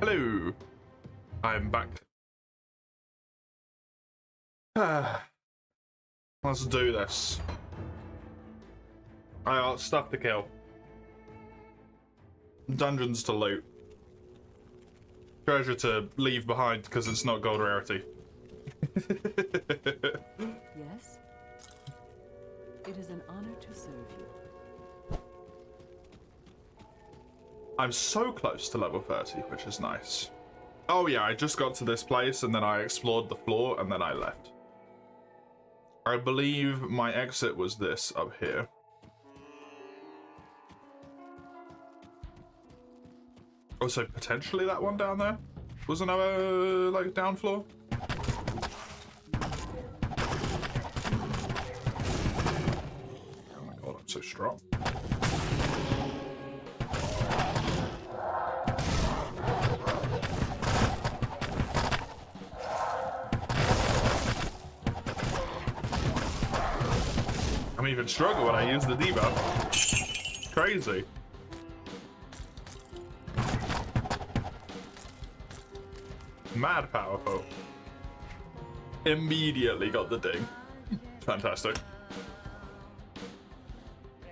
Hello, I'm back. Let's do this. I got stuff to kill. Dungeons to loot. Treasure to leave behind because it's not gold rarity. Yes? It is an honor to serve you. I'm so close to level 30, which is nice. Oh yeah, I just got to this place and then I explored the floor and then I left. I believe my exit was this up here. Also, potentially that one down there was another, like, down floor. Oh my god, I'm so strong. I'm even stronger when I use the debuff. Crazy. Mad powerful. Immediately got the ding. Fantastic.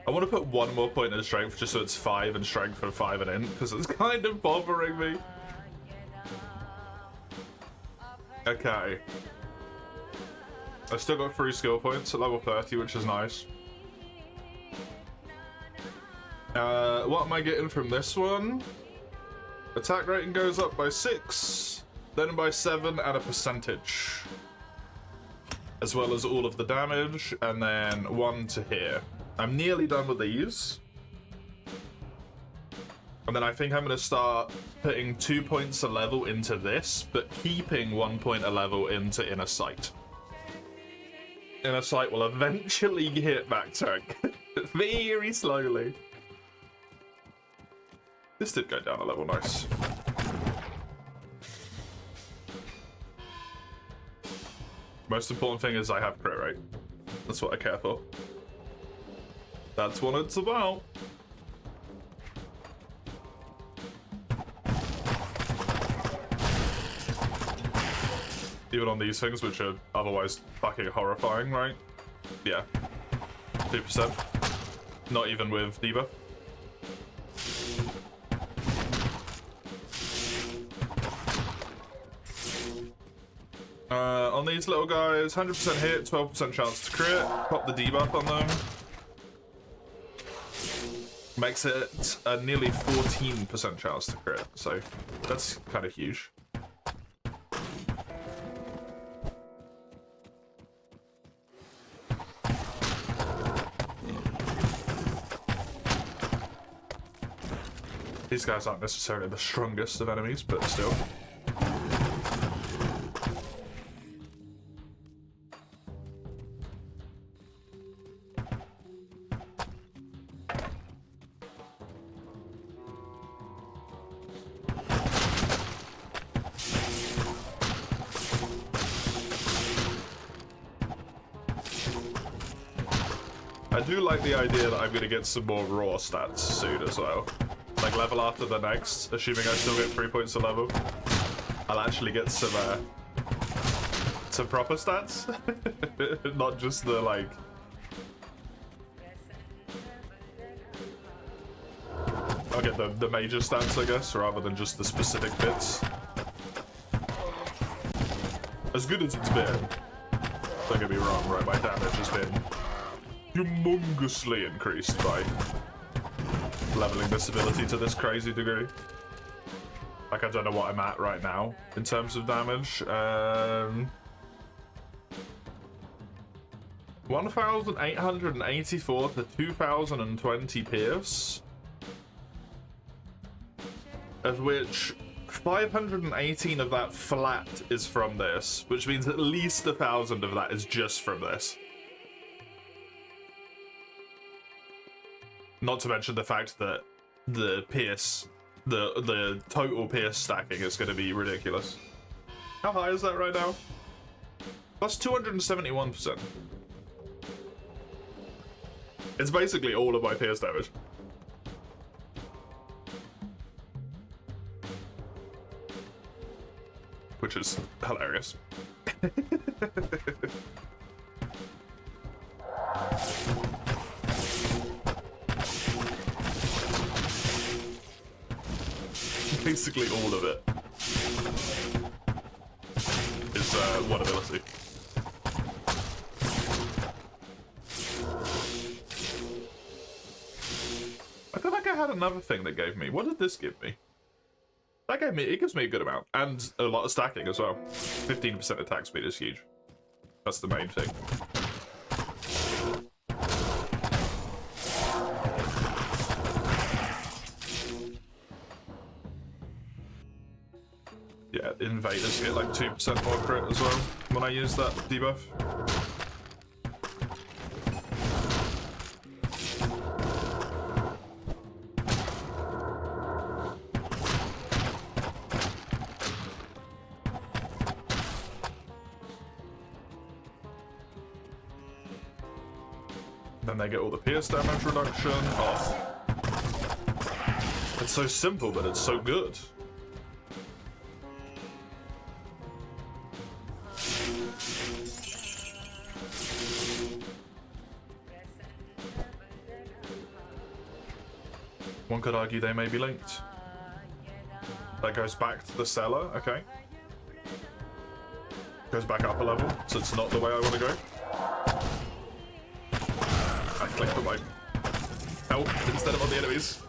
I want to put one more point in strength just so it's 5 in strength and 5 in int, because it's kind of bothering me. Okay. I still got 3 skill points at level 30, which is nice. What am I getting from this one? Attack rating goes up by 6, then by 7, and a percentage. As well as all of the damage, and then 1 to here. I'm nearly done with these. And then I think I'm going to start putting 2 points a level into this, but keeping 1 point a level into Inner Sight. Inner Sight will eventually hit back tank. Very slowly. This did go down a level, nice. Most important thing is I have crit rate. That's what I care for. That's what it's about. Even on these things, which are otherwise fucking horrifying, right? Yeah. 2%. Not even with debuff. On these little guys, 100% hit, 12% chance to crit. Pop the debuff on them. Makes it a nearly 14% chance to crit, so that's kind of huge. These guys aren't necessarily the strongest of enemies, but still. I do like the idea that I'm going to get some more raw stats soon as well. Like level after the next, assuming I still get 3 points a level, I'll actually get some proper stats. Not just the like... I'll get the major stats, I guess, rather than just the specific bits. As good as it's been, don't get me wrong, right, my damage has been humongously increased by leveling this ability to this crazy degree. Like, I don't know what I'm at right now in terms of damage. 1,884 to 2,020 pierce. Of which 518 of that flat is from this, which means at least 1,000 of that is just from this. Not to mention the fact that the pierce, the total pierce stacking is going to be ridiculous. How high is that right now? Plus 271%. It's basically all of my pierce damage. which is hilarious. Basically all of it is one ability. I feel like I had another thing that gave me. What did this give me? That gave me. It gives me a good amount and a lot of stacking as well. 15% attack speed is huge. That's the main thing. Yeah, invaders get like 2% more crit as well when I use that debuff. Then they get all the pierce damage reduction. Oh. It's so simple, but it's so good. One could argue they may be linked. That goes back to the cellar, okay. Goes back up a level, so it's not the way I want to go. I clicked on my help instead of on the enemies.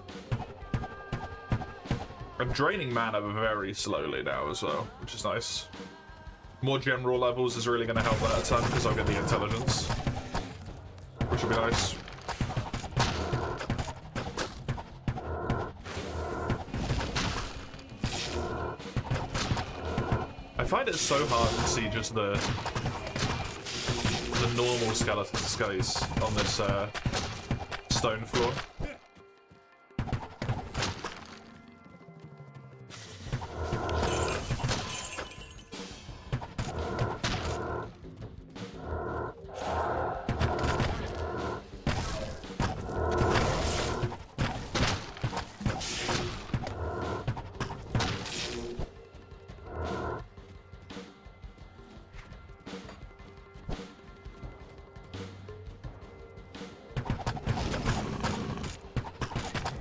I'm draining mana very slowly now as well, which is nice. More general levels is really going to help that a ton because I'll get the intelligence, which will be nice. I find it so hard to see just the normal skeleton skellies on this stone floor.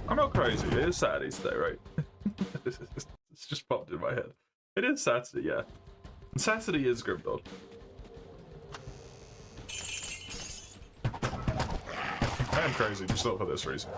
I'm not crazy. It is Saturday today, right? It's just popped in my head. It is Saturday, yeah. And Saturday is Grimdawn. I am crazy, just not for this reason.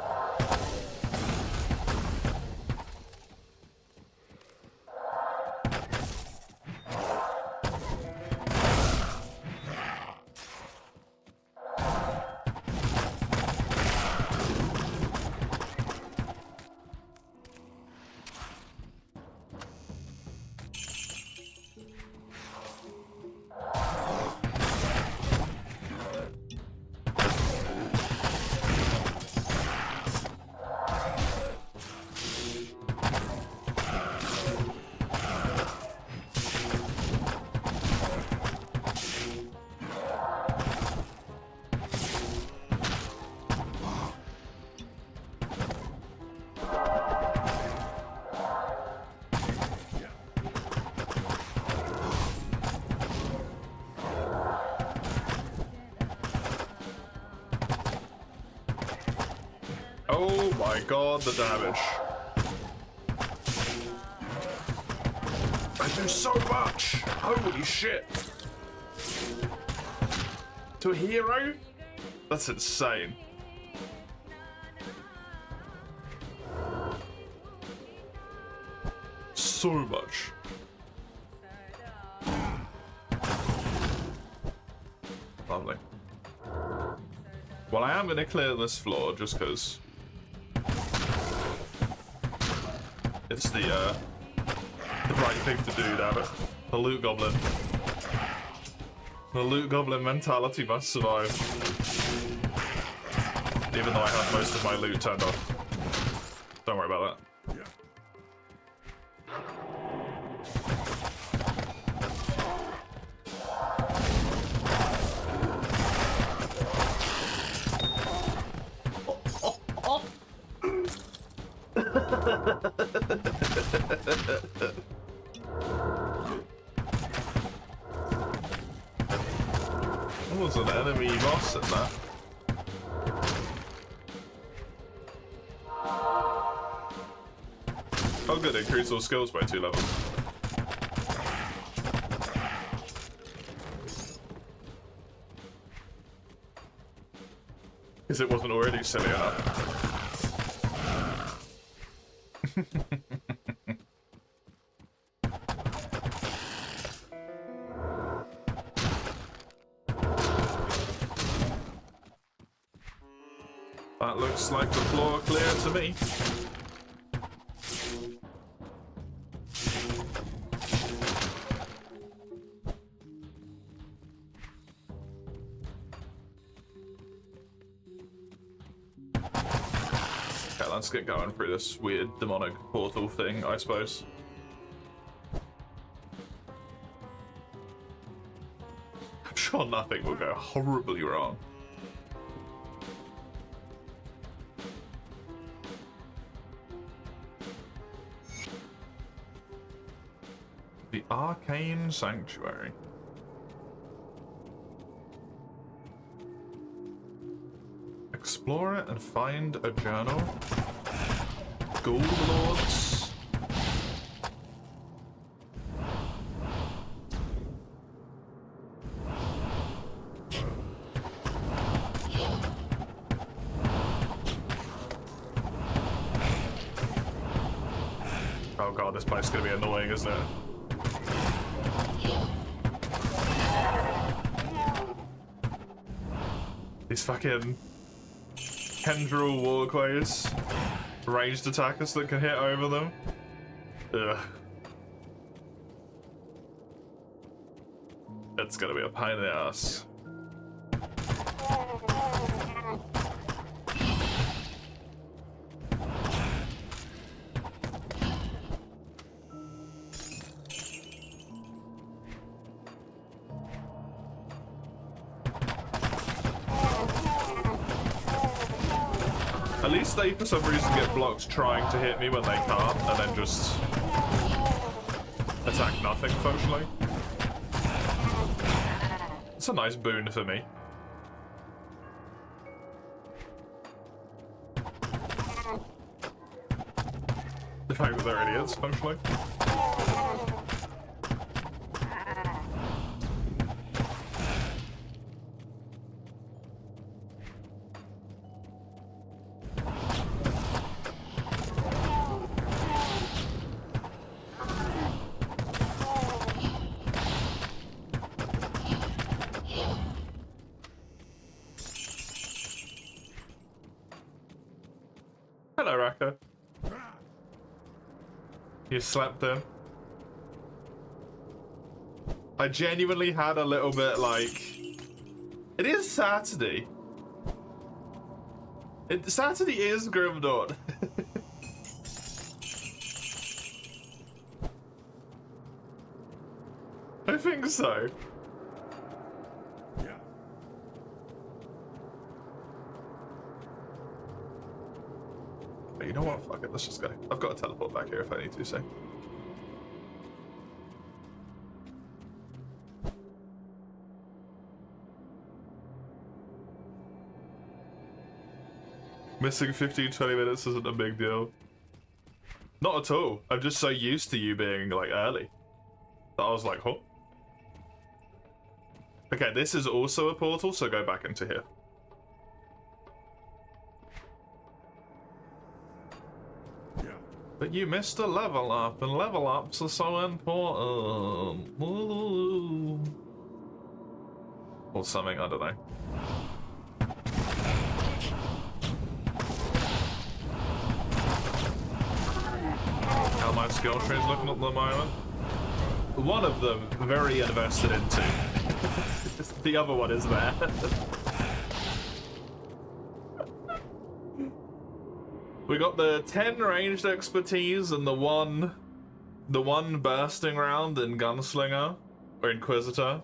Oh my god, the damage. I do so much! Holy shit! To a hero? That's insane. So much. Lovely. Well, I am going to clear this floor just because it's the right thing to do, damn it. The loot goblin. The loot goblin mentality must survive. Even though I have most of my loot turned off. Don't worry about that. There was an enemy boss in there. Oh good, increase all skills by 2 levels. Because it wasn't already silly enough. That looks like the floor clear to me. Okay, let's get going through this weird demonic portal thing, I suppose. I'm sure nothing will go horribly wrong. The Arcane Sanctuary. Explore it and find a journal. Gold Lords. Oh god, this place is gonna be annoying, isn't it? These fucking tendril walkways, ranged attackers that can hit over them. Ugh. It's gonna be a pain in the ass. At least they, for some reason, get blocked trying to hit me when they can't, and then just attack nothing, functionally. It's a nice boon for me. The fact that they're idiots, functionally. Hello, Raka. You slept in. I genuinely had a little bit like... It is Saturday. Saturday is Grim Dawn. I think so. You know what? Fuck it, let's just go. I've got to teleport back here if I need to, so. Missing 15-20 minutes isn't a big deal. Not at all. I'm just so used to you being, like, early. That I was like, huh? Okay, this is also a portal, so go back into here. But you missed a level up, and level ups are so important. Ooh. Or something, I don't know. How my skill tree is looking at the moment. One of them, very invested into. The other one is there. We got the 10 ranged expertise and the one bursting round in Gunslinger or Inquisitor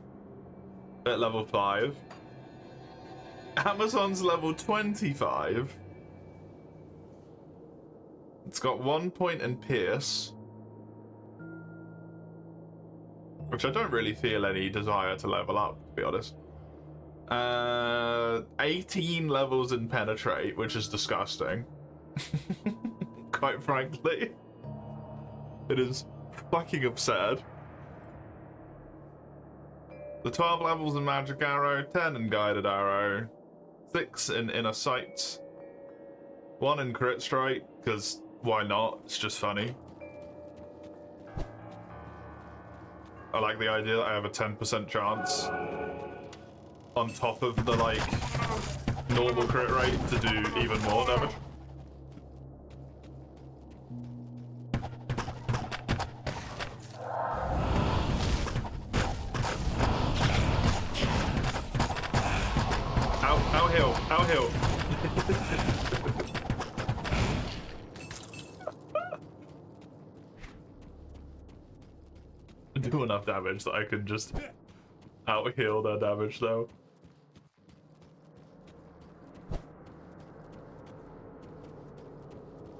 at level 5. Amazon's level 25. It's got 1 point in Pierce, which I don't really feel any desire to level up, to be honest. 18 levels in penetrate, which is disgusting. Quite frankly. It is fucking absurd. The 12 levels in magic arrow, 10 in guided arrow, 6 in inner sight, 1 in crit strike, because why not? It's just funny. I like the idea that I have a 10% chance on top of the, like, normal crit rate to do even more damage. Out hill. Do enough damage that I can just out heal their damage though.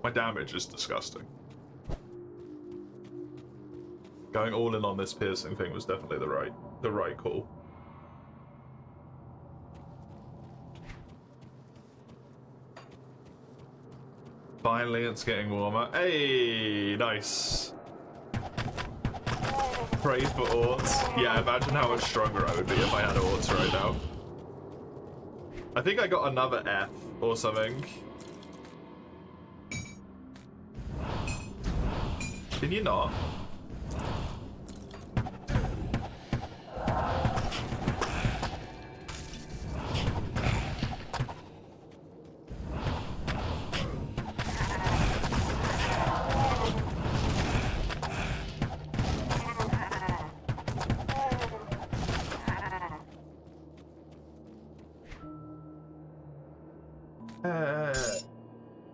My damage is disgusting. Going all in on this piercing thing was definitely the right call. Finally, it's getting warmer. Hey, nice. Pray for Orts. Yeah, imagine how much stronger I would be if I had Orts right now. I think I got another F or something. Can you not?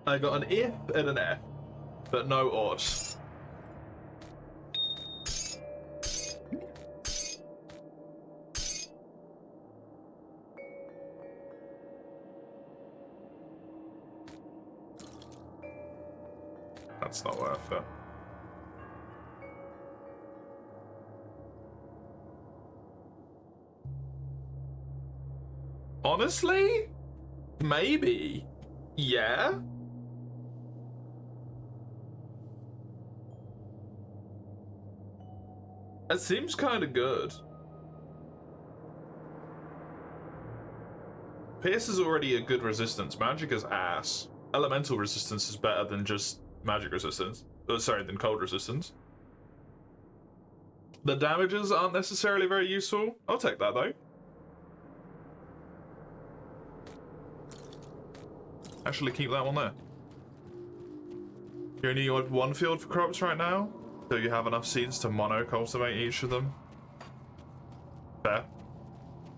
I got an if and an F, but no Ort. That's not worth it. Honestly? Maybe. Yeah? It seems kind of good. Pierce is already a good resistance. Magic is ass. Elemental resistance is better than just magic resistance. Oh, sorry, than cold resistance. The damages aren't necessarily very useful. I'll take that though. Actually, keep that one there. You only need one field for crops right now, so you have enough seeds to mono cultivate each of them. Fair.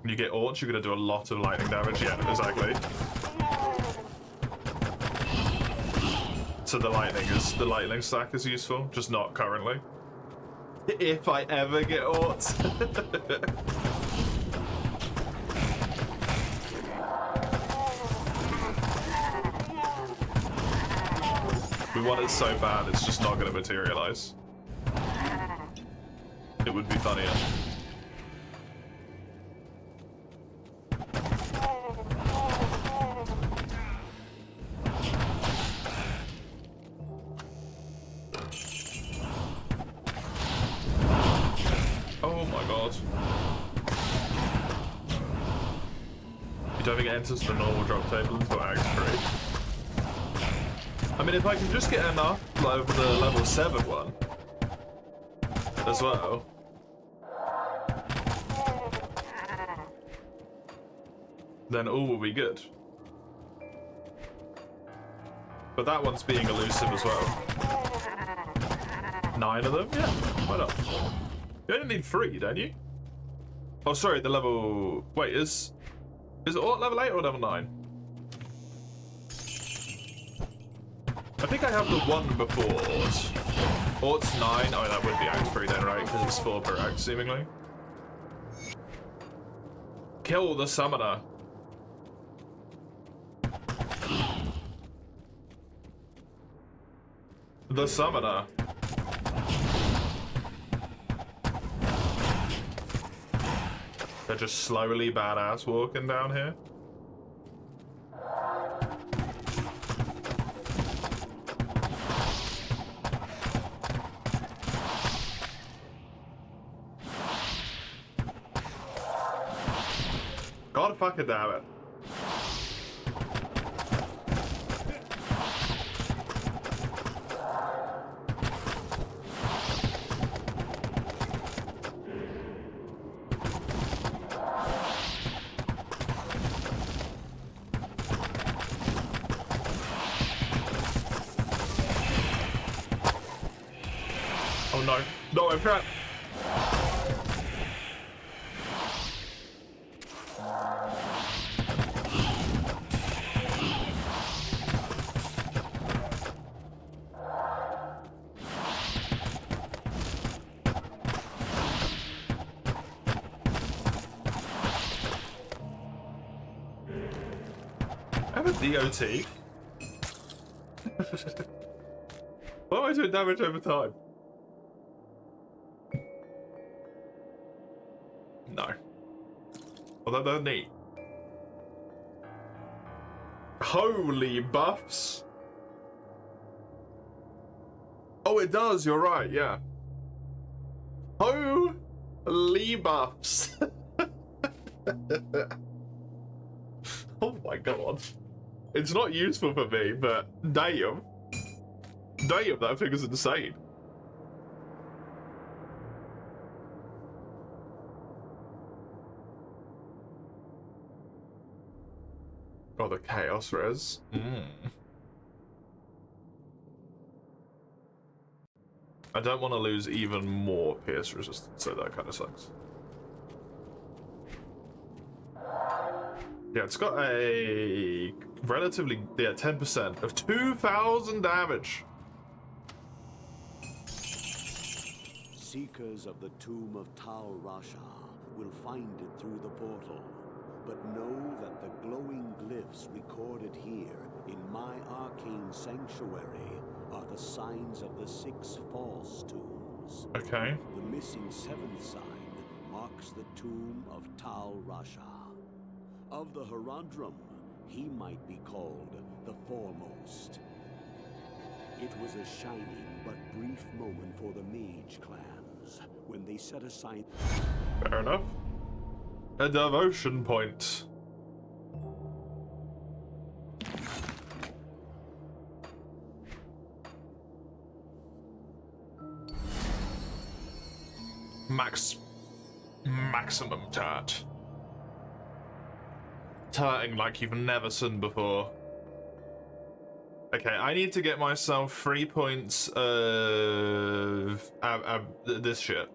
When you get Orts, you're gonna do a lot of lightning damage. Yeah, exactly. So the lightning stack is useful, just not currently. If I ever get Orts. We want it so bad, it's just not going to materialize. It would be funnier. Oh my god. You don't think it enters the normal drop table until Act 3? I mean, if I can just get enough like the level 7 one as well. Then all will be good. But that one's being elusive as well. 9 of them? Yeah, why not? You only need 3, don't you? Oh, sorry, the level... Wait, is it all level 8 or level 9? I think I have the one before Ort. Ort's 9. Oh, that would be Act 3 then, right? Because it's 4 per act, seemingly. Kill the summoner. The summoner. They're just slowly badass walking down here. God fucking damn it. Oh no. No, I'm trapped. I have a DOT. Why am I doing damage over time? No. Although they're neat. Holy buffs! Oh, it does, you're right, yeah. Holy buffs! Oh my god. It's not useful for me, but damn. Damn, that figure's insane. Oh, the chaos res. I don't want to lose even more pierce resistance, so that kind of sucks. Yeah, it's got a relatively, 10% of 2,000 damage. Seekers of the tomb of Tal Rasha will find it through the portal, but know that the glowing glyphs recorded here in my arcane sanctuary are the signs of the 6 false tombs. Okay. The missing 7th sign marks the tomb of Tal Rasha. Of the Haradrim, he might be called the Foremost. It was a shining but brief moment for the Mage clans when they set aside... Fair enough. A devotion point. Maximum tart. Tarting like you've never seen before. Okay, I need to get myself 3 points of this shit.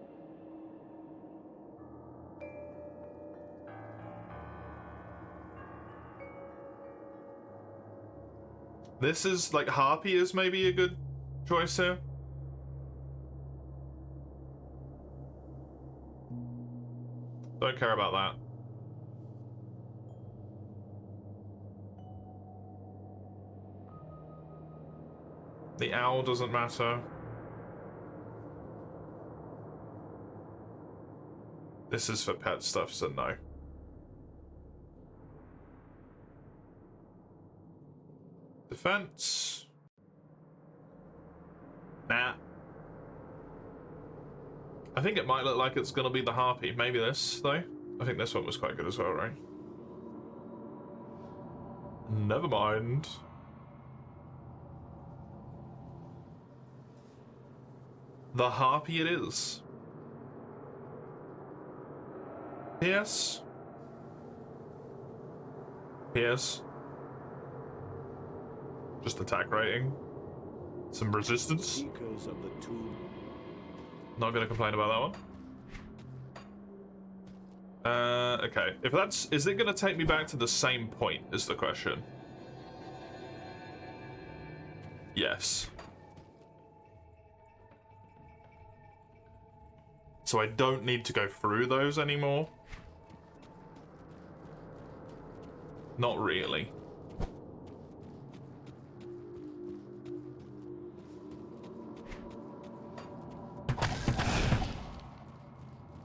This is like Harpy is maybe a good choice here. Don't care about that. The owl doesn't matter. This is for pet stuff, so no. Defense. Nah. I think it might look like it's gonna be the Harpy. Maybe this, though. I think this one was quite good as well, right? Never mind. The Harpy it is. Yes. Yes. Just attack rating. Some resistance. Seekers of the tomb. Not gonna complain about that one. Okay. If that's... Is it gonna take me back to the same point, is the question. Yes. So I don't need to go through those anymore. Not really.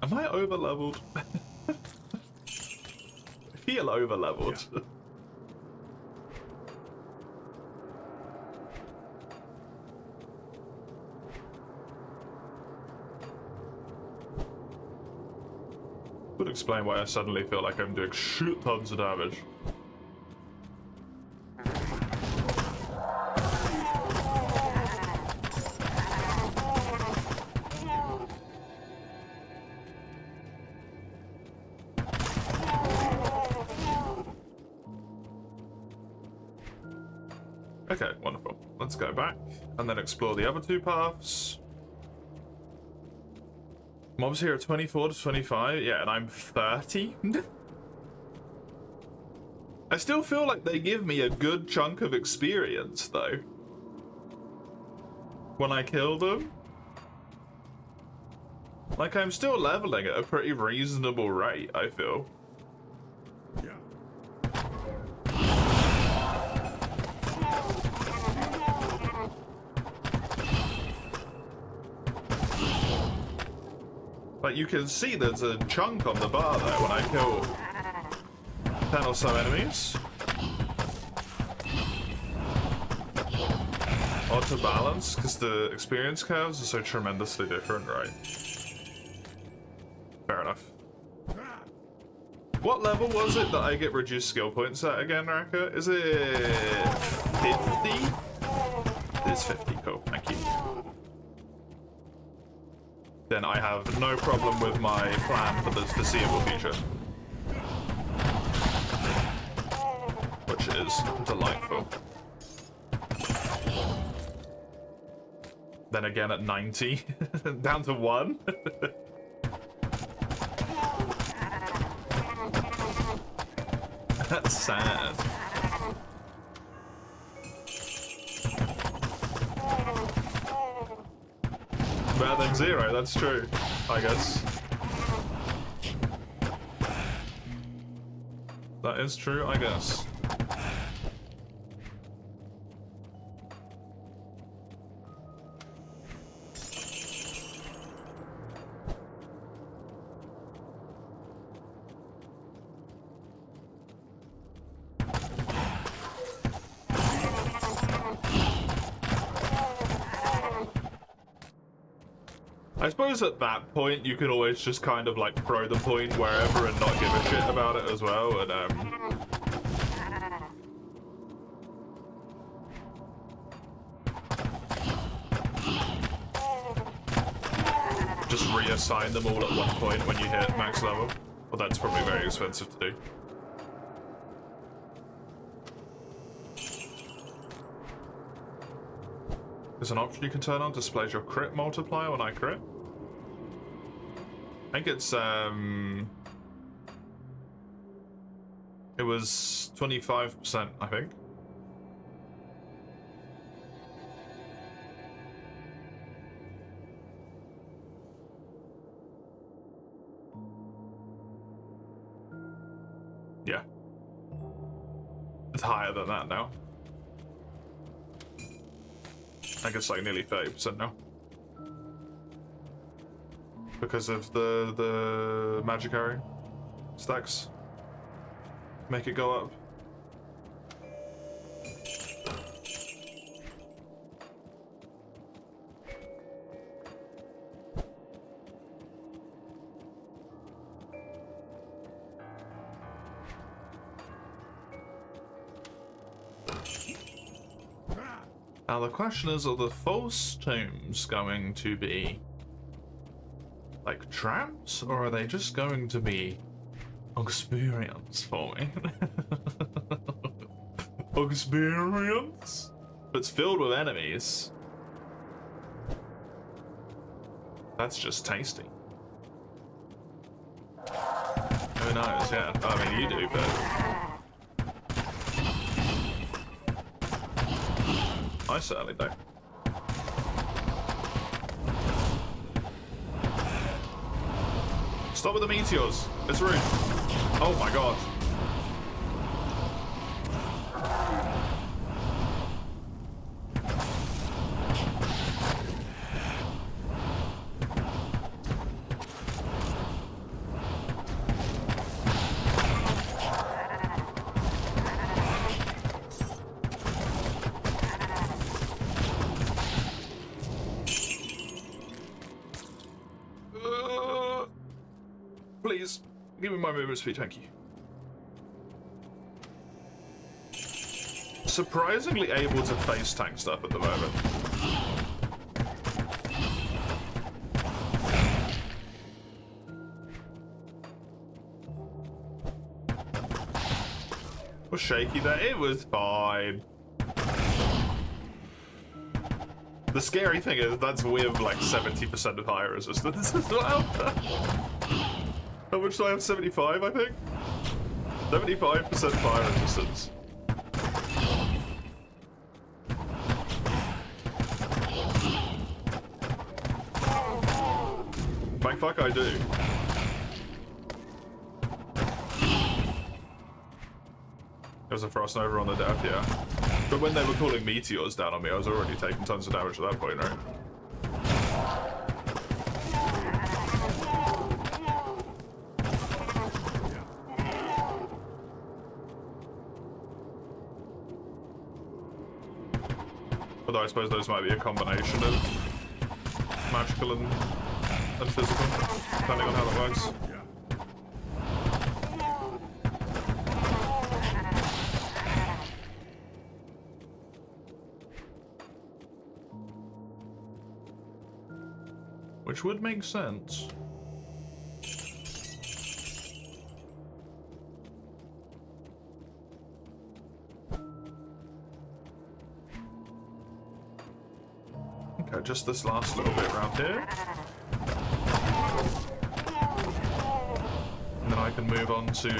Am I over leveled? feel over leveled. Yeah. Would explain why I suddenly feel like I'm doing shit tons of damage. Okay, wonderful. Let's go back and then explore the other two paths. Mobs here are 24 to 25, yeah, and I'm 30. I still feel like they give me a good chunk of experience, though. When I kill them. Like, I'm still leveling at a pretty reasonable rate, I feel. Yeah. Like, you can see there's a chunk on the bar there when I kill 10 or so enemies. Or to balance, because the experience curves are so tremendously different, right? Fair enough. What level was it that I get reduced skill points at again, Raka? Is it 50? It's 50, cool, thank you. Then I have no problem with my plan for the foreseeable future. Which is delightful. Then again at 90, down to 1. That's sad. Better than 0, that's true, I guess. That is true, I guess. I suppose at that point you can always just kind of like throw the point wherever and not give a shit about it as well, and just reassign them all at one point when you hit max level. Well, that's probably very expensive to do. There's an option you can turn on, displays your crit multiplier when I crit. I think it's, it was 25%, I think. Yeah. It's higher than that now. I think it's like nearly 30% now. Because of the magic arrow stacks. Make it go up. Now the question is, are the false tombs going to be like traps, or are they just going to be experience for me? Experience? It's filled with enemies. That's just tasty. Who knows, yeah. I mean, you do, but... I certainly don't. Stop with the meteors. It's rude. Oh my god. please. Give me my movement speed, thank you. Surprisingly able to face tank stuff at the moment. Was shaky there. It was fine. The scary thing is that's with like 70% of fire resistance as well. How much do I have? 75, I think? 75% fire resistance. Thank fuck I do. There's a Frost Nova on the death, yeah. But when they were calling meteors down on me, I was already taking tons of damage at that point, right? Although I suppose those might be a combination of magical and physical, depending on how that works. Which would make sense. Okay, just this last little bit around here. And then I can move on to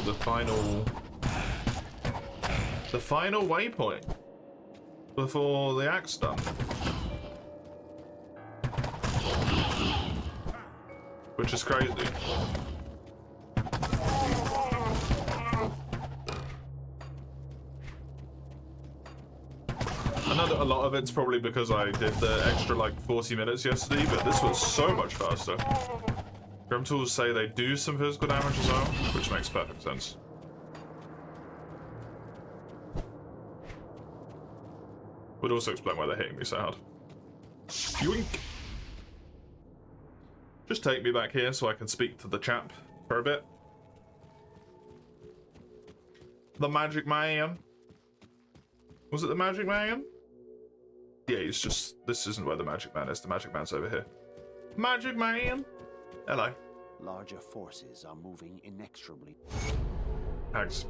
the final waypoint before the act's done. Which is crazy. I know that a lot of it's probably because I did the extra like 40 minutes yesterday, but this was so much faster. Grim Tools say they do some physical damage as well, which makes perfect sense. Would also explain why they're hitting me so hard. Yoink! Just take me back here so I can speak to the chap for a bit. The Magic Man. Was it the Magic Man? Yeah, he's just... This isn't where the Magic Man is. The Magic Man's over here. Magic Man! Hello. Larger forces are moving inexorably. Thanks.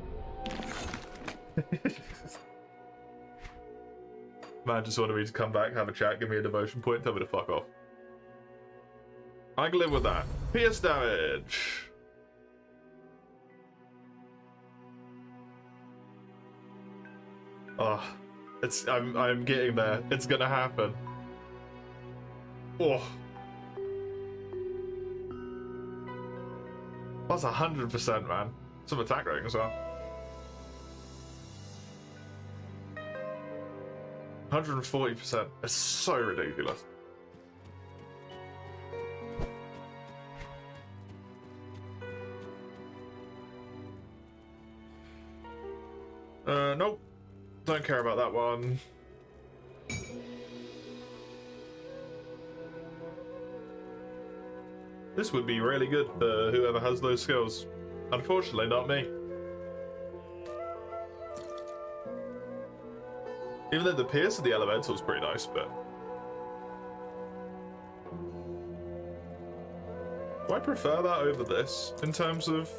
Man just wanted me to come back, have a chat, give me a devotion point, tell me to fuck off. I can live with that. Pierce damage. Oh, I'm getting there. It's gonna happen. Oh. That's 100%, man. Some attack rating as well. 140%. It's so ridiculous. Nope. Don't care about that one. This would be really good for whoever has those skills. Unfortunately, not me. Even though the Pierce of the Elemental is pretty nice, but... Do I prefer that over this, in terms of...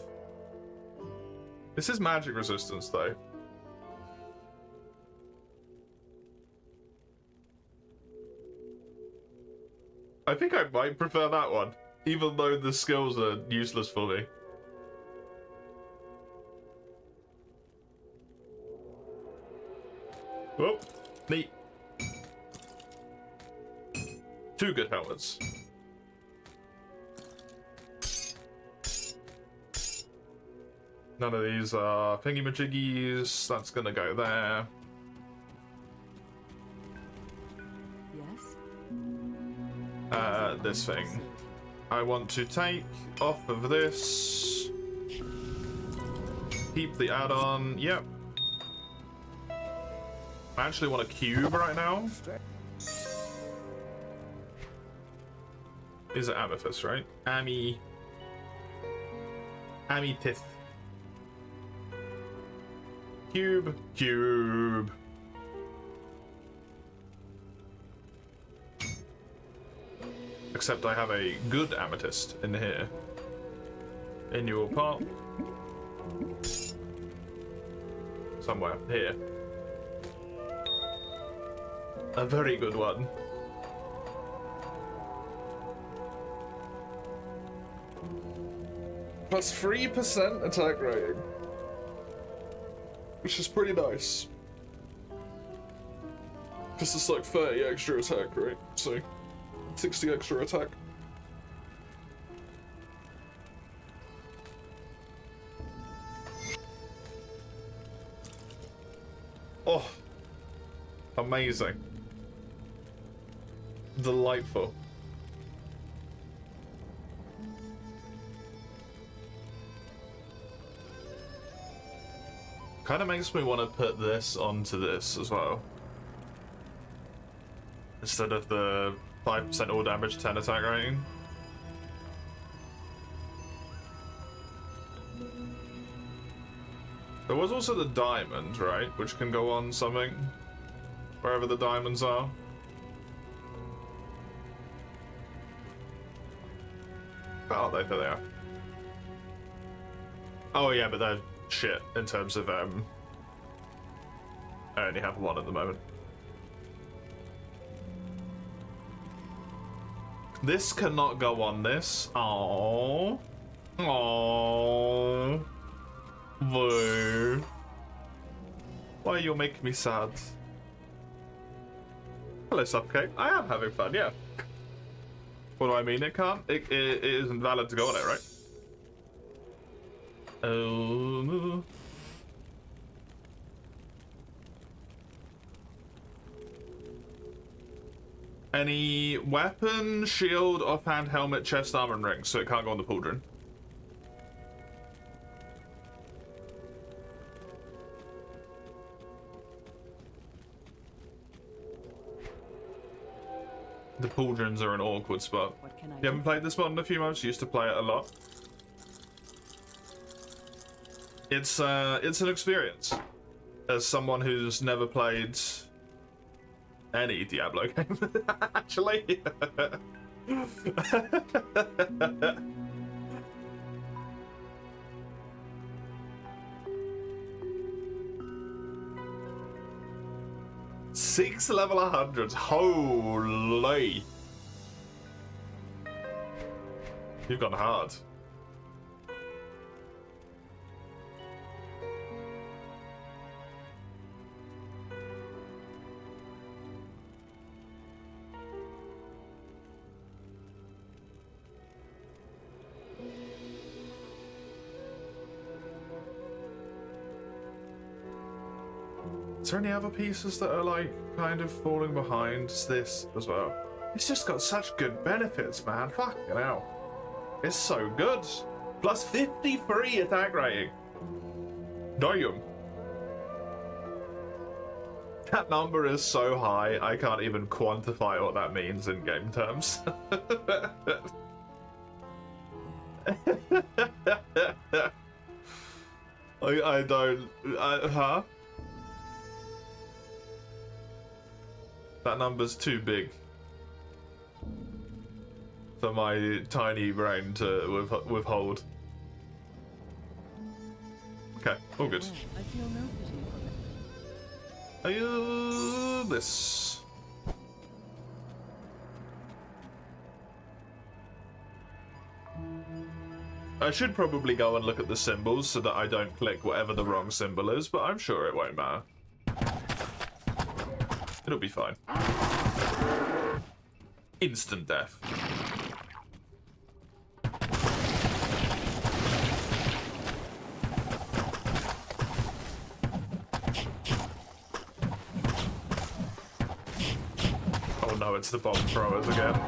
This is magic resistance, though. I think I might prefer that one, even though the skills are useless for me. Oh, neat. 2 good helmets. None of these are thingy-majiggies. That's gonna go there. Yes? This thing. I want to take off of this. Keep the add-on. Yep. I actually want a cube right now. These are amethyst, right? Ami. Amethyst. Cube. Cube. Except I have a good amethyst in here. In your part. Somewhere here. A very good one. Plus 3% attack rating. Which is pretty nice. Because it's like 30 extra attack, right? So, 60 extra attack. Oh. Amazing. Delightful. Kind of makes me want to put this onto this as well. Instead of the 5% all damage, 10 attack rating. There was also the diamond, right? Which can go on something. Wherever the diamonds are. Oh, there they are. Oh yeah, but they're shit in terms of I only have one at the moment. This cannot go on this. Oh. Oh. Boo. Why you make me sad? Hello, Supcake. I am having fun, yeah. What do I mean? It can't? It isn't valid to go on it, right? Oh. Any weapon, shield, offhand, helmet, chest armor, and rings, so it can't go on the pauldron. The pauldrons are an awkward spot. You haven't played this mod in a few months? You used to play it a lot. It's an experience. As someone who's never played any Diablo game, actually. Six level 100s. Holy. You've gone hard. Is there any other pieces that are like kind of falling behind? It's this as well. It's just got such good benefits, man. Fucking hell. It's so good. Plus 53 attack rating. Damn. That number is so high, I can't even quantify what that means in game terms. I don't... huh? That number's too big for my tiny brain to withhold. Okay, all good. I feel no pity for them. This. I should probably go and look at the symbols so that I don't click whatever the wrong symbol is, but I'm sure it won't matter. It'll be fine. Instant death. Oh no, it's the bomb throwers again.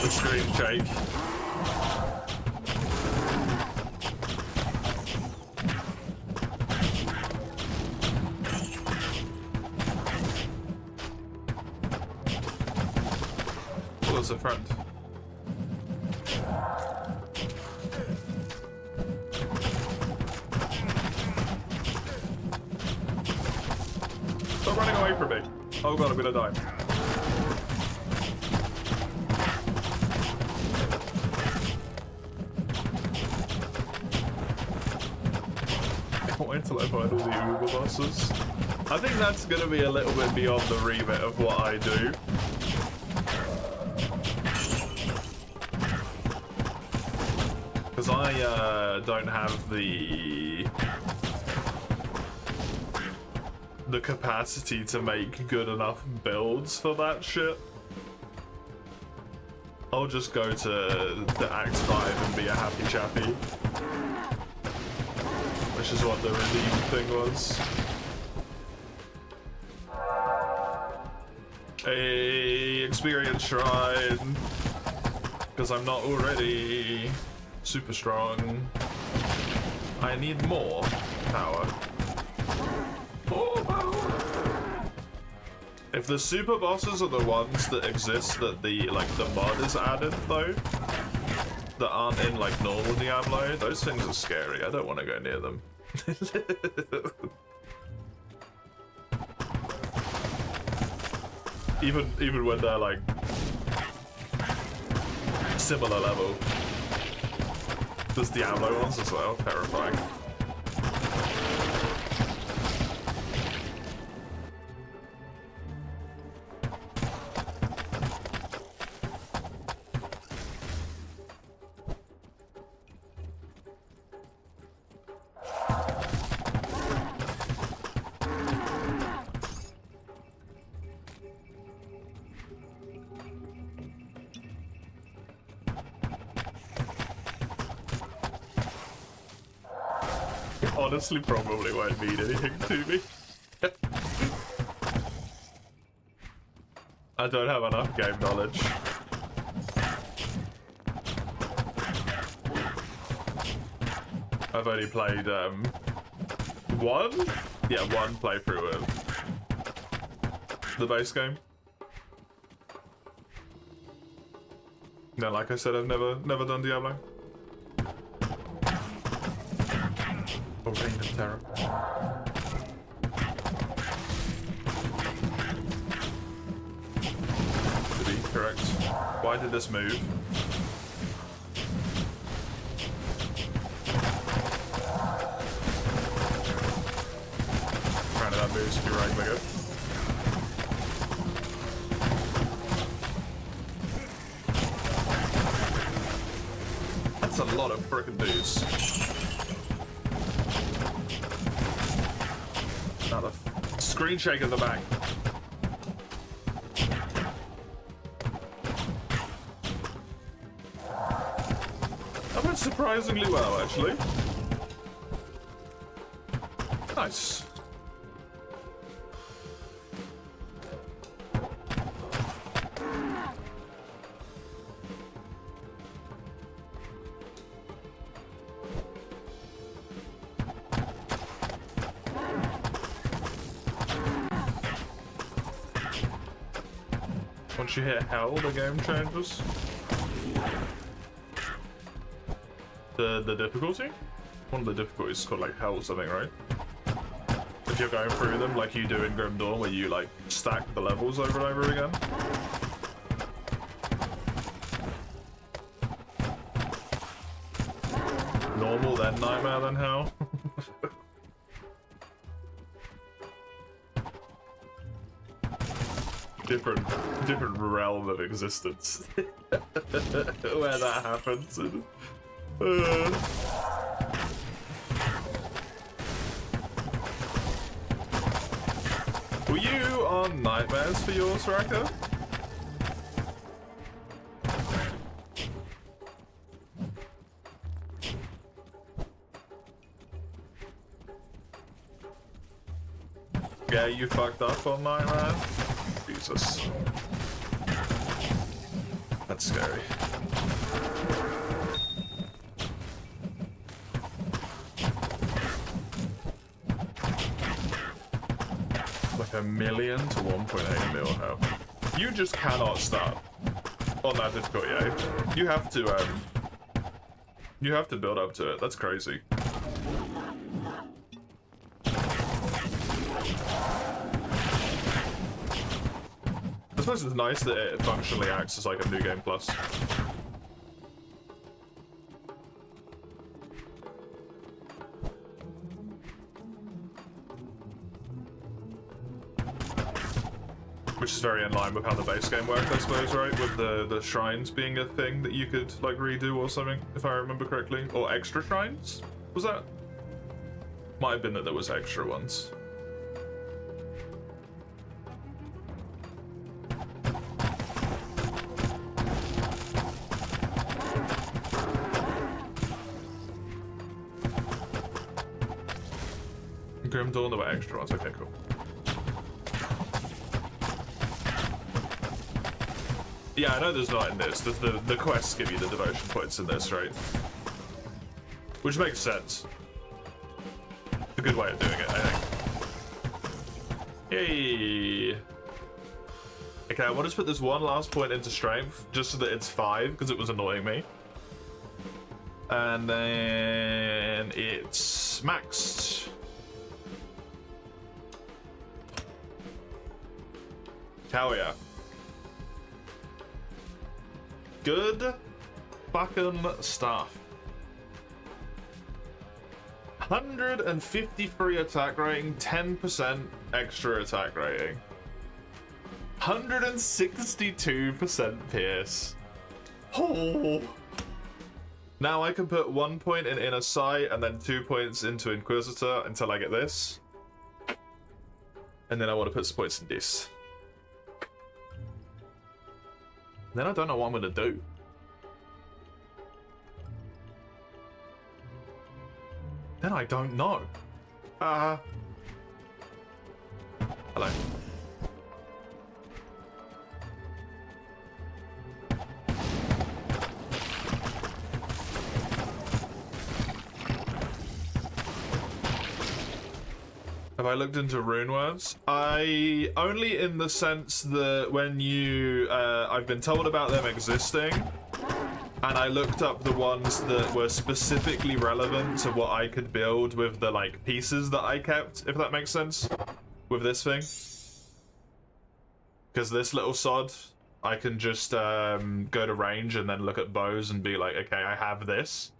The screen shake. A friend. Stop running away from me. Oh god, I'm gonna die. Can't wait till I find all the Uber bosses. I think that's gonna be a little bit beyond the remit of what I do. Because I don't have the capacity to make good enough builds for that shit. I'll just go to Act 5 and be a happy chappy. Which is what the redeem thing was. A experience shrine. Because I'm not already super strong. I need more power. More power! If the super bosses are the ones that exist that the mod is added though, that aren't in like normal Diablo, those things are scary. I don't want to go near them. even when they're like similar level. There's Diablo ones as well, terrifying. Honestly, probably won't mean anything to me. I don't have enough game knowledge. I've only played one playthrough of the base game. No, like I said, I've never done Diablo. Oh, Reign of Terror. To be correct. Why did this move? Apparently that move should be right bigger. That's a lot of frickin' dudes. Not a screen shake at the back. That went surprisingly well, actually. Nice. Once you hit hell, the game changes. The difficulty? One of the difficulties is called like hell or something, right? If you're going through them like you do in Grim Dawn, where you like stack the levels over and over again. Normal, then nightmare, then hell. different realm of existence where that happens. Were you on nightmares for yours, Raka? Yeah, you fucked up on nightmare. Jesus. That's scary. Like 1 million to 1.8 mil health. You just cannot start on that difficulty, eh? You have to build up to it. That's crazy. suppose it's nice that it functionally acts as like a new game plus. Which is very in line with how the base game worked, I suppose, right? With the shrines being a thing that you could like redo or something, if I remember correctly. Or extra shrines? Was that? Might have been that there was extra ones. Grim Dawn, there were extra ones. Okay, cool. Yeah, I know there's not in this. The quests give you the devotion points in this, right? Which makes sense. A good way of doing it, I think. Yay! Okay, I want to put this one last point into strength, just so that it's 5, because it was annoying me. And then it's maxed. Hell yeah. Good fucking stuff. 153 attack rating, 10% extra attack rating. 162% pierce. Oh. Now I can put 1 point in Inner Sight and then 2 points into Inquisitor until I get this. And then I want to put some points in this. Then I don't know what I'm gonna do. Then I don't know. Hello. Have I looked into rune words? I only in the sense that when you, I've been told about them existing, and I looked up the ones that were specifically relevant to what I could build with the like pieces that I kept, if that makes sense, with this thing. Because this little sod, I can just go to range and then look at bows and be like, okay, I have this.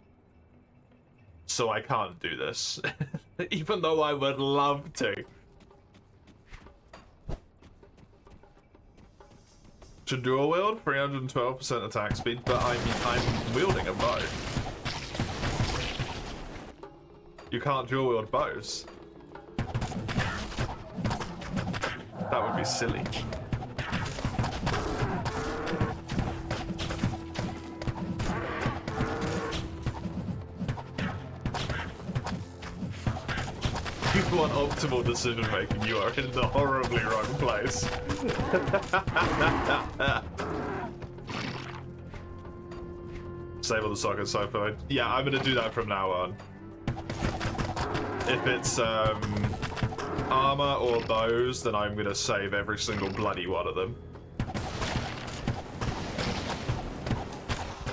So I can't do this, even though I would love to. To dual wield, 312% attack speed, but I'm wielding a bow. You can't dual wield bows. That would be silly. You want optimal decision making, you are in the horribly wrong place. Save all the socket sci-fi. Yeah, I'm gonna do that from now on. If it's armor or bows, then I'm gonna save every single bloody one of them.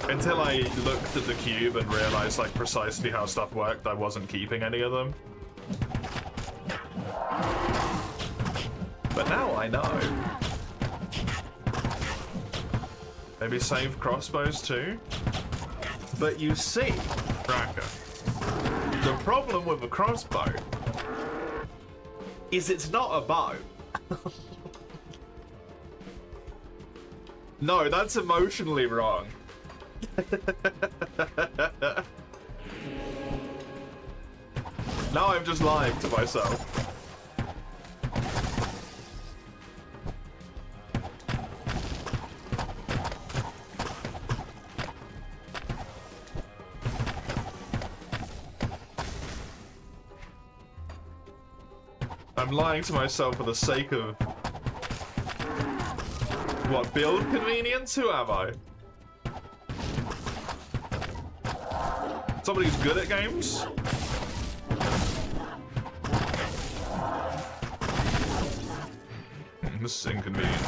Until I looked at the cube and realized like precisely how stuff worked, I wasn't keeping any of them. But now I know. Maybe save crossbows too? But you see, Raka, the problem with a crossbow is it's not a bow. No, that's emotionally wrong. Now I'm just lying to myself. I'm lying to myself for the sake of... What, build convenience? Who am I? Somebody who's good at games? This is inconvenient.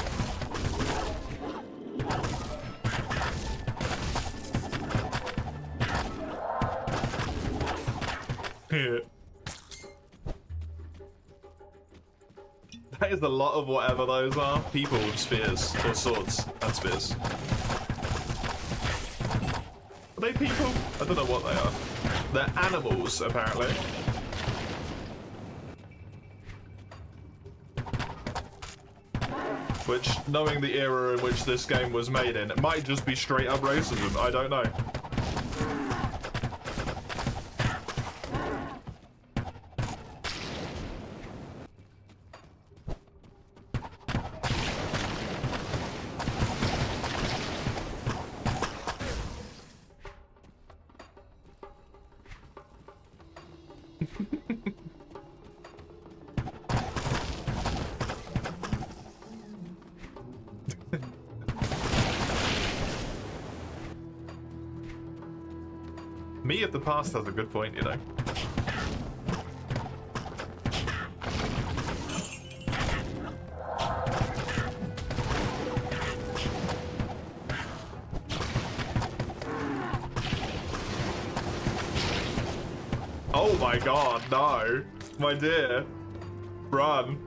That is a lot of whatever those are. People with spears, or swords and spears. Are they people? I don't know what they are. They're animals, apparently. Which, knowing the era in which this game was made in, it might just be straight up racism. I don't know. Me of the past has a good point, you know. Oh my god, no. My dear. Run.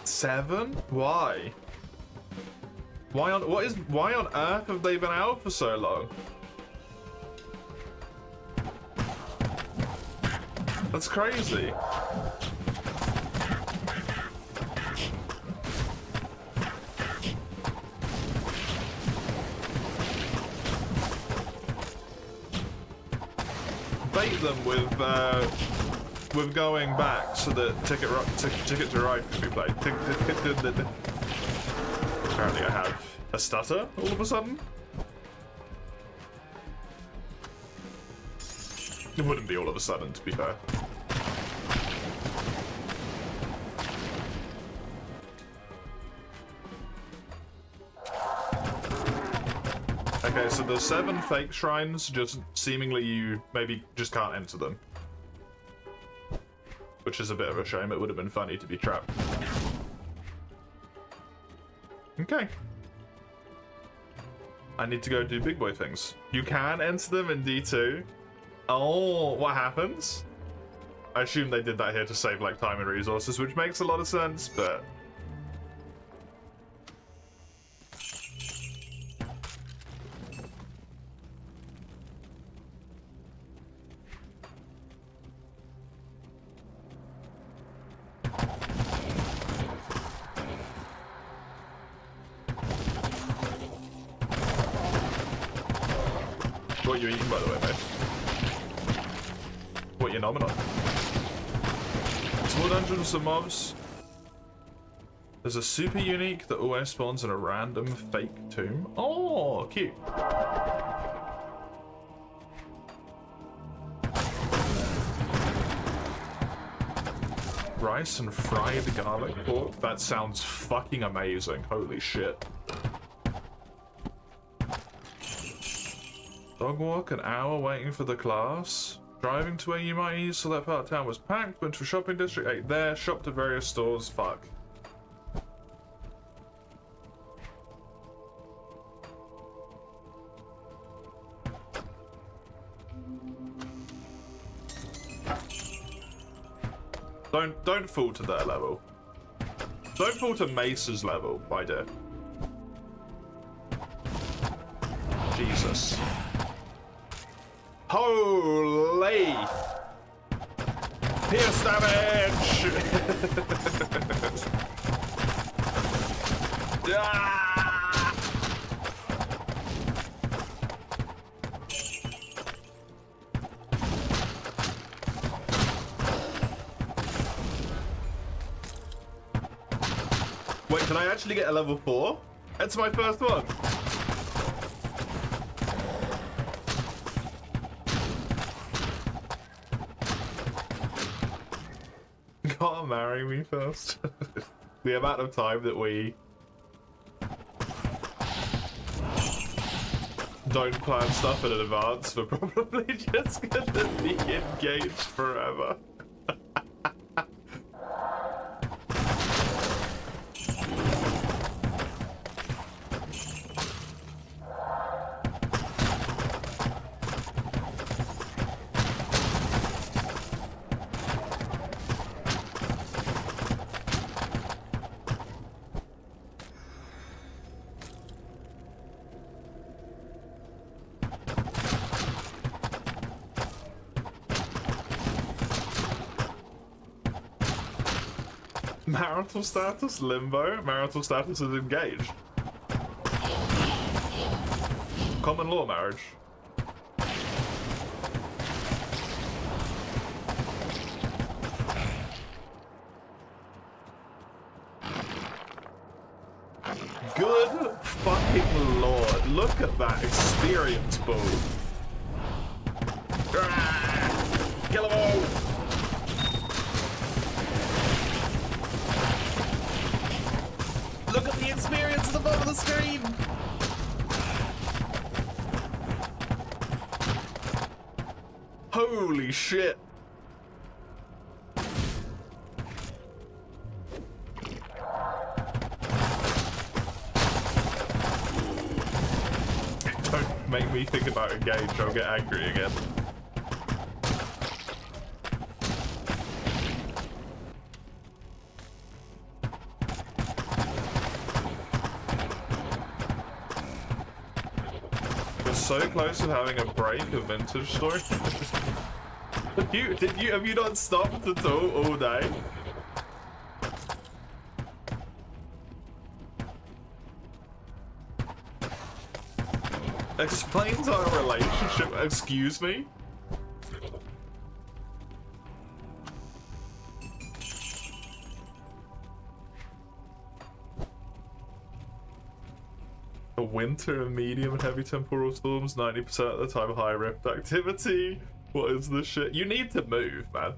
Seven? Why? Why on earth have they been out for so long? That's crazy. Bait them with going back so that Ticket to Ride can be played. Apparently I have a stutter all of a sudden. It wouldn't be all of a sudden, to be fair. Okay, so the 7 fake shrines, just seemingly you maybe just can't enter them. Which is a bit of a shame. It would have been funny to be trapped. Okay. I need to go do big boy things. You can enter them in D2. Oh, what happens? I assume they did that here to save like time and resources, which makes a lot of sense, but... What are you eating, by the way, mate? What, your nominal? Small dungeons with some mobs. There's a super unique that always spawns in a random fake tomb. Oh, cute. Rice and fried garlic pork? That sounds fucking amazing. Holy shit. Dog walk, an hour waiting for the class. Driving to where you might eat, so that part of town was packed. Went to a shopping district, ate there, shopped at various stores. Fuck. Don't fall to their level. Don't fall to Mace's level, my dear. Jesus. Holy! Pierce damage! Ah! Wait, can I actually get a level 4? That's my first one. Gotta marry me first. The amount of time that we don't plan stuff in advance, we're probably just gonna be engaged forever. Marital status, limbo. Marital status is engaged. Common law marriage. Good fucking lord. Look at that experience ball. Kill them all. Look at the experience at the bottom of the screen. Holy shit. Don't make me think about engage, I'll get angry again. We're so close to having a break of vintage story. Have you not stopped at all day? Explains our relationship, excuse me? A winter and medium and heavy temporal storms, 90% of the time high rift activity. What is this shit? You need to move, man.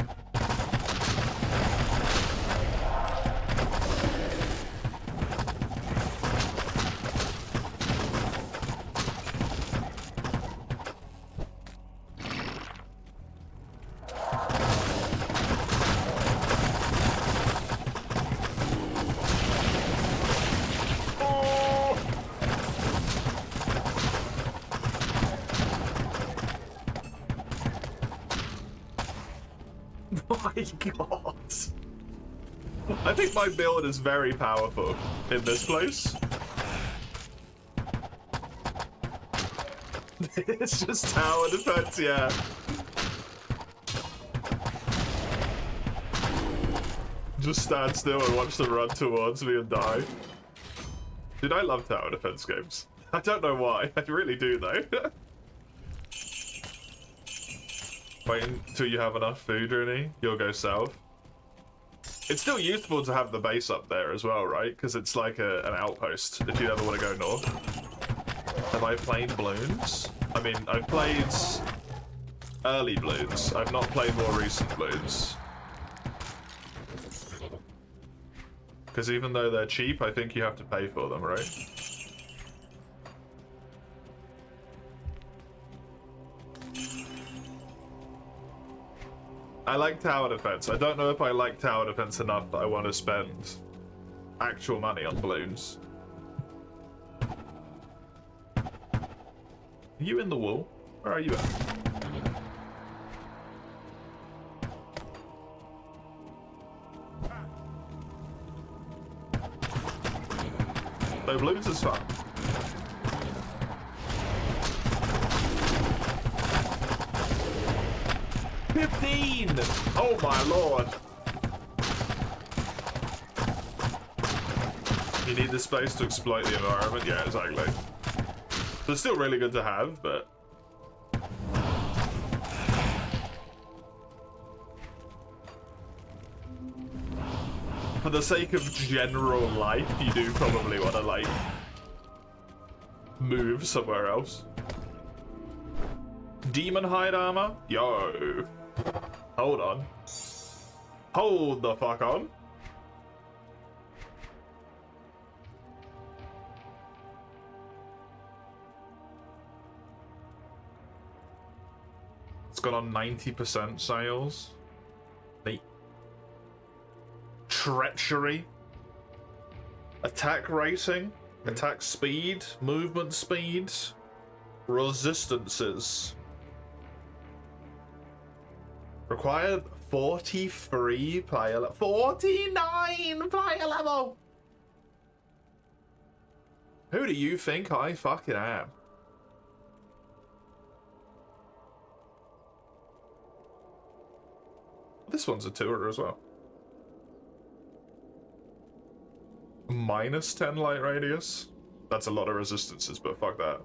My god. I think my build is very powerful in this place. It's just tower defense, yeah. Just stand still and watch them run towards me and die. Dude, I love tower defense games. I don't know why. I really do, though. Wait until you have enough food, Rooney. You'll go south. It's still useful to have the base up there as well, right? Because it's like an outpost if you ever want to go north. Have I played Bloons? I mean, I've played early Bloons. I've not played more recent Bloons. Because even though they're cheap, I think you have to pay for them, right? I like tower defense. I don't know if I like tower defense enough that I want to spend actual money on balloons. Are you in the wall? Where are you at? No, balloons is fun. Oh my lord. You need the space to exploit the environment. Yeah, exactly. They're still really good to have, but for the sake of general life, you do probably want to, like, move somewhere else. Demon hide armor? Yo. Hold on. Hold the fuck on. It's got on 90% sales. Neat. Treachery. Attack rating. Attack speed. Movement speed. Resistances. Required 43 player level. 49 player level! Who do you think I fucking am? This one's a tour as well. Minus 10 light radius. That's a lot of resistances, but fuck that.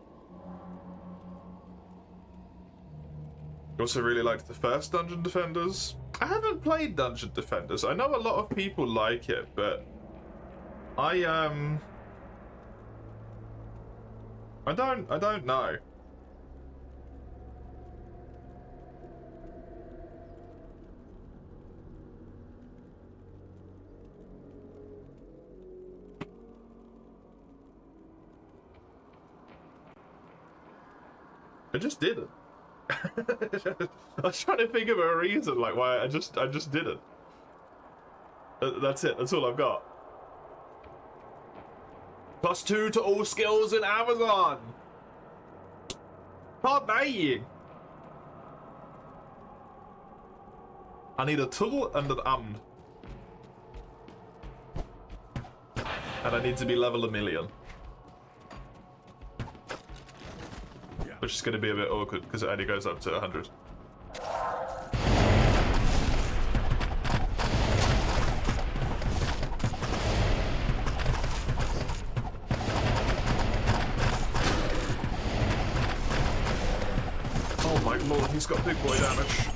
I also really liked the first Dungeon Defenders. I haven't played Dungeon Defenders. I know a lot of people like it, but I don't know. I just didn't. I was trying to think of a reason, like why I just didn't. That's it. That's all I've got. +2 to all skills in Amazon. Can't you? I need a tool and an and I need to be level 1,000,000. Which is going to be a bit awkward because it only goes up to 100. Oh my lord, he's got big boy damage.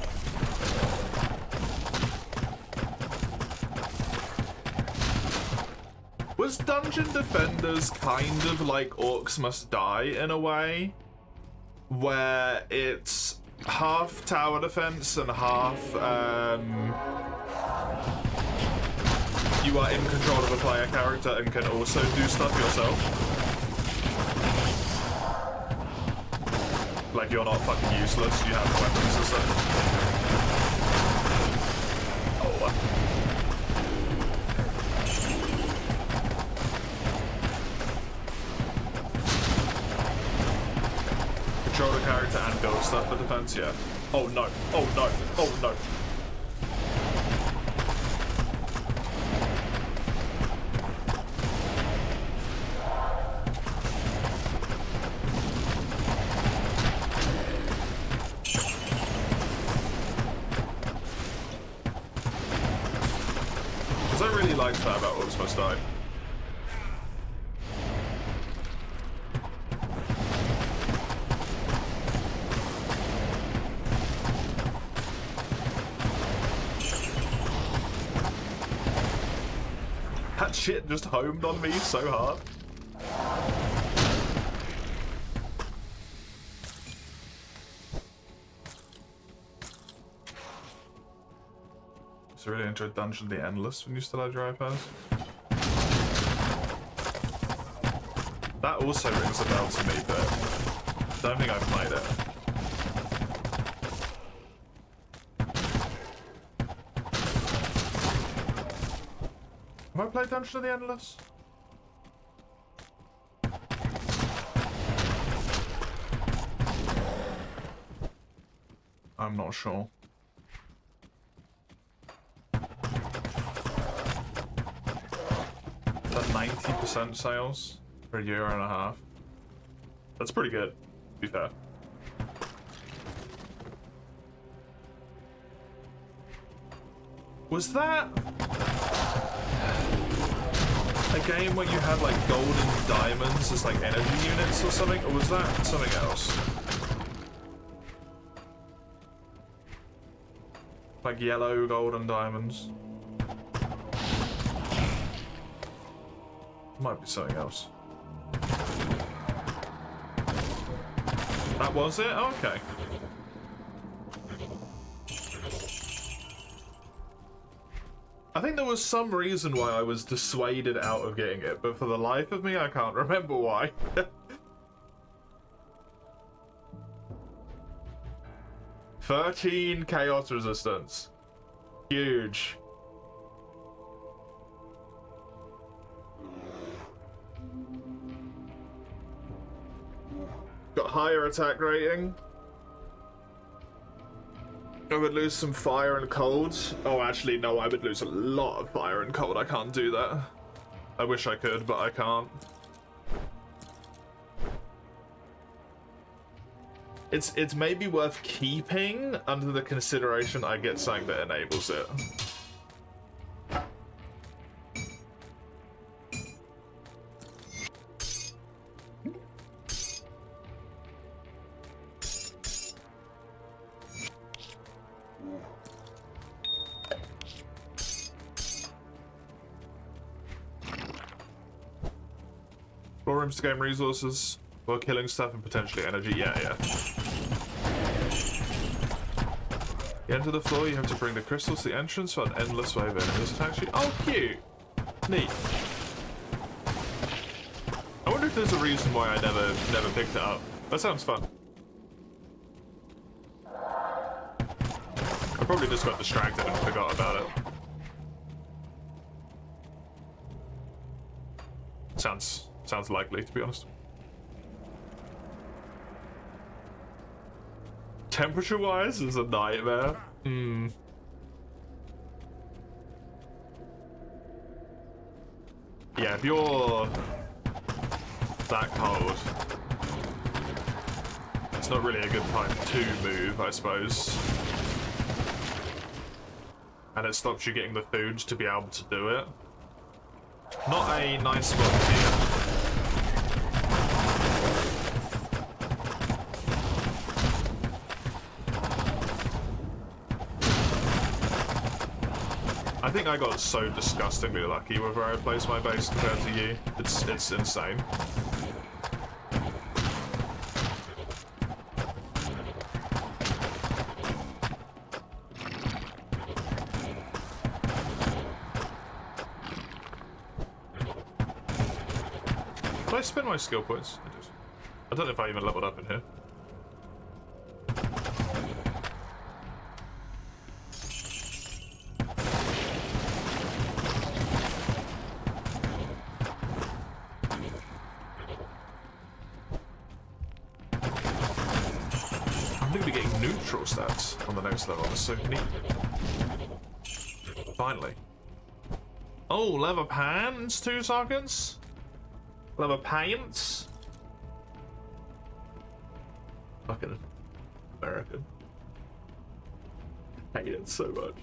Was Dungeon Defenders kind of like Orcs Must Die in a way? Where it's half tower defense and half you are in control of a player character and can also do stuff yourself. Like you're not fucking useless, you have weapons and stuff. Oh. Control the character and build stuff for defense, yeah. Oh no, oh no, oh no. Because I really liked that about Orcs Must Die. That shit just homed on me so hard. So really enjoyed Dungeon the Endless when you still had your iPads. That also rings a bell to me, but I don't think I've played it. Have I played Dungeon of the Endless? I'm not sure. That 90% sales for a year and a half. That's pretty good, to be fair. Was that a game where you had like gold and diamonds as like energy units or something, or was that something else? Like yellow, gold, and diamonds. Might be something else. That was it? Oh, okay. I think there was some reason why I was dissuaded out of getting it, but for the life of me, I can't remember why. 13 chaos resistance. Huge. Got higher attack rating. I would lose some fire and cold. Oh, actually, no, I would lose a lot of fire and cold. I can't do that. I wish I could, but I can't. It's maybe worth keeping under the consideration I get something that enables it. Explore rooms to gain resources while killing stuff and potentially energy. Yeah. You enter the floor, you have to bring the crystals to the entrance for an endless wave of enemies attack you. Oh, cute! Neat. I wonder if there's a reason why I never picked it up. That sounds fun. I probably just got distracted and forgot about it. Sounds likely, to be honest. Temperature-wise is a nightmare. Yeah, if you're that cold, it's not really a good time to move, I suppose. And it stops you getting the food to be able to do it. Not a nice spot here. I think I got so disgustingly lucky with where I placed my base compared to you. It's insane. Did I spend my skill points? I did. I don't know if I even leveled up in here. Stats on the next level. That's so neat. Finally. Oh, leather pants, 2 seconds. Leather pants. Fucking American. I hate it so much.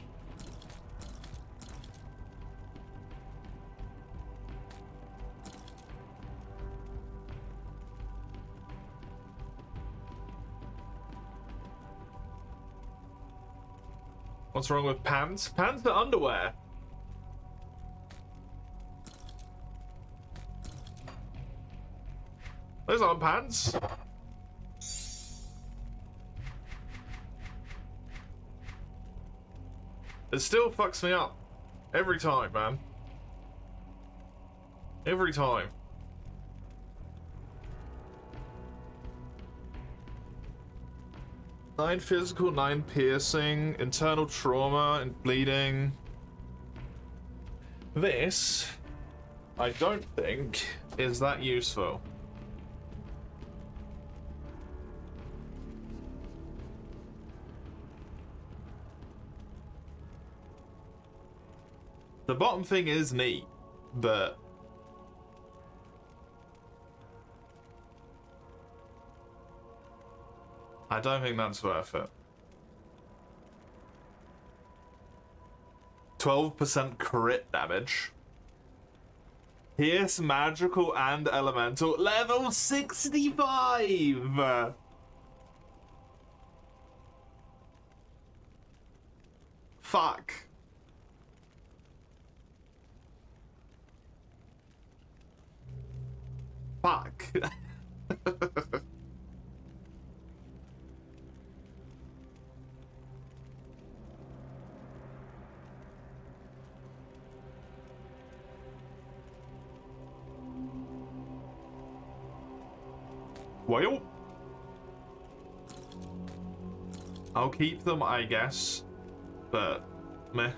What's wrong with pants? Pants are underwear. Those aren't pants. It still fucks me up. Every time, man. Every time. Nine physical, 9 piercing, internal trauma and bleeding. This, I don't think, is that useful. The bottom thing is neat, but I don't think that's worth it. 12% crit damage. Pierce, magical, and elemental. Level 65! Fuck. Fuck. Well, I'll keep them, I guess, but meh.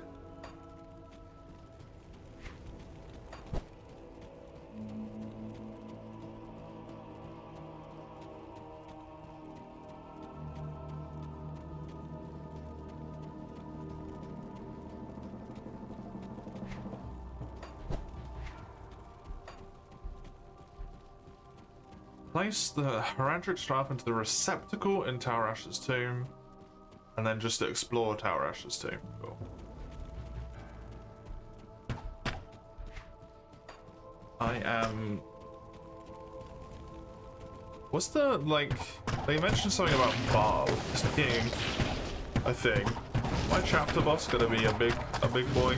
Place the Heraldric Staff into the receptacle in Taurash's tomb, and then just explore Taurash's tomb. Cool. I am... What's the, like... They mentioned something about Baal as being a thing. My chapter boss gonna be a big boy?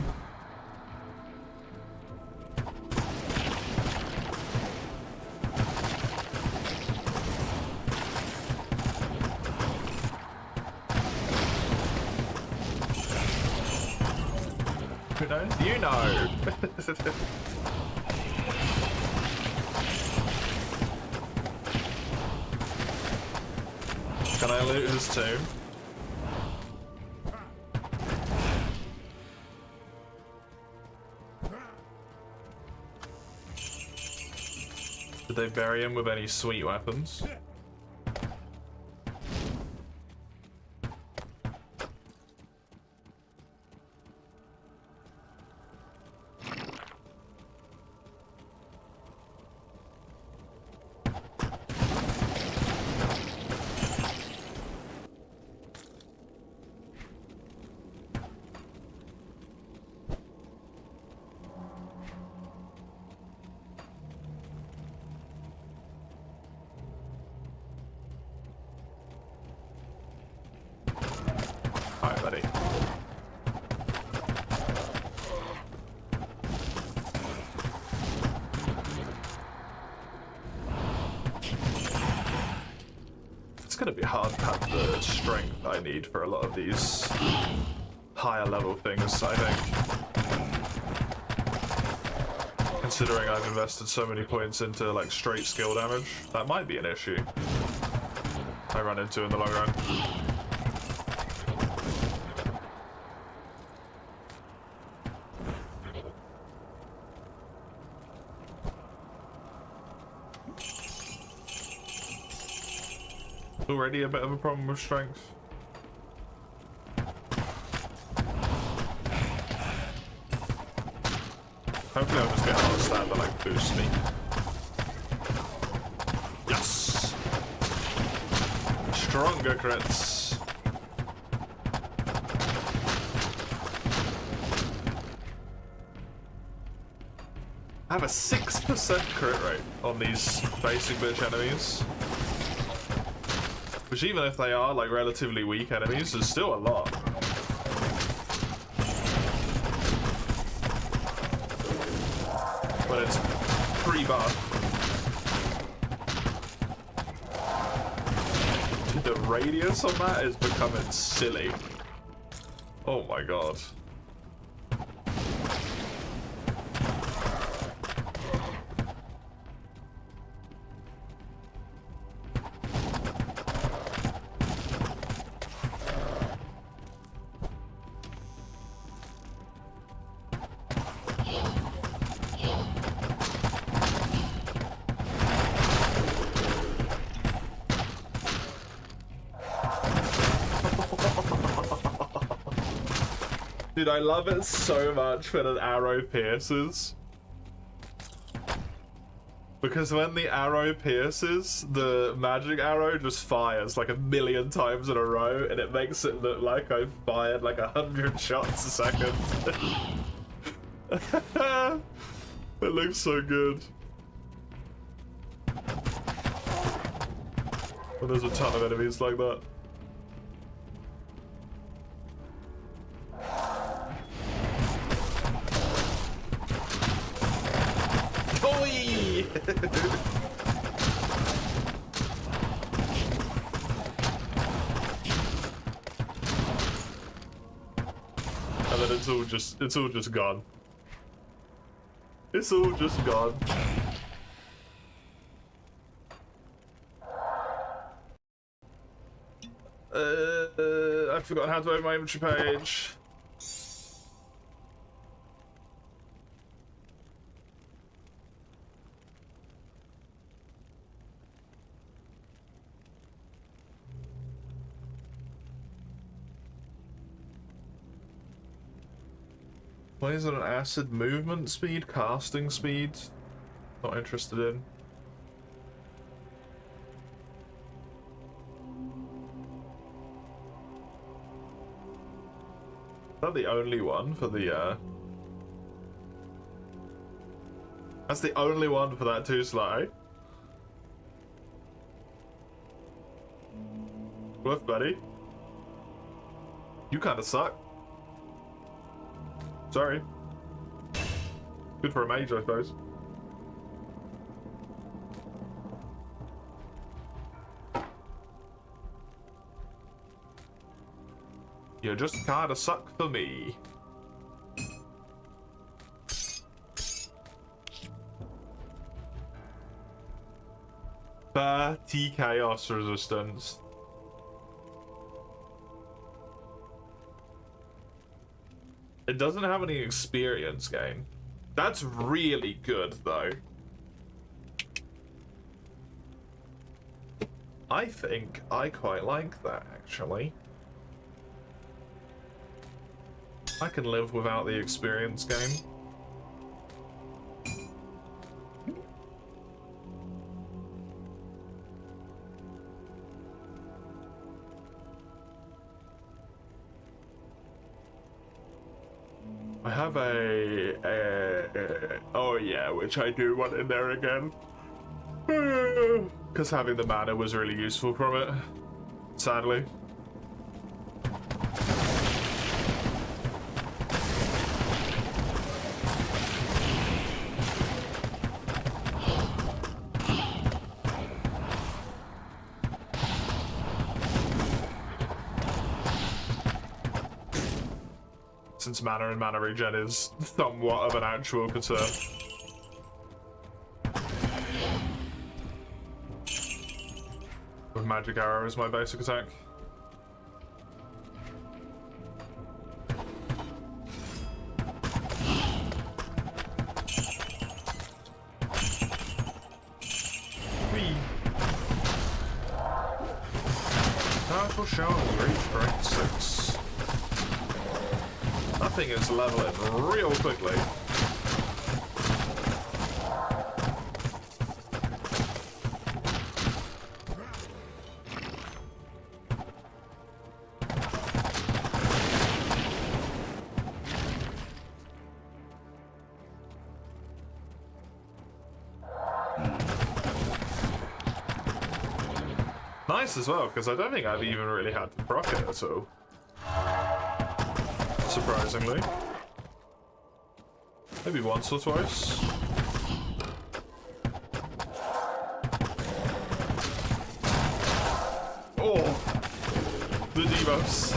Who knows? You know! Can I loot his tomb? Did they bury him with any sweet weapons? Alright, buddy. It's gonna be hard to have the strength I need for a lot of these higher level things, I think. Considering I've invested so many points into like straight skill damage, that might be an issue I run into in the long run. Already a bit of a problem with strength. Hopefully I'll just get another stab that like boosts me. Yes! Stronger crits. I have a 6% crit rate on these basic bitch enemies. Which, even if they are like relatively weak enemies, is still a lot. But it's pre-buff. The radius on that is becoming silly. Oh my god. Dude, I love it so much when an arrow pierces. Because when the arrow pierces, the magic arrow just fires like 1,000,000 times in a row, and it makes it look like I've fired like 100 shots a second. It looks so good. And there's a ton of enemies like that. And then it's all just gone. It's all just gone. I've forgotten how to open my inventory page. Poison and acid movement speed, casting speed. Not interested in. that the only one for the, That's the only one for that 2 slot, eh? Woof, buddy. You kinda suck. Sorry. Good for a mage, I suppose. You just kinda suck for me. Chaos resistance. It doesn't have any experience gain. That's really good, though. I think I quite like that, actually. I can live without the experience gain. I have oh yeah, which I do want in there again. Because having the mana was really useful from it, sadly. Since mana and mana regen is somewhat of an actual concern. With magic arrow as my basic attack. Whee! Powerful shower reach rank 6. That thing is leveling real quickly. Nice as well, because I don't think I've even really had to proc it at all. Surprisingly. Maybe once or twice. Oh! The Devos.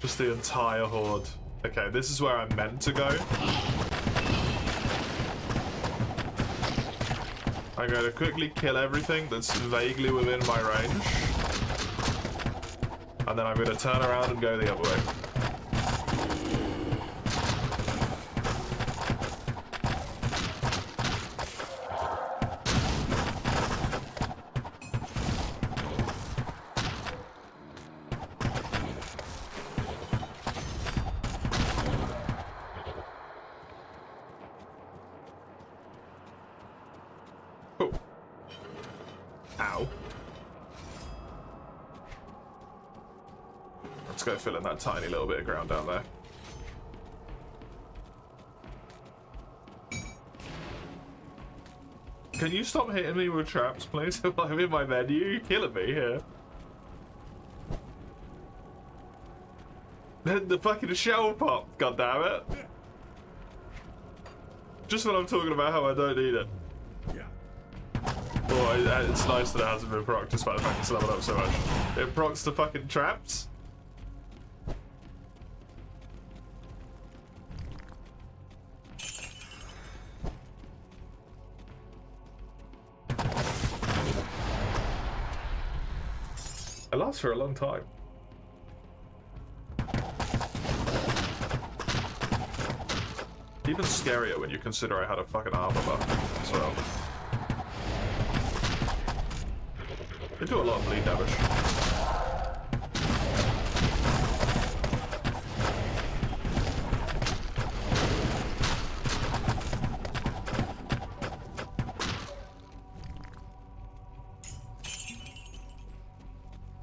Just the entire horde. Okay, this is where I'm meant to go. I'm going to quickly kill everything that's vaguely within my range. And then I'm going to turn around and go the other way. Ow. Let's go fill in that tiny little bit of ground down there. Can you stop hitting me with traps, please? I'm in my menu. You're killing me here. The fucking shell popped, goddammit. Just when I'm talking about how I don't need it. Oh, it's nice that it hasn't been procced despite the fact it's leveled up so much. It procs the fucking traps. It lasts for a long time. Even scarier when you consider I had a fucking armor buff as well. They do a lot of bleed damage.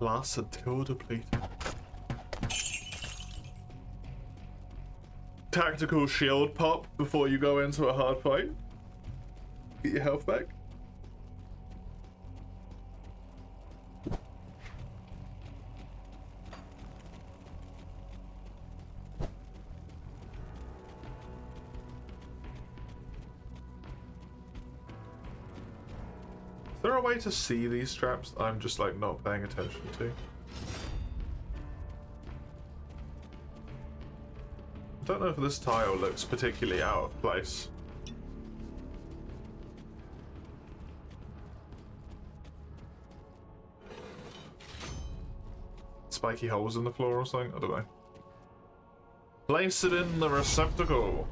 Lasts until depleted. Tactical shield pop before you go into a hard fight. Get your health back. Is there a way to see these traps that I'm just like not paying attention to? I don't know if this tile looks particularly out of place. Spiky holes in the floor or something? I don't know. Place it in the receptacle.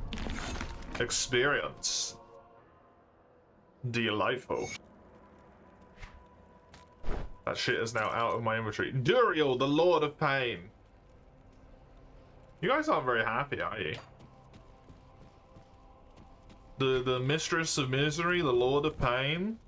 Experience. Delightful. That shit is now out of my inventory. Duriel, the Lord of Pain. You guys aren't very happy, are you? The Mistress of Misery, the Lord of Pain.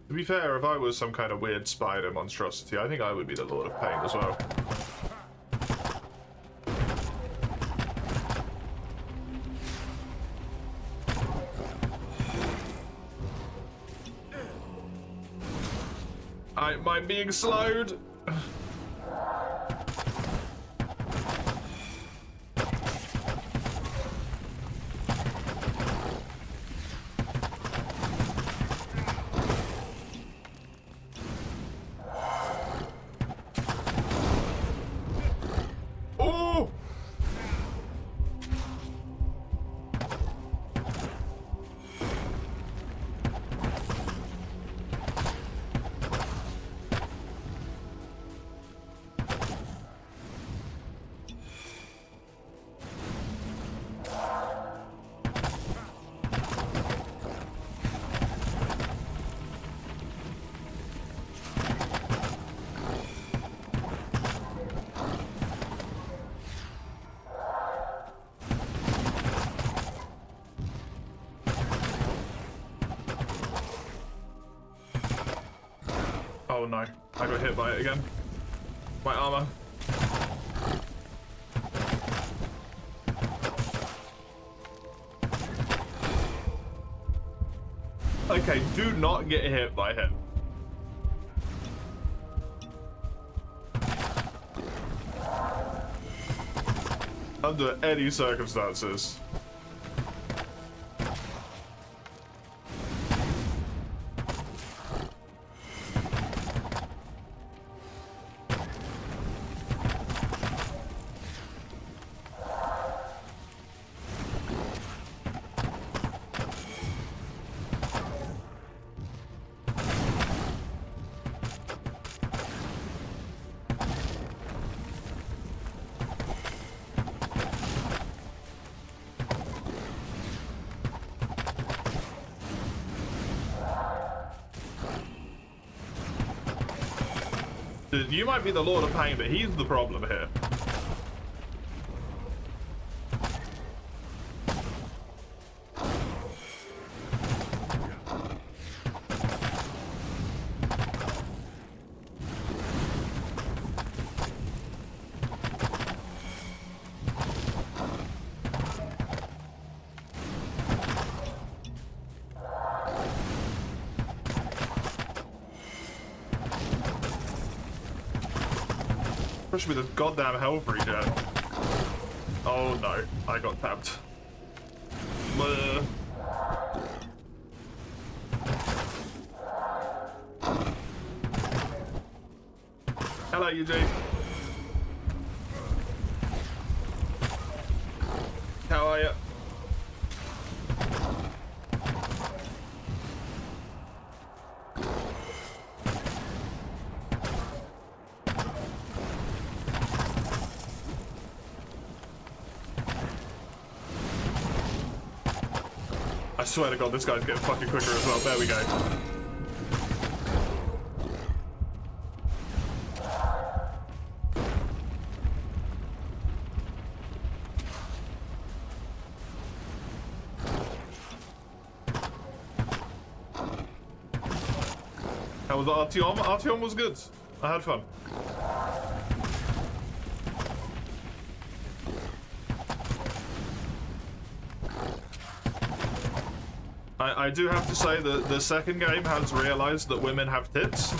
To be fair, if I was some kind of weird spider monstrosity, I think I would be the Lord of Pain as well. I mind being slowed. Oh no, I got hit by it again. My armor. Okay, do not get hit by him. Under any circumstances. Dude, you might be the Lord of Pain, but he's the problem here. Especially with this goddamn health regen. Oh no, I got tapped. Bleh. Hello, Eugene. How are you? I swear to God, this guy's getting fucking quicker as well. There we go. How was Artyom? Artyom was good. I had fun. I do have to say that the second game has realized that women have tits.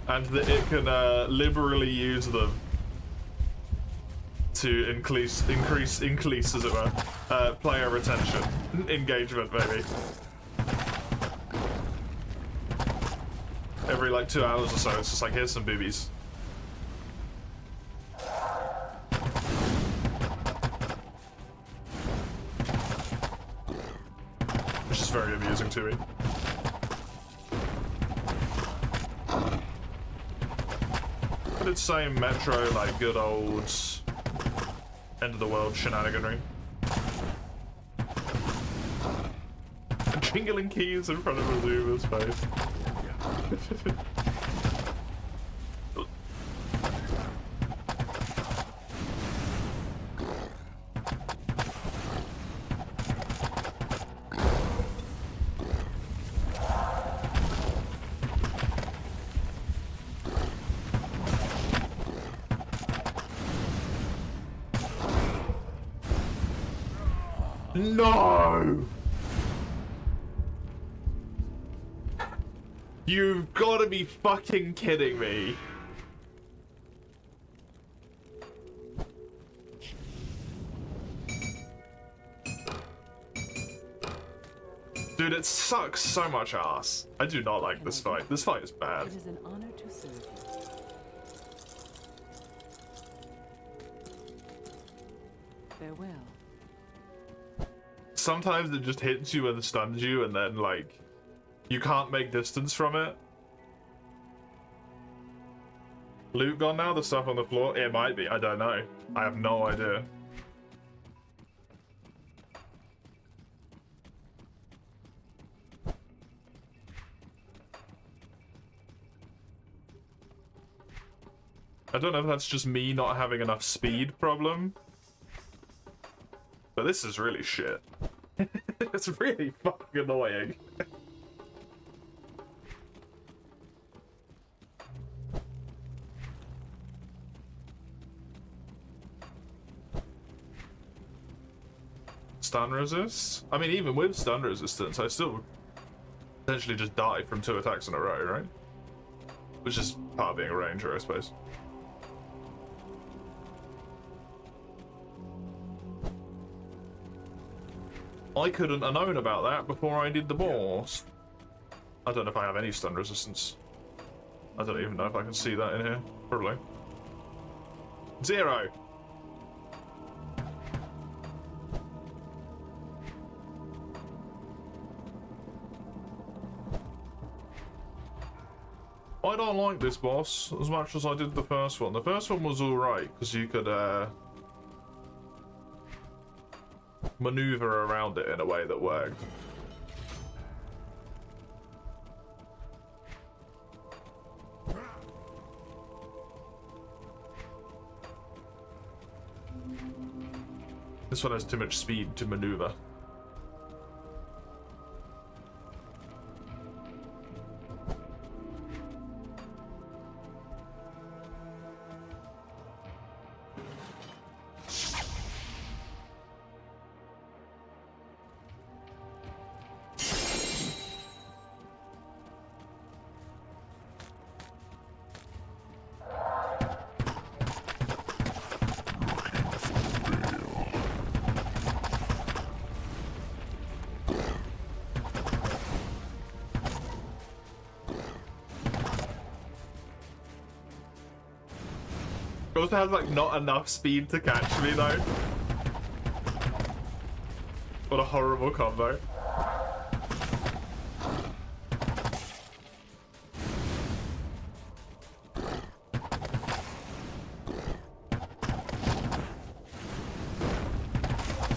And that it can liberally use them to increase as it were, player retention, engagement, maybe. Every like 2 hours or so, it's just like, here's some boobies. Which is very amusing to me. But it's same Metro, like good old end of the world shenaniganry. Jingling keys in front of Azuma's face. No! You've gotta be fucking kidding me. Dude, it sucks so much ass. I do not like this fight. This fight is bad. It is an honor to serve you. Farewell. Sometimes it just hits you and stuns you, and then, like, you can't make distance from it. Loot gone now? The stuff on the floor? It might be. I don't know. I have no idea. I don't know if that's just me not having enough speed problem. But this is really shit. It's really fucking annoying. Stun resist? I mean, even with stun resistance, I still essentially just die from 2 attacks in a row, right? Which is part of being a ranger, I suppose. I couldn't have known about that before I did the boss. I don't know if I have any stun resistance. I don't even know if I can see that in here. Probably. 0. I don't like this boss as much as I did the first one. The first one was alright, because you could, maneuver around it in a way that worked. This one has too much speed to maneuver. It also has like not enough speed to catch me though. What a horrible combo.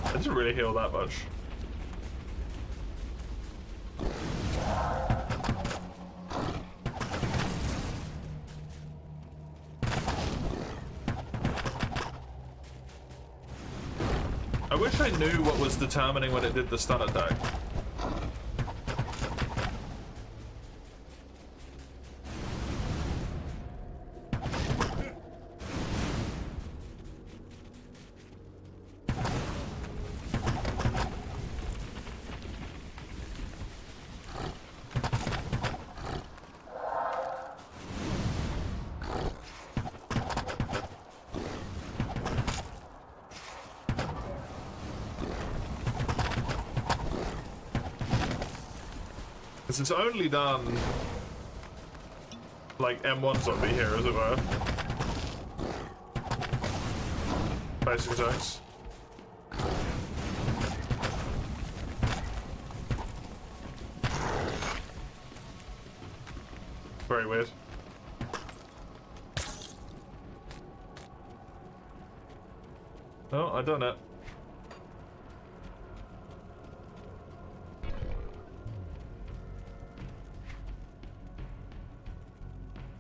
I didn't really heal that much. I wish I I knew what was determining when it did the stun attack. It's only done like M1 zombie here, as it were. Basic attacks. Very weird. Oh, I done it.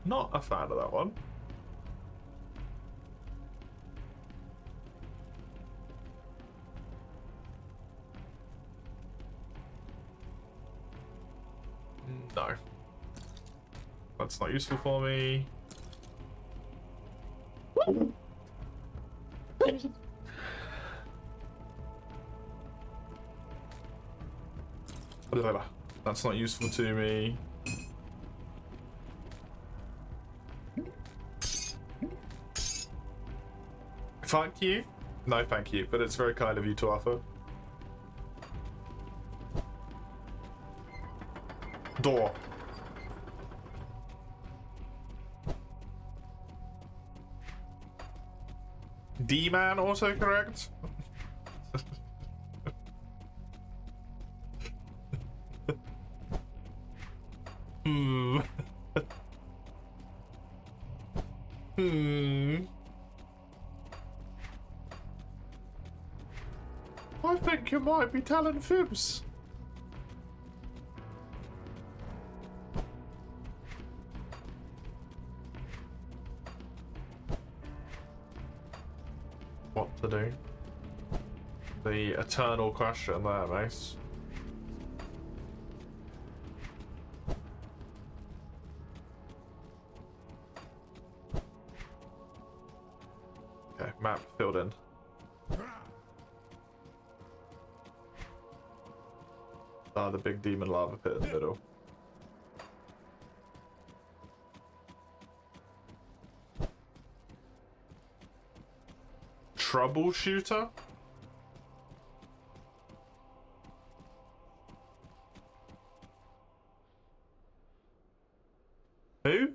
Not a fan of that one. No. That's not useful for me. That's not useful to me. Thank you. No, thank you, but it's very kind of you to offer. Door. D-man autocorrect? Hmm. I think you might be telling fibs. What to do? The eternal question there, Mace. Okay, map filled in. Ah, the big demon lava pit in the middle. Troubleshooter? Who?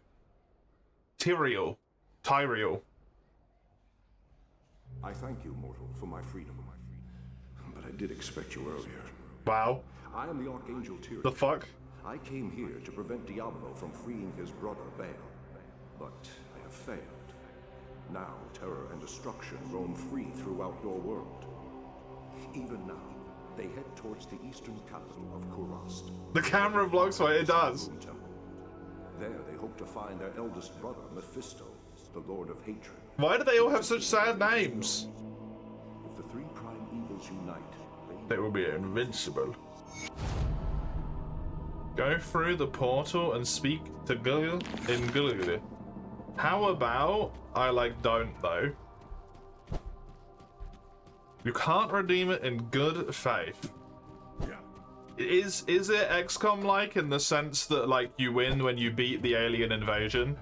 Tyrael. Tyrael. I thank you, mortal, for my freedom. But I did expect you earlier. Wow. I am the Archangel Tyrael. The fuck? I came here to prevent Diablo from freeing his brother, Baal. But I have failed. Now, terror and destruction roam free throughout your world. Even now, they head towards the eastern capital of Kurast. The camera blocks what it does. There, they hope to find their eldest brother, Mephisto, the Lord of Hatred. Why do they all have such sad names? If the three prime evils unite, They will be invincible. Go through the portal and speak to Gul in Gulgul. How about I don't though? You can't redeem it in good faith. Yeah. Is it XCOM like in the sense that you win when you beat the alien invasion?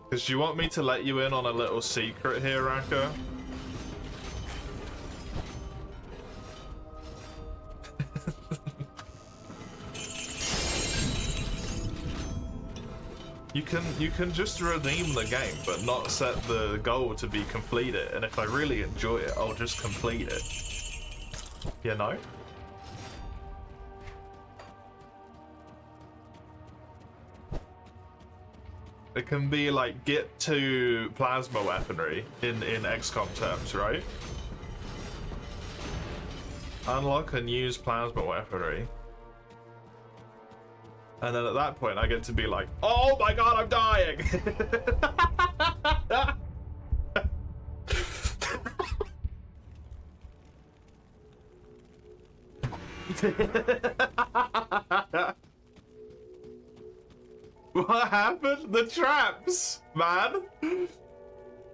Because you want me to let you in on a little secret here, Raka? You can just redeem the game, but not set the goal to be completed. And if I really enjoy it, I'll just complete it. You know? It can be get to plasma weaponry in XCOM terms, right? Unlock and use plasma weaponry. And then at that point, I get to be like, oh my god, I'm dying! What happened? The traps, man.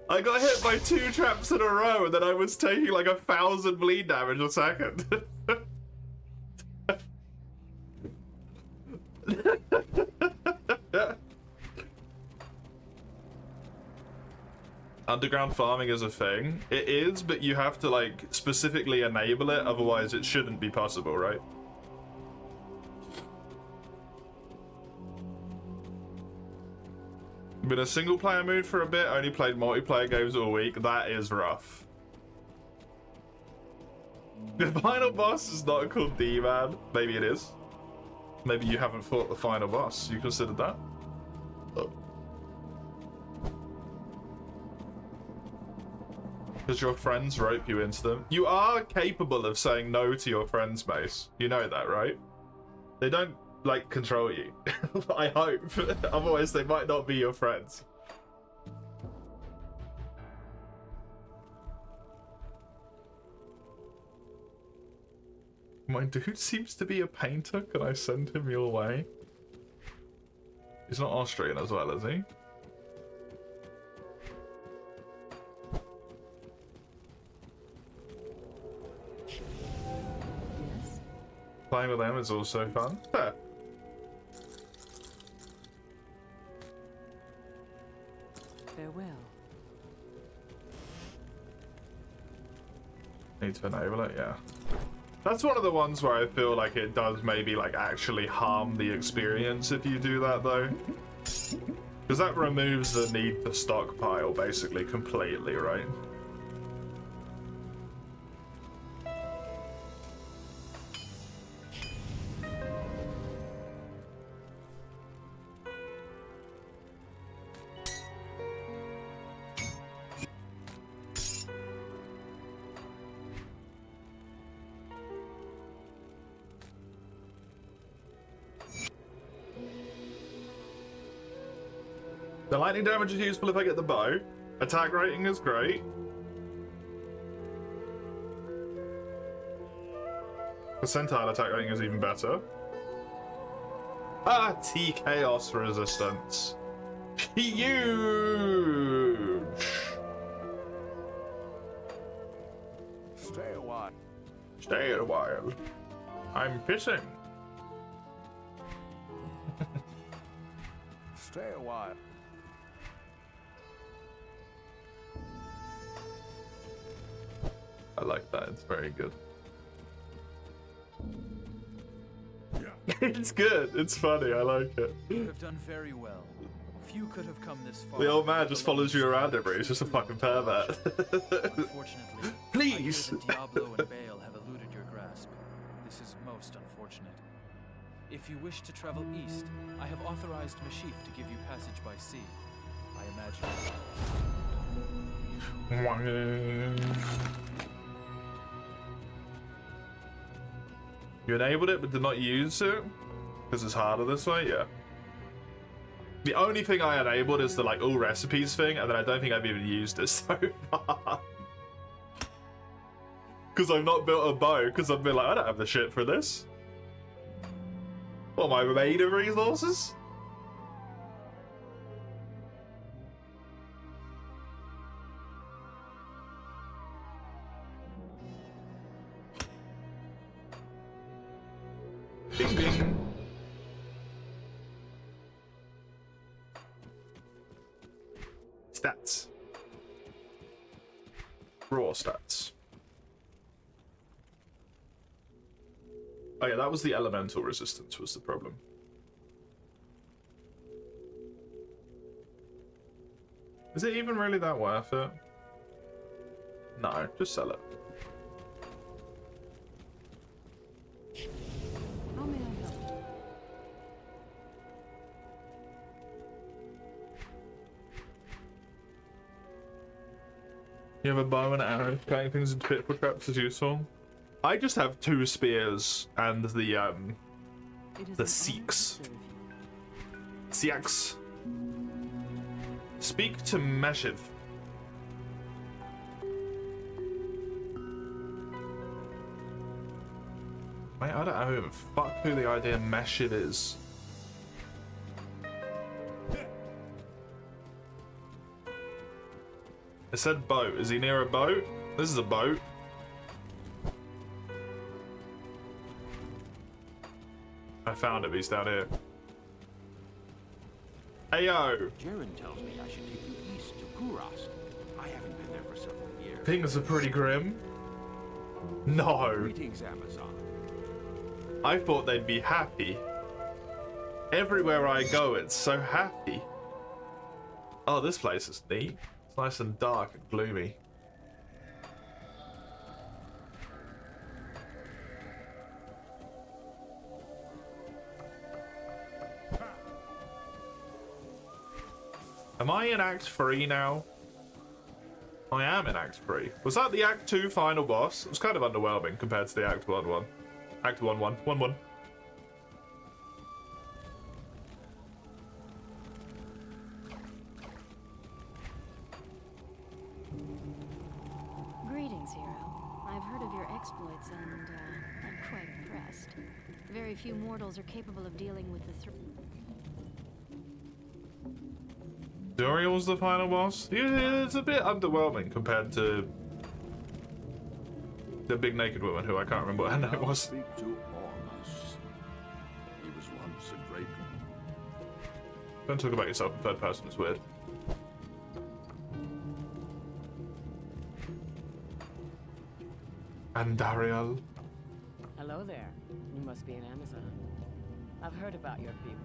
I got hit by 2 traps in a row, and then I was taking like 1,000 bleed damage a second. Underground farming is a thing. It is, but you have to like specifically enable it, otherwise it shouldn't be possible, right? Been a single player mood for a bit, only played multiplayer games all week. That is rough. The final boss is not called D-Man. Maybe it is. Maybe you haven't fought the final boss. You considered that? Oh. Because your friends rope you into them. You are capable of saying no to your friends, Mace. You know that, right? They don't, like, control you. I hope. Otherwise, they might not be your friends. My dude seems to be a painter. Can I send him your way? He's not Austrian as well, is he? Yes? Playing with them is also fun. Fair. Farewell. Need to enable it, yeah. That's one of the ones where I feel like it does maybe like actually harm the experience if you do that though. Because that removes the need to stockpile basically completely, right? The lightning damage is useful if I get the bow. Attack rating is great. Percentile attack rating is even better. Ah, T chaos resistance. Huge. Stay a while. Stay a while. I'm pissing. Stay a while. I like that. It's very good. It's good. It's funny. I like it. You have done very well. Few could have come this far. The old man just follows you around every. He's just a fucking pervert. Unfortunately, Please. I hear that Diablo and Baal have eluded your grasp. This is most unfortunate. If you wish to travel east, I have authorized Mashif to give you passage by sea. I imagine. You enabled it but did not use it? Because it's harder this way? Yeah. The only thing I enabled is the like all recipes thing, and then I don't think I've even used it so far. Because I've not built a bow, because I've been like, I don't have the shit for this. What, am I made of resources? Bing bing. Stats. Raw stats. Oh yeah, that was the elemental resistance was the problem. Is it even really that worth it? No, just sell it. How may I help? You have a bow and arrow. Cutting things into pitfall traps is useful. I just have 2 spears and It is the an honor to Sikhs. serve you. Siaks. Speak to Meshiv. Mate, I don't know who the fuck who the idea Meshiv is. It said boat. Is he near a boat? This is a boat. I found him. He's down here. Heyo! Jaren tells me I should take you east to Kurast. I haven't been there for several years. Things are pretty grim. No. Greetings, Amazon. I thought they'd be happy. Everywhere I go, it's so happy. Oh, this place is neat. It's nice and dark and gloomy. Am I in Act 3 now? I am in Act 3. Was that the Act 2 final boss? It was kind of underwhelming compared to the Act 1 one. Act 1 1. 1 1. Greetings, hero. I've heard of your exploits and, I'm quite impressed. Very few mortals are capable of dealing with the Duriel's the final boss? Yeah, it's a bit underwhelming compared to the big naked woman who I can't remember what her name was. Speak to Ormus. He was once a great Don't talk about yourself in third person, it's weird. And Dariel. Hello there. You must be an Amazon. I've heard about your people.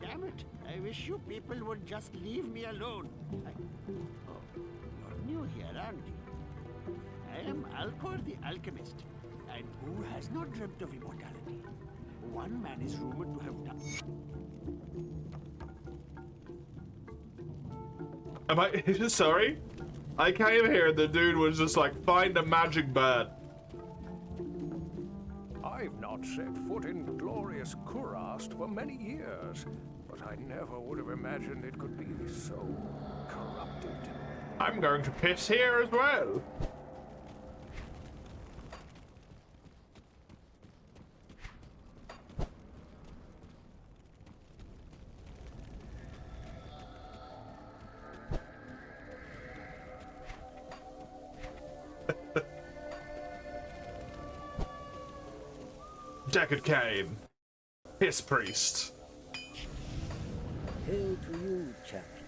Damn it! I wish you people would just leave me alone. Oh, you're new here, aren't you? I am Alcor the Alchemist, and who has not dreamt of immortality? One man is rumored to have done. Am I sorry? I came here and the dude was just like, find a magic bird. I've not set foot in glorious Kurast for many years, but I never would have imagined it could be so corrupted. I'm going to piss here as well. Deckard Cain. Piss Priest. Hail to you, champion.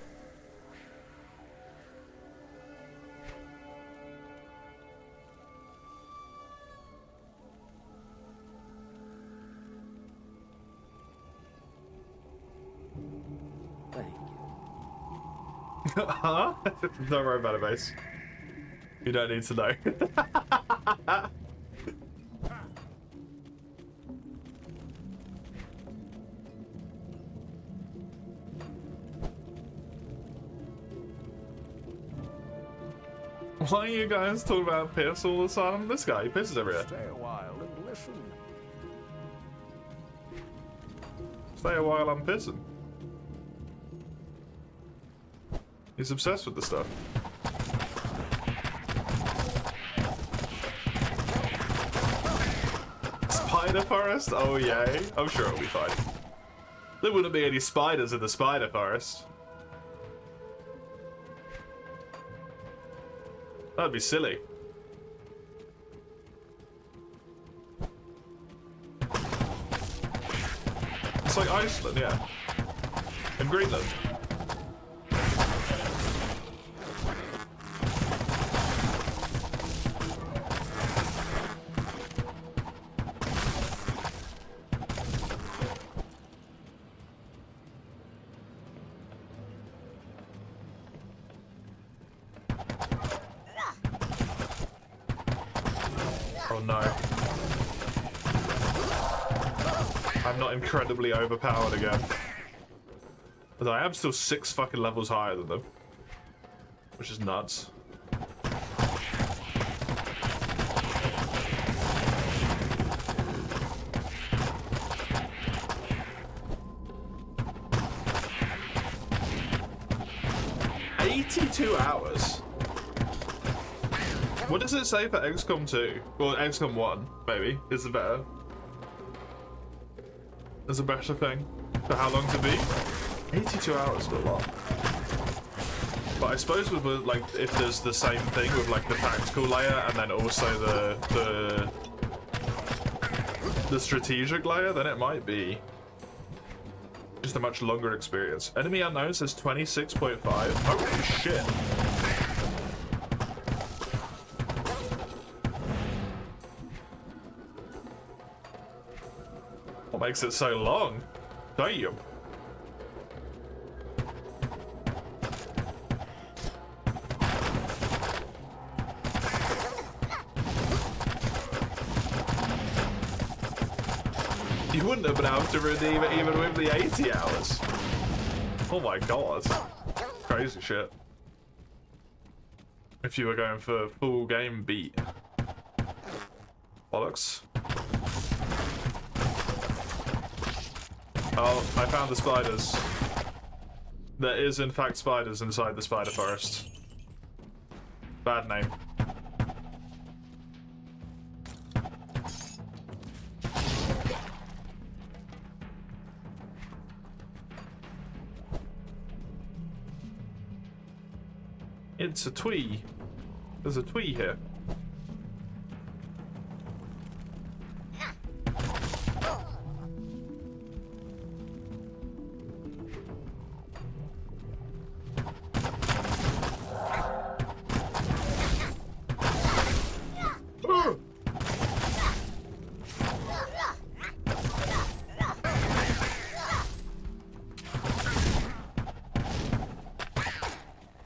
Thank you. Huh? Don't worry about it, Base. You don't need to know. Why are you guys talking about piss all the time? This guy, he pisses everywhere. Stay a while and listen. Stay a while, I'm pissing. He's obsessed with the stuff. Spider forest? Oh yay. I'm sure it'll be fine. There wouldn't be any spiders in the spider forest. That'd be silly. It's like Iceland, yeah. And Greenland. Oh no. I'm not incredibly overpowered again. But I am still 6 fucking levels higher than them. which is nuts. $82. What does it say for XCOM 2? Well, XCOM 1, maybe, is the better. Is a better thing for how long to beat. 82 hours is a lot. But I suppose with like if there's the same thing with like the tactical layer and then also the strategic layer, then it might be just a much longer experience. Enemy unknown says 26.5. Holy shit. What makes it so long? Damn. You wouldn't have been able to redeem it even with the 80 hours. Oh my god. Crazy shit. If you were going for full game beat. Bollocks. Oh, I found the spiders. There is in fact spiders inside the spider forest. Bad name. It's a twee. There's a twee here.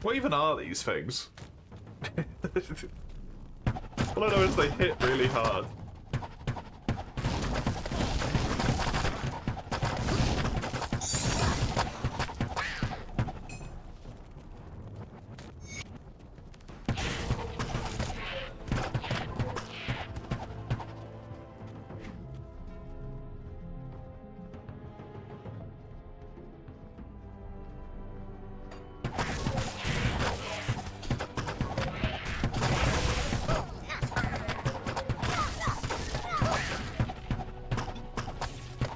What even are these things? All I know is they hit really hard.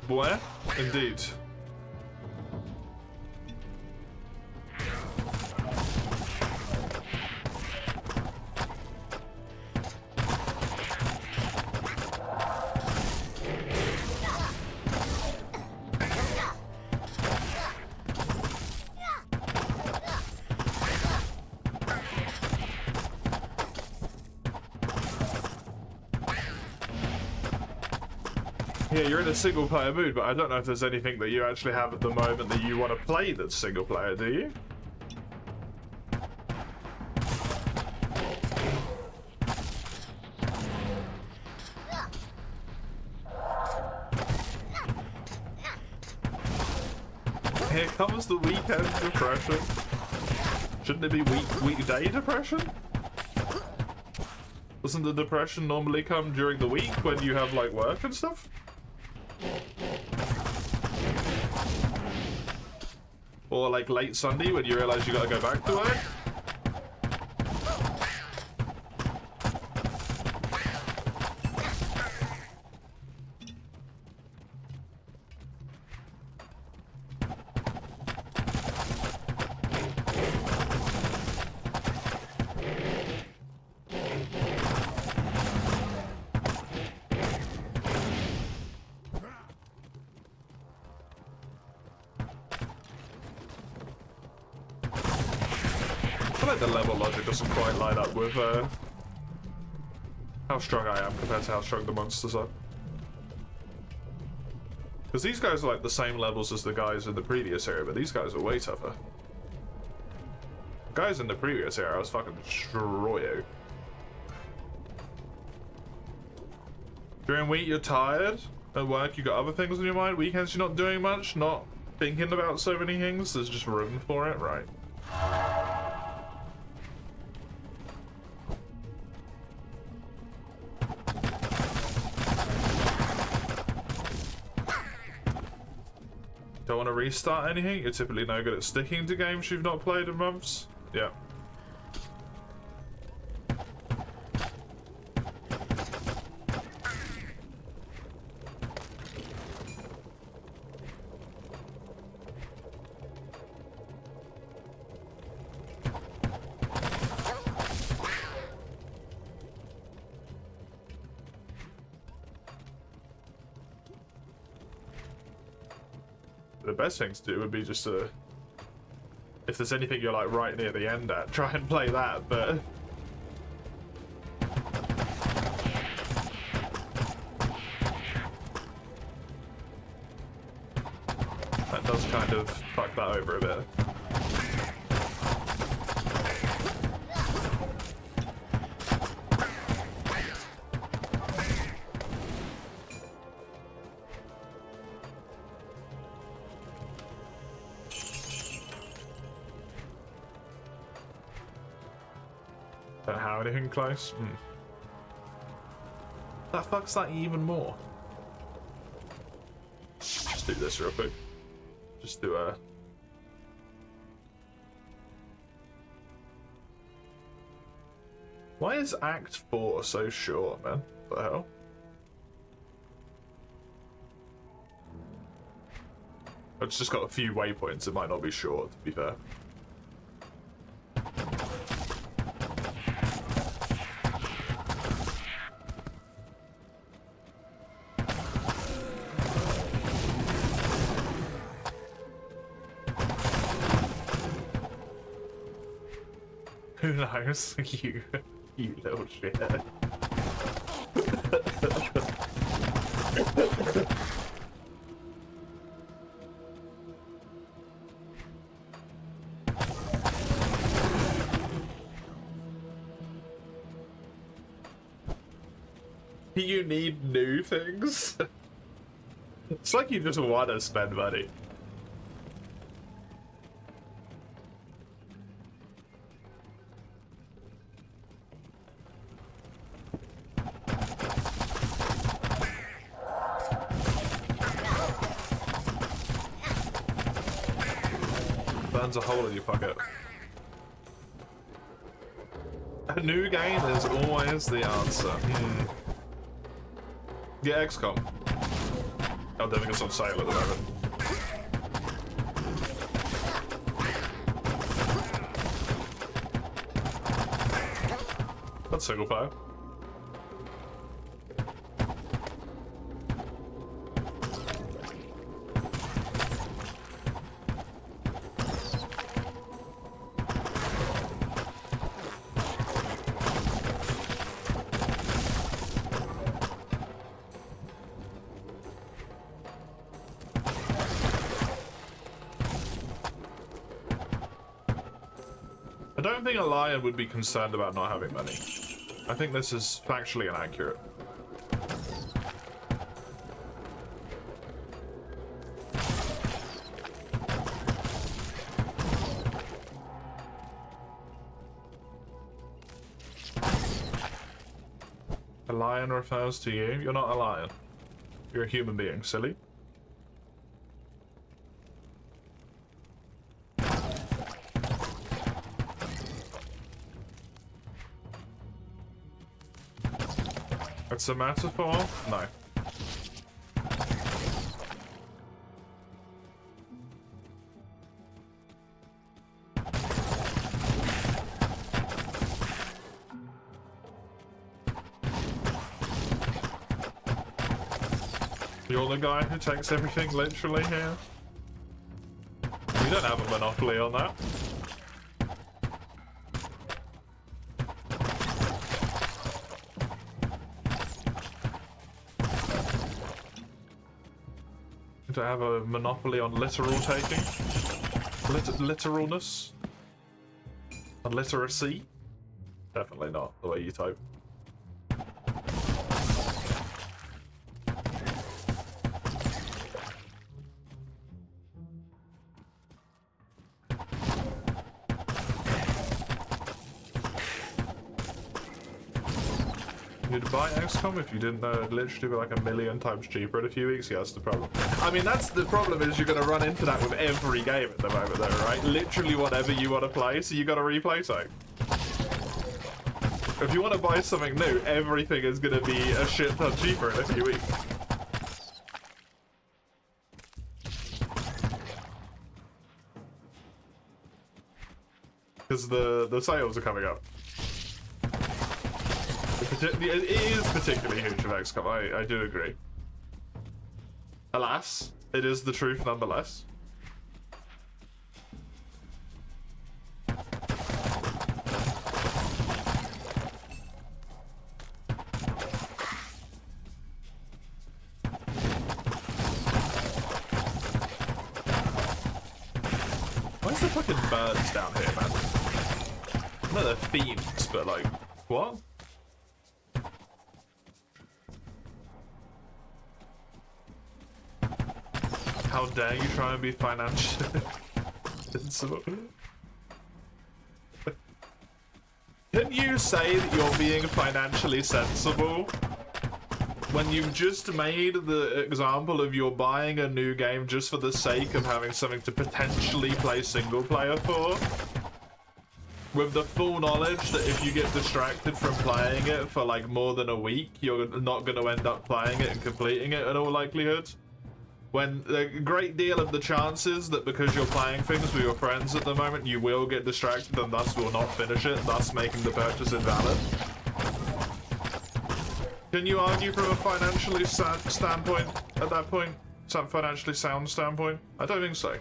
Where? Indeed. Yeah, you're in a single player mood, but I don't know if there's anything that you actually have at the moment that you want to play that's single player, do you? Here comes the weekend depression. Shouldn't it be weekday depression? Doesn't the depression normally come during the week when you have like work and stuff? Or like late Sunday when you realize you gotta go back to work? I feel like the level logic doesn't quite line up with how strong I am compared to how strong the monsters are. Because these guys are like the same levels as the guys in the previous area, but these guys are way tougher. Guys in the previous area, I was fucking destroy you. During week you're tired, at work you got other things on your mind, weekends you're not doing much, not thinking about so many things, there's just room for it, right? Don't want to restart anything? You're typically no good at sticking to games you've not played in months? Yeah. The best thing to do would be just to, if there's anything you're like right near the end at, try and play that, but that does kind of fuck that over a bit. Don't have anything close? That fucks that even more. Just do this real quick. Just do a... Why is Act 4 so short, man? What the hell? It's just got a few waypoints, it might not be short, to be fair. Who knows? You little shit. You need new things? It's like you just want to spend money. Burns a hole in your pocket. A new game is always the answer. Yeah, XCOM. I don't think it's on sale at the moment. That's single player. I don't think a lion would be concerned about not having money. I think this is factually inaccurate. A lion refers to you? You're not a lion. You're a human being, silly. It's a metaphor? No. You're the guy who takes everything literally here? You don't have a monopoly on that. To have a monopoly on literal taking? Literalness? On literacy? Definitely not the way you type. You'd buy XCOM if you didn't know it'd literally be like 1,000,000 times cheaper in a few weeks? Yeah, that's the problem. I mean, that's the problem, is you're going to run into that with every game at the moment though, right? Literally whatever you want to play, so you got to replay something. If you want to buy something new, everything is going to be a shit ton cheaper in a few weeks. Because the sales are coming up. It is particularly huge of XCOM, I do agree. Alas, it is the truth nonetheless. Where's the fucking birds down here, man? I know they're themes, but like, what? How dare you try and be financially sensible? Can you say that you're being financially sensible when you've just made the example of you're buying a new game just for the sake of having something to potentially play single player for? With the full knowledge that if you get distracted from playing it for like more than a week, you're not going to end up playing it and completing it in all likelihood? When a great deal of the chances that because you're playing things with your friends at the moment, you will get distracted and thus will not finish it, thus making the purchase invalid. Can you argue from a financially standpoint at that point? Some financially sound standpoint? I don't think so.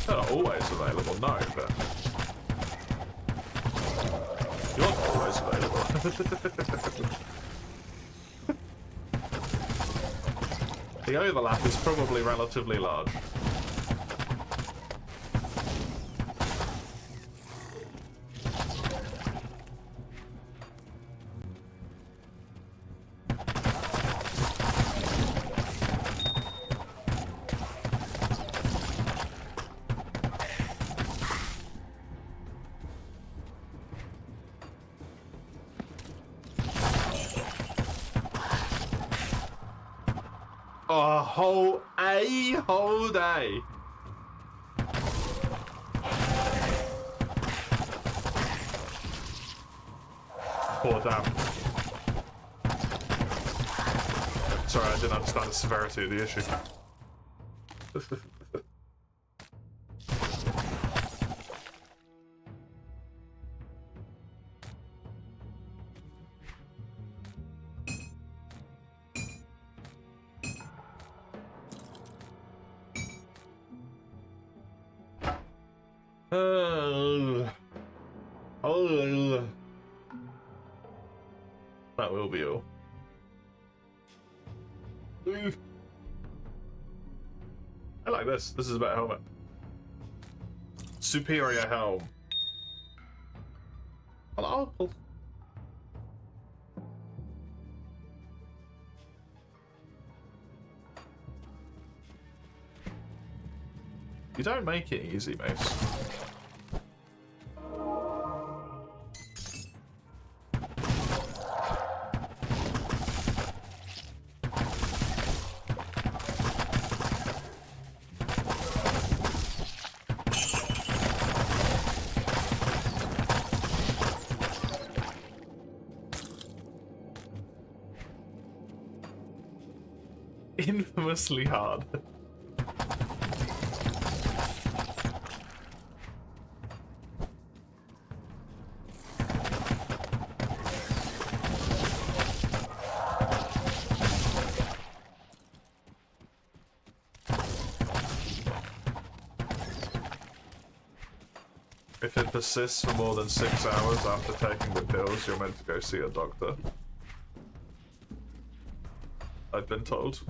They're not always available, no, but you're not always available. The overlap is probably relatively large. A whole day. Poor damn. Sorry, I didn't understand the severity of the issue. That will be all. I like this. This is a better helmet. Superior helm. Hello? You don't make it easy, Mace. Infamously hard. If it persists for more than 6 hours after taking the pills, you're meant to go see a doctor. I've been told.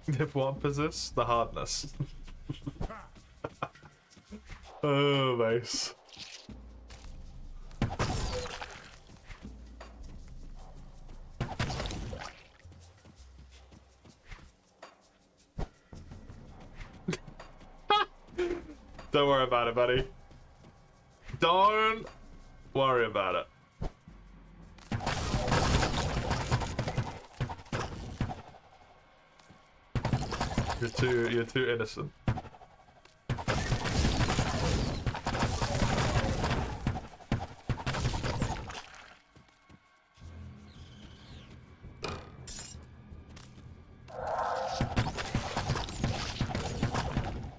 If one persists, the hardness. Oh, nice. Don't worry about it, buddy. Don't worry about it. You're too innocent.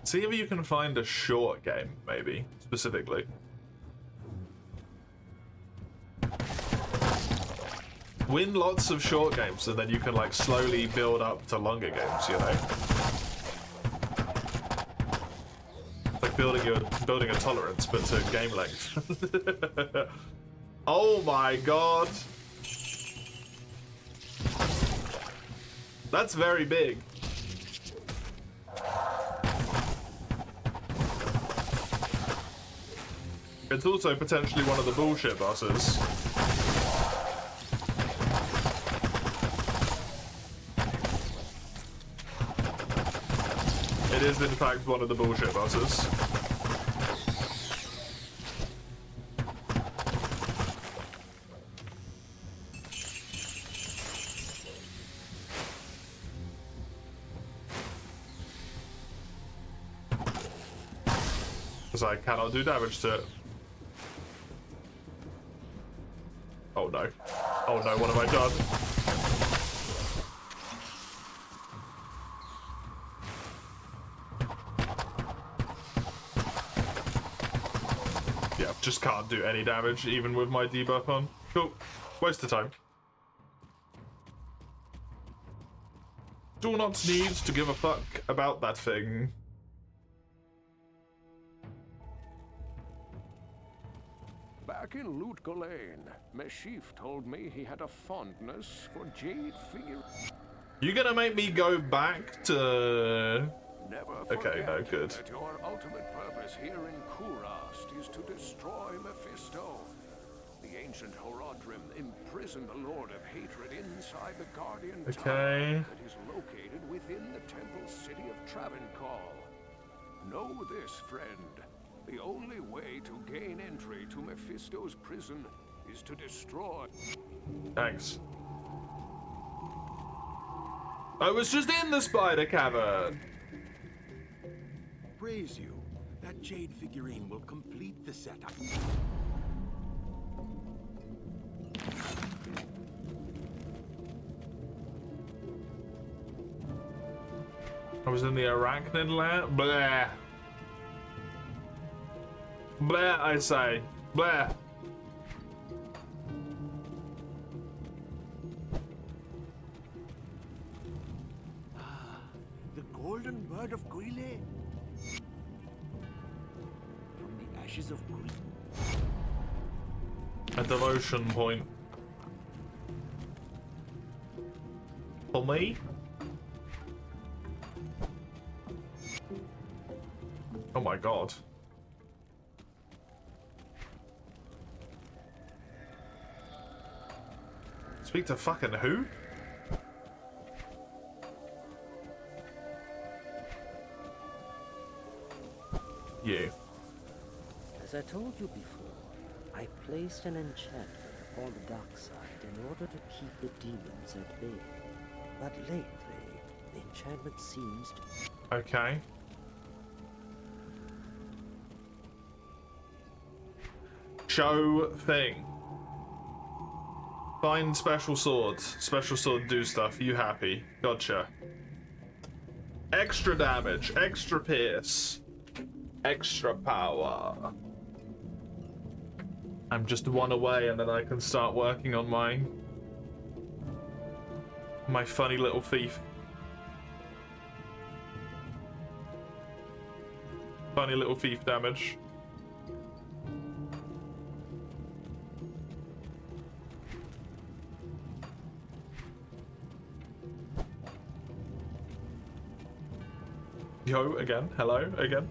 See if you can find a short game, maybe, specifically. Win lots of short games, and then you can, like, slowly build up to longer games, you know? Like building a tolerance, but to game length. Oh my god! That's very big. It's also potentially one of the bullshit bosses. It is in fact one of the bullshit bosses. Because I cannot do damage to it. Oh no. Oh no, what have I done? Yeah, just can't do any damage even with my debuff on. Cool. Waste of time. Do not need to give a fuck about that thing. Back in Loot Ghislaine, Meshif told me he had a fondness for jade figure. You gonna make me go back to... Never Okay, no, forget good. that your ultimate purpose here in Kurast is to destroy Mephisto. The ancient Horadrim imprisoned the Lord of Hatred inside the Guardian Tower that is located within the temple city of Travancore. Know this, friend. The only way to gain entry to Mephisto's prison is to destroy... Thanks. I was just in the spider cavern! Praise you. That jade figurine will complete the setup. I was in the arachnid land? Blah. Blah, I say. Blah. The golden bird of Guile? From the ashes of Guile. A devotion point. For me? Oh my god. Speak to fucking who? You. As I told you before, I placed an enchantment upon the dark side in order to keep the demons at bay. But lately, the enchantment seems to... Okay. Show thing. Find special swords. Special sword do stuff. You happy. Gotcha. Extra damage. Extra pierce. Extra power. I'm just one away and then I can start working on my funny little thief. Funny little thief damage. Yo, again. Hello, again.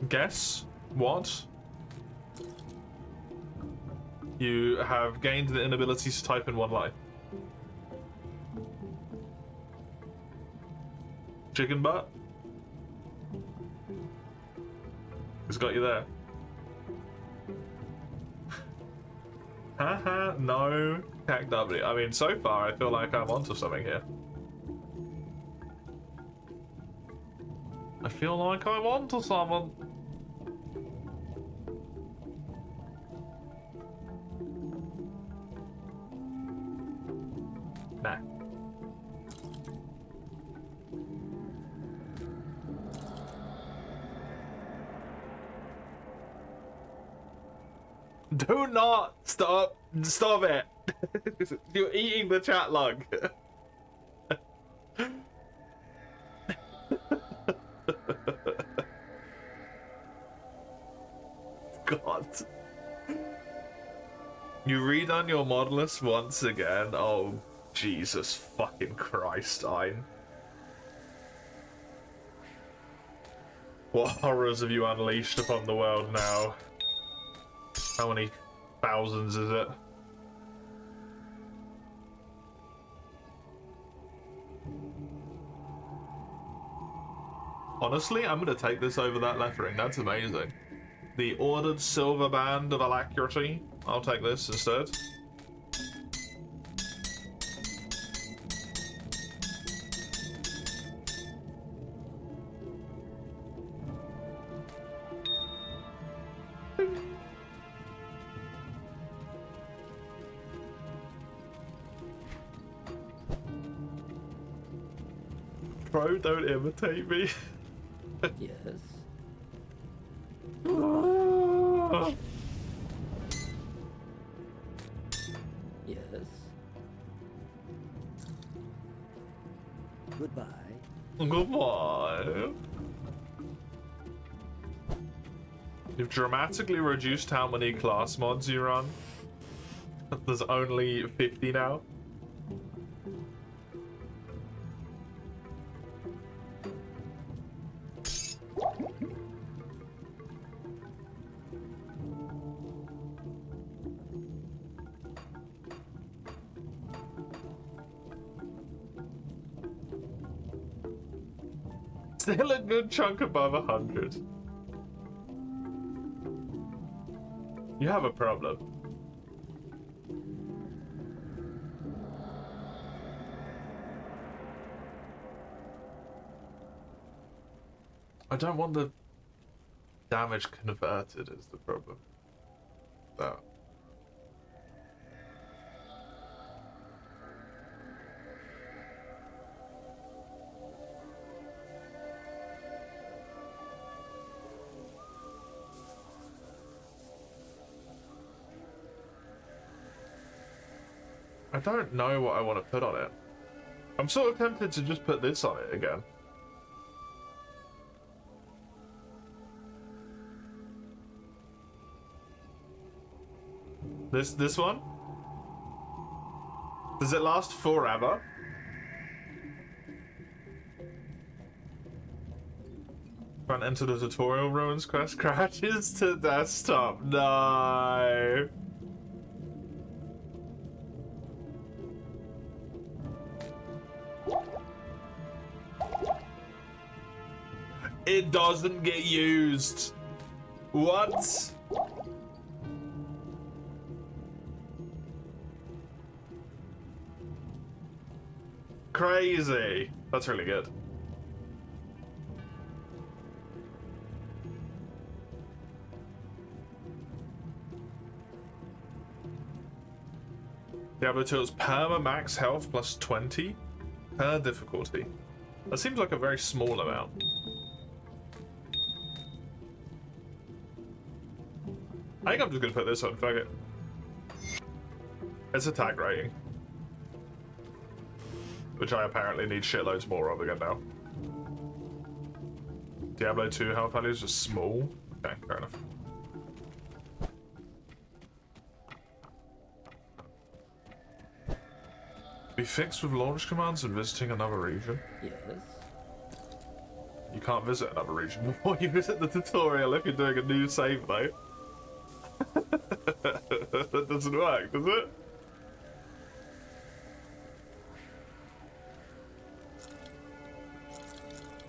Guess what? You have gained the inability to type in one line. Chicken butt? It's got you there. Haha, no. Hack W. I mean, so far I feel like I'm onto something here. I feel like I'm onto something. Nah. Do not stop it. You're eating the chat log. God. You redone your mod list once again? Oh, Jesus fucking Christ, Ein. What horrors have you unleashed upon the world now? How many thousands is it? Honestly, I'm gonna take this over that left ring. That's amazing. The ordered silver band of alacrity. I'll take this instead. Bro, don't imitate me. Yes. Yes. Goodbye. Goodbye. You've dramatically reduced how many class mods you run. There's only 50 now. Still a good chunk above 100. You have a problem. I don't want the damage converted is the problem. That. I don't know what I want to put on it. I'm sort of tempted to just put this on it again. This one? Does it last forever? Can't enter the tutorial, Rowan's Quest crashes to desktop. No. It doesn't get used. What? Crazy. That's really good. Diablo 2's perma max health plus 20 per difficulty. That seems like a very small amount. I think I'm just gonna put this on, fuck it. It's attack rating. Which I apparently need shitloads more of again now. Diablo 2 health values are small. Okay, fair enough. Be fixed with launch commands and visiting another region. Yes. You can't visit another region before you visit the tutorial if you're doing a new save, though. That doesn't work, does it?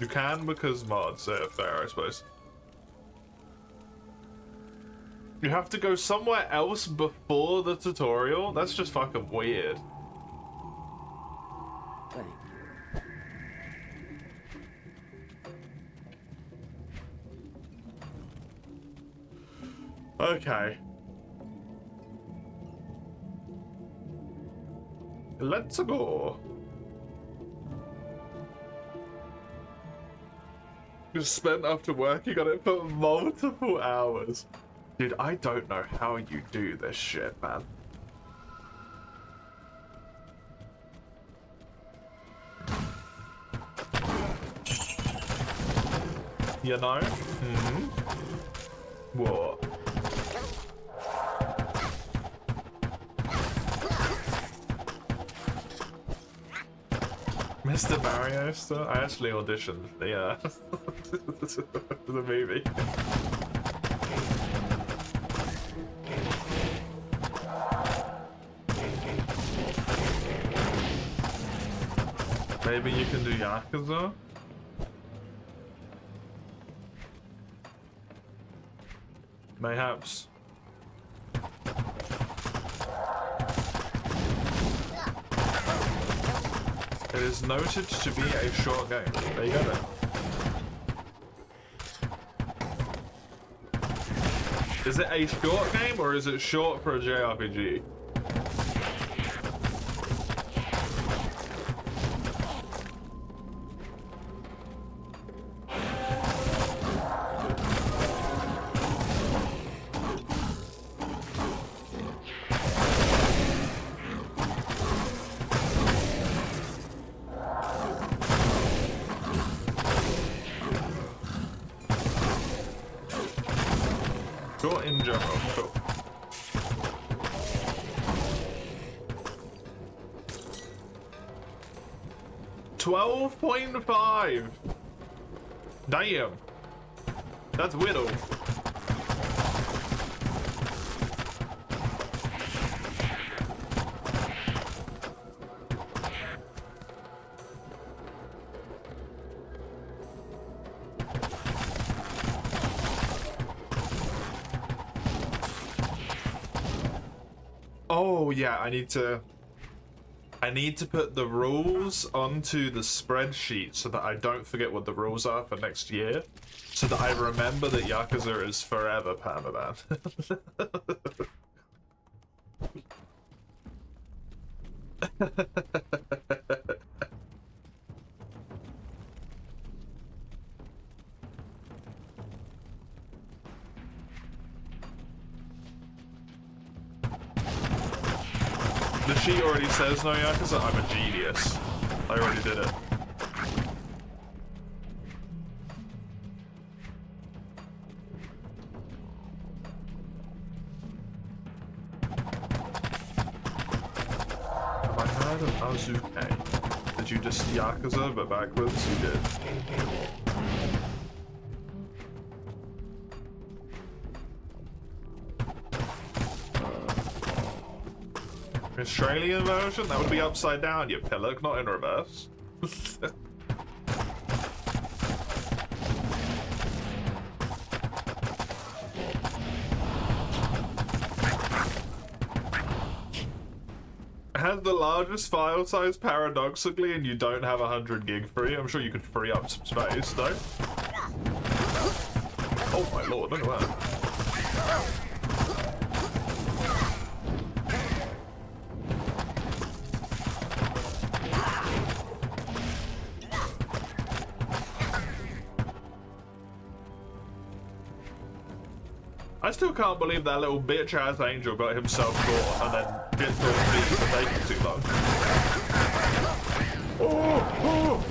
You can because mods are fair, I suppose. You have to go somewhere else before the tutorial? That's just fucking weird. Thank you. Okay. Let's go. Just spent after working on it for multiple hours. Dude, I don't know how you do this shit, man. You know? Mm-hmm. What? Mr. Mario still? I actually auditioned the movie. Maybe you can do Yakuza? Mayhaps. It is noted to be a short game. There you go then. Is it a short game or is it short for a JRPG? Short in general, cool. $12.5. Damn. That's Widow. Oh yeah, I need to put the rules onto the spreadsheet so that I don't forget what the rules are for next year, so that I remember that Yakuza is forever permaban. The sheet already says no Yakuza. I'm a genius. I already did it. Have I heard of Azuke? Did you just Yakuza but backwards? You did. Australian version? That would be upside down, you pillock, not in reverse. Has the largest file size paradoxically, and you don't have 100 gig free. I'm sure you could free up some space, though. Oh my lord, look at that. I still can't believe that little bitch-ass angel got himself caught and then get to me for taking too long. Oh!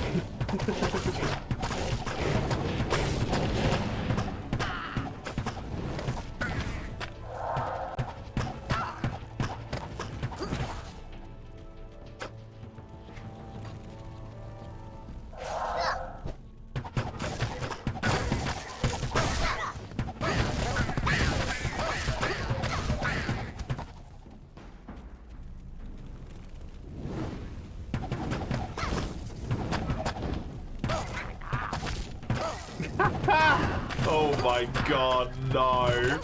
my god, no.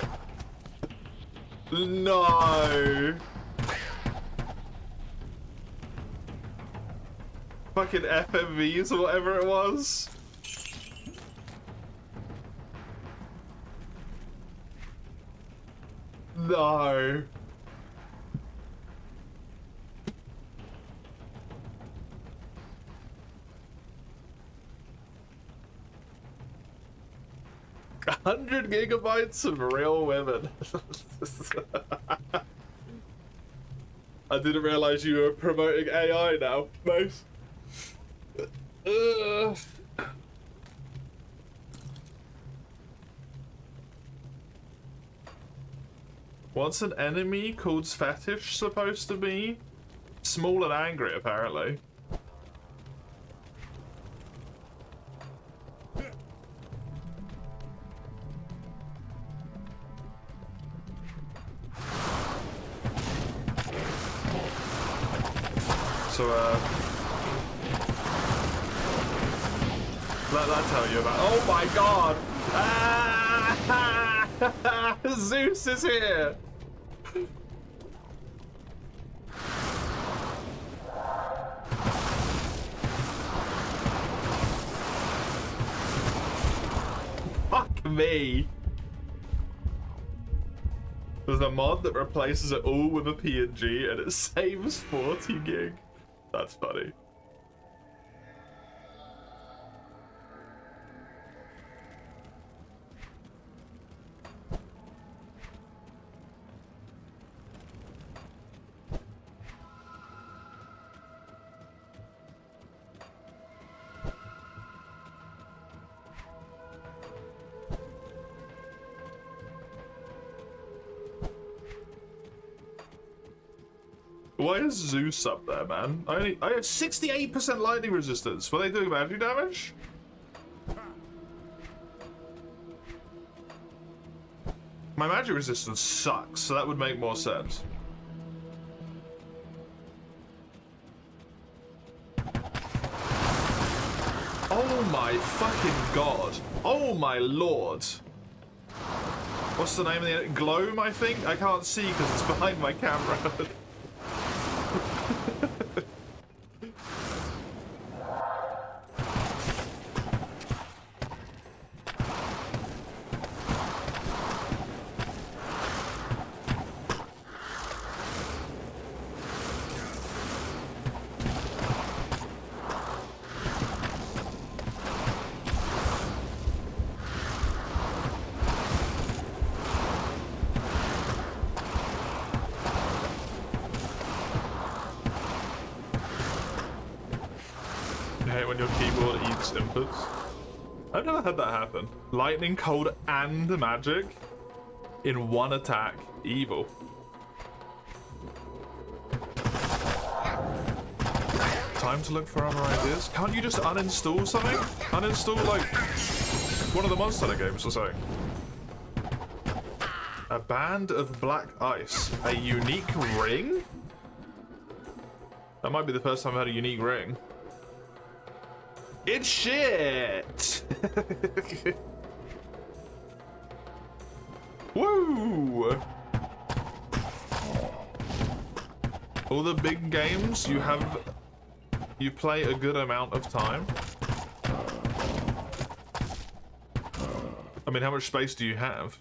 No. Fucking FMVs or whatever it was. No. $100 gigabytes of real women. I didn't realize you were promoting AI now. Nice. What's an enemy called Fetish supposed to be? Small and angry, apparently. So, let that tell you about. Oh my god! Ah! Zeus is here! Fuck me! There's a mod that replaces it all with a PNG and it saves 40 gig. That's funny. Why is Zeus up there, man? I have 68% lightning resistance. Were they doing magic damage? My magic resistance sucks, so that would make more sense. Oh my fucking god. Oh my lord. What's the name of the Gloam, I think? I can't see because it's behind my camera. When your keyboard eats inputs. I've never had that happen. Lightning, cold, and magic in one attack. Evil. Time to look for other ideas. Can't you just uninstall something? Uninstall like one of the Monster Hunter games or something. A band of black ice. A unique ring? That might be the first time I've had a unique ring. It's shit! Woo! All the big games you play a good amount of time. I mean, how much space do you have?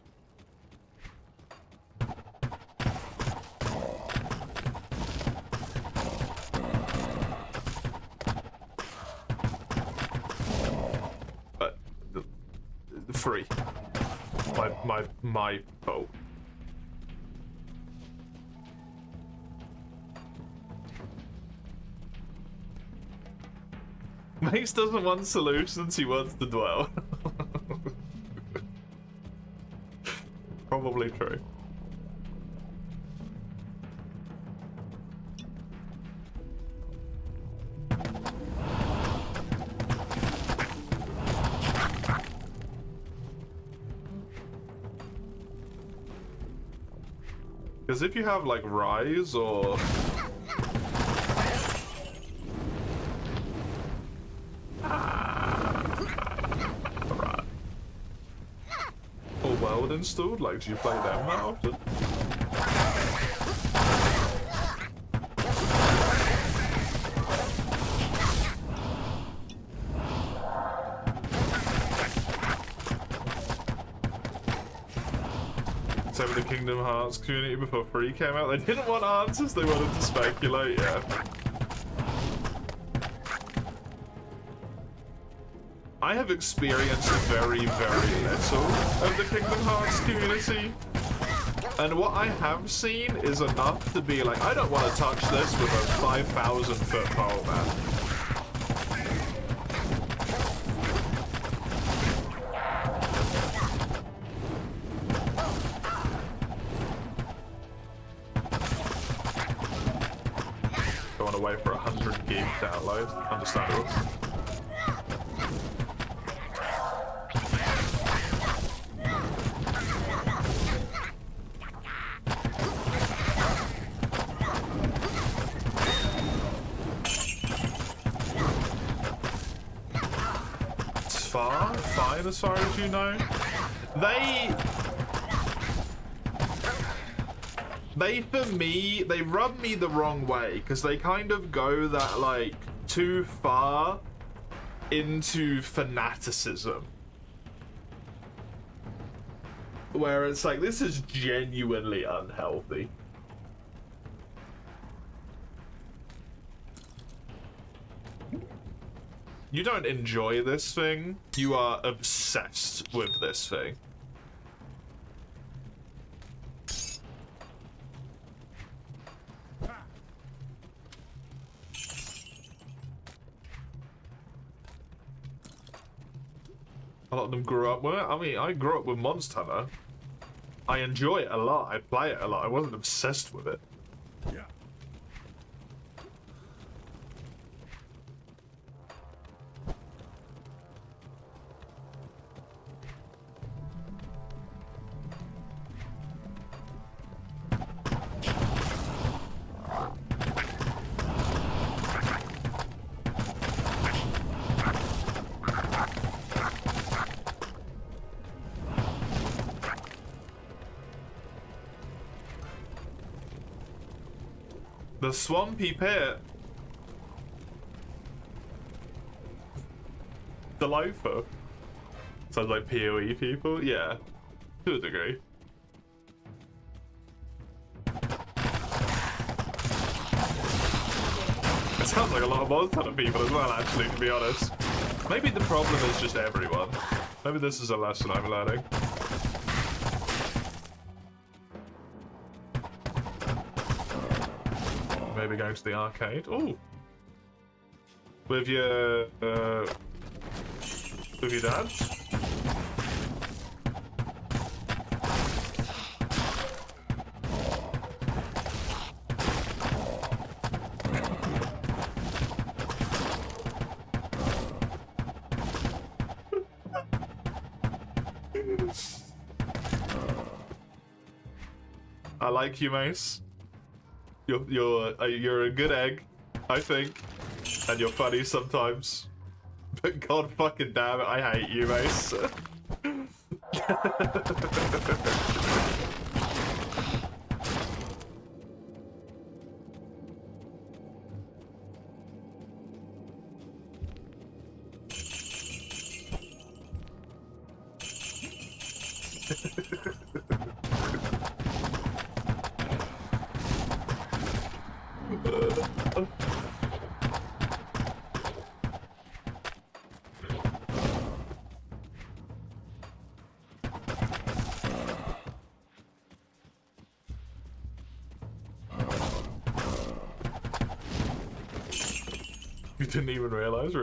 Free. My boat. Mace doesn't want solutions, he wants to dwell. Probably true. Because if you have, like, Rise or... uninstalled? Like, do you play them that often? 7 of the Kingdom Hearts community before 3 came out. They didn't want answers, they wanted to speculate, yeah. I have experienced very, very little of the Kingdom Hearts community. And what I have seen is enough to be like, I don't want to touch this with a 5,000 foot pole, man. Don't want to wait for 100 gig download. Understandable. Fine as far as you know. They for me, they rub me the wrong way because they kind of go that like too far into fanaticism. Where it's like, this is genuinely unhealthy. You don't enjoy this thing, you are obsessed with this thing. A lot of them grew up with it. I mean, I grew up with Monster Hunter. I enjoy it a lot, I play it a lot, I wasn't obsessed with it. Yeah. The Swampy Pit. Delightful. Sounds like PoE people? Yeah, to a degree. It sounds like a lot of Monster Hunter people as well, actually, to be honest. Maybe the problem is just everyone. Maybe this is a lesson I'm learning. Maybe going to the arcade. Ooh. With your dad? I like you, Mace. You're a good egg, I think, and you're funny sometimes. But god fucking damn it, I hate you, Mace. You didn't even realize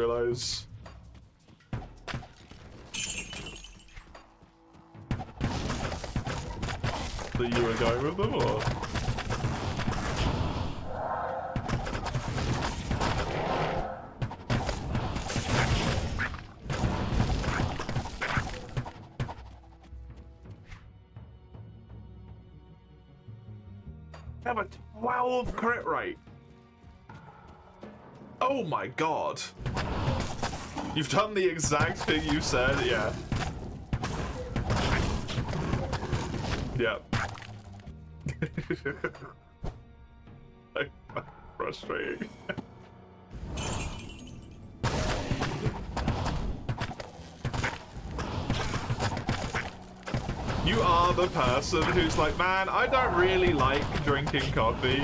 that you were going with them, or? Have a 12 crit rate. Oh my god. You've done the exact thing you said, yeah. Yep. Frustrating. You are the person who's like, man, I don't really like drinking coffee.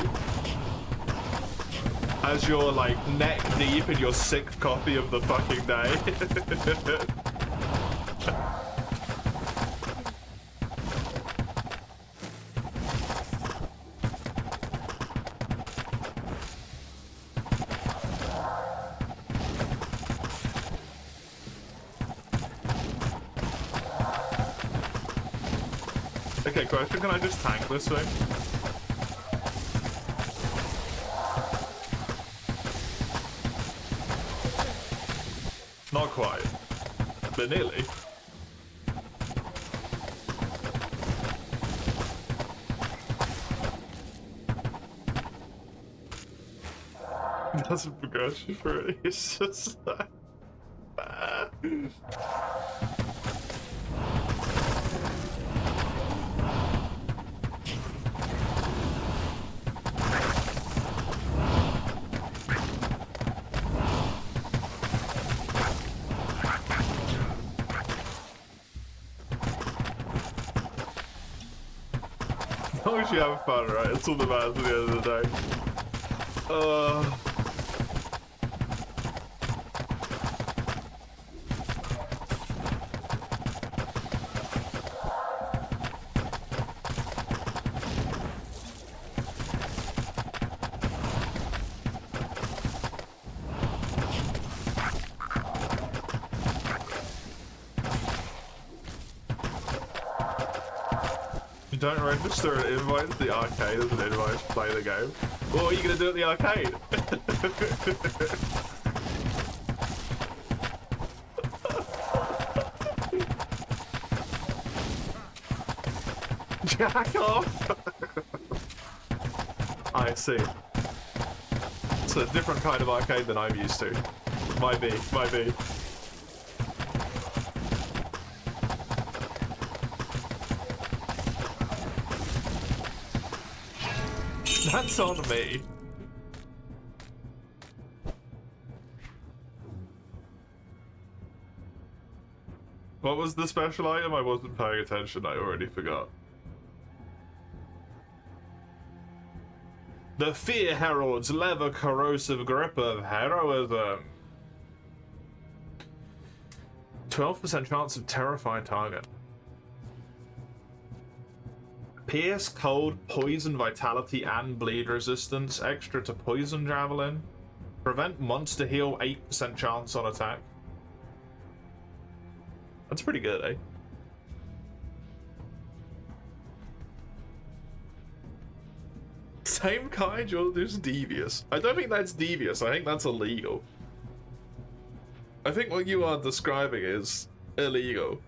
As you're like neck deep in your 6th coffee of the fucking day. Okay, question, can I just tank this thing? Not quite, but nearly. It doesn't progress for it, it's just that. As long as you have fun, right? It's all that matters at the end of the day. You don't register an invite to the arcade as an invite to play the game. What are you gonna do at the arcade? Jack off! I see. It's a different kind of arcade than I'm used to. Might be, might be. That's on me. What was the special item? I wasn't paying attention, I already forgot. The Fear Herald's leather corrosive grip of heroism. 12% chance of terrifying target. Pierce, cold, poison, vitality, and bleed resistance. Extra to poison javelin. Prevent monster heal, 8% chance on attack. That's pretty good, eh? Same kind, you're just devious. I don't think that's devious, I think that's illegal. I think what you are describing is illegal.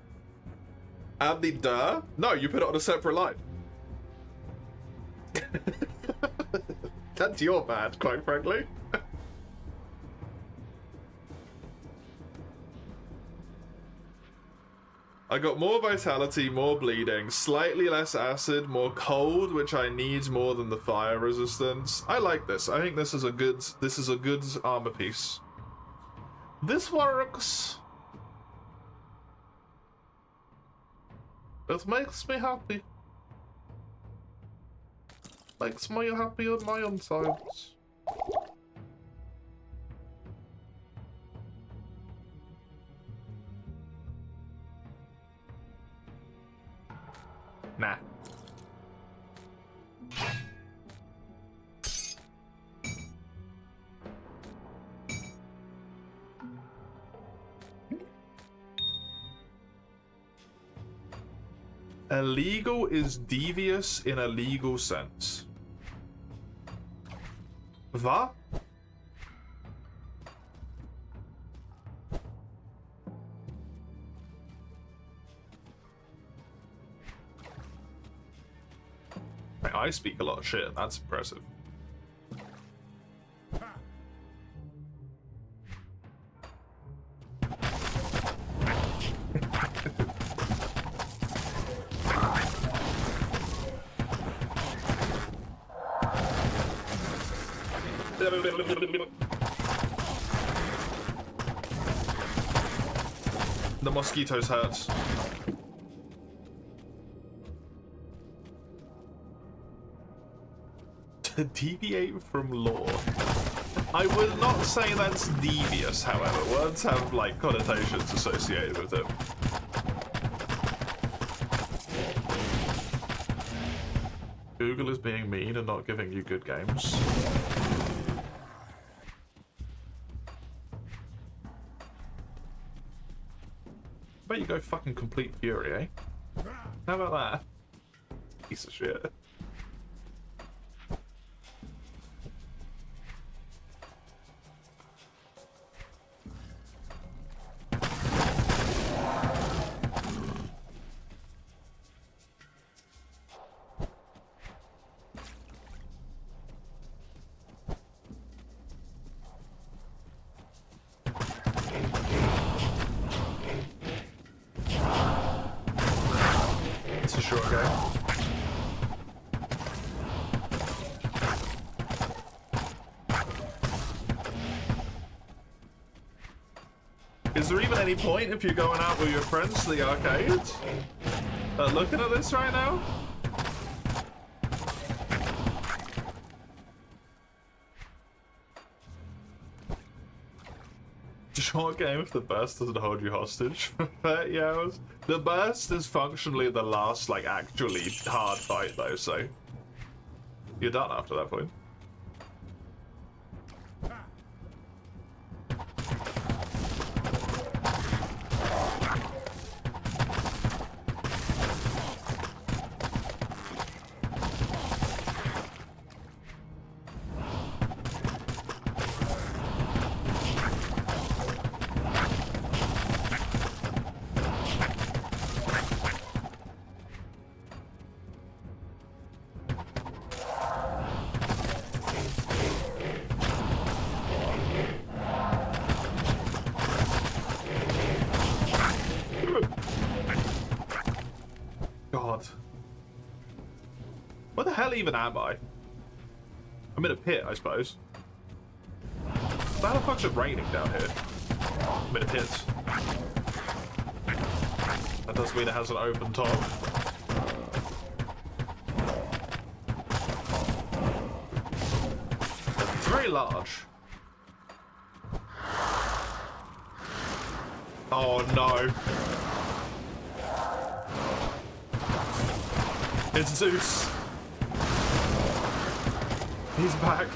And the duh? No, you put it on a separate line. That's your bad, quite frankly. I got more vitality, more bleeding, slightly less acid, more cold, which I need more than the fire resistance. I like this. I think this is a good armor piece. This works. It makes me happy. Makes me happy on my insides. Nah. Illegal is devious in a legal sense. Va? I speak a lot of shit, that's impressive. The mosquitoes hurt. To deviate from law. I would not say that's devious, however. Words have, like, connotations associated with them. Google is being mean and not giving you good games. Bet you go fucking complete fury, eh? How about that? Piece of shit. It's a short game. Is there even any point if you're going out with your friends to the arcade? Looking at this right now? Short game if the burst doesn't hold you hostage for 30 hours. The burst is functionally the last, like, actually hard fight, though, so you're done after that point. God. Where the hell even am I? I'm in a pit, I suppose. How the fuck's it raining down here? I'm in a pit. That does mean it has an open top. It's very large. Oh no. It's Zeus. He's back.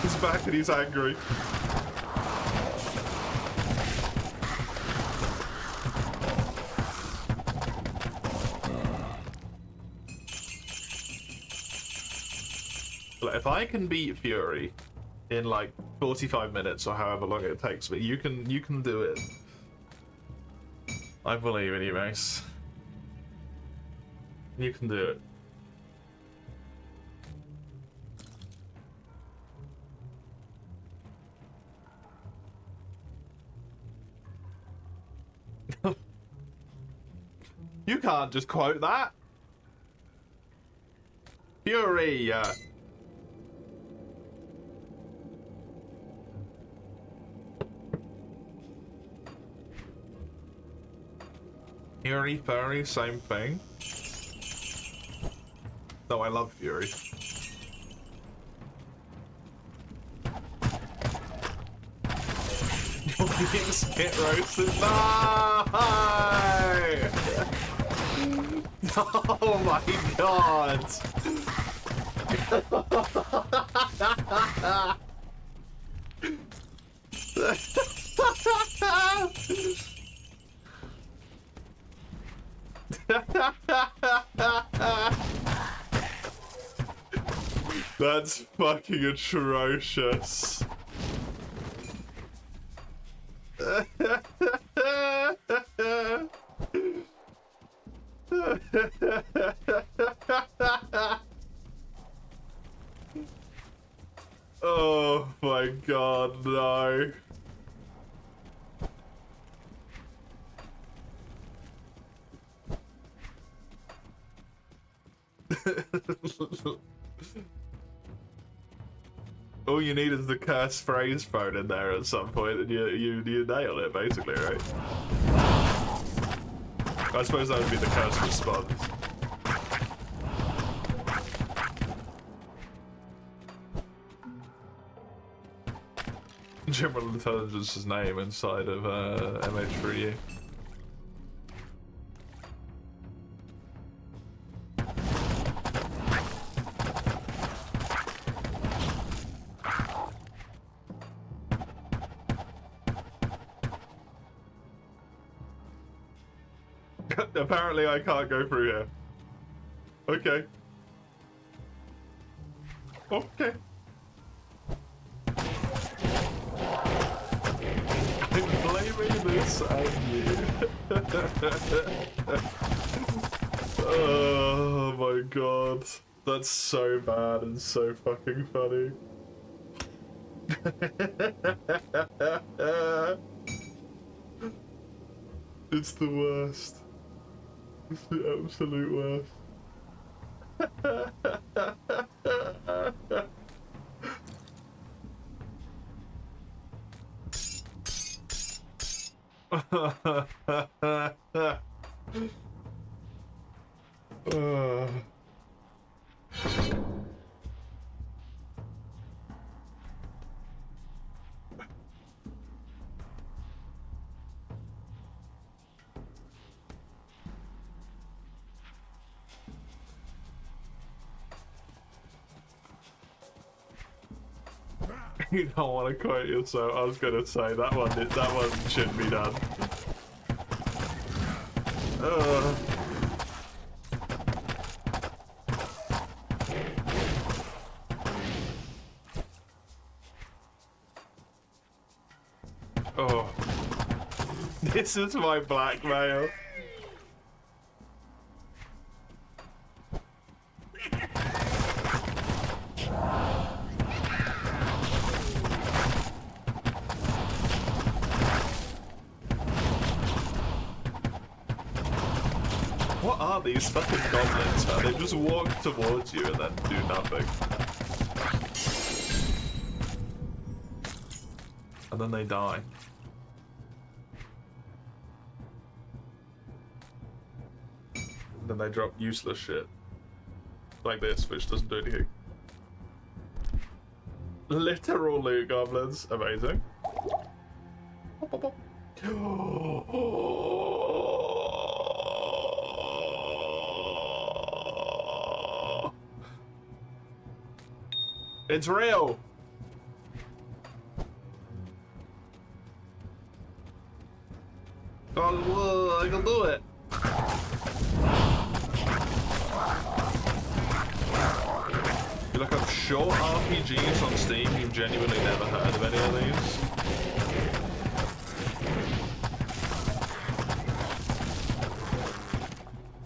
He's back and he's angry. Look, if I can beat Fury in like 45 minutes or however long it takes me, you can do it. I believe in you, Mace. You can do it. You can't just quote that. Fury. Fury, Furry, same thing. No, I love Fury. You're being spit roasted. No! Oh my god! That's fucking atrocious. Oh my god, no. All you need is the curse phrase thrown in there at some point, and you nail it, basically, right? I suppose that would be the curse response. General Intelligence's name inside of MH3U. Apparently I can't go through here. Okay. Okay. I'm blaming this on you. Oh my god. That's so bad and so fucking funny. It's the worst. It's the absolute worst. You don't want to quote yourself. I was gonna say that one shouldn't be done. Oh, this is my blackmail. What are these fucking goblins, man? They just walk towards you and then do nothing. And then they die. And then they drop useless shit. Like this, which doesn't do anything. Literal loot goblins. Amazing. It's real! Oh, I can do it! You look up short RPGs on Steam, you've genuinely never heard of any of these.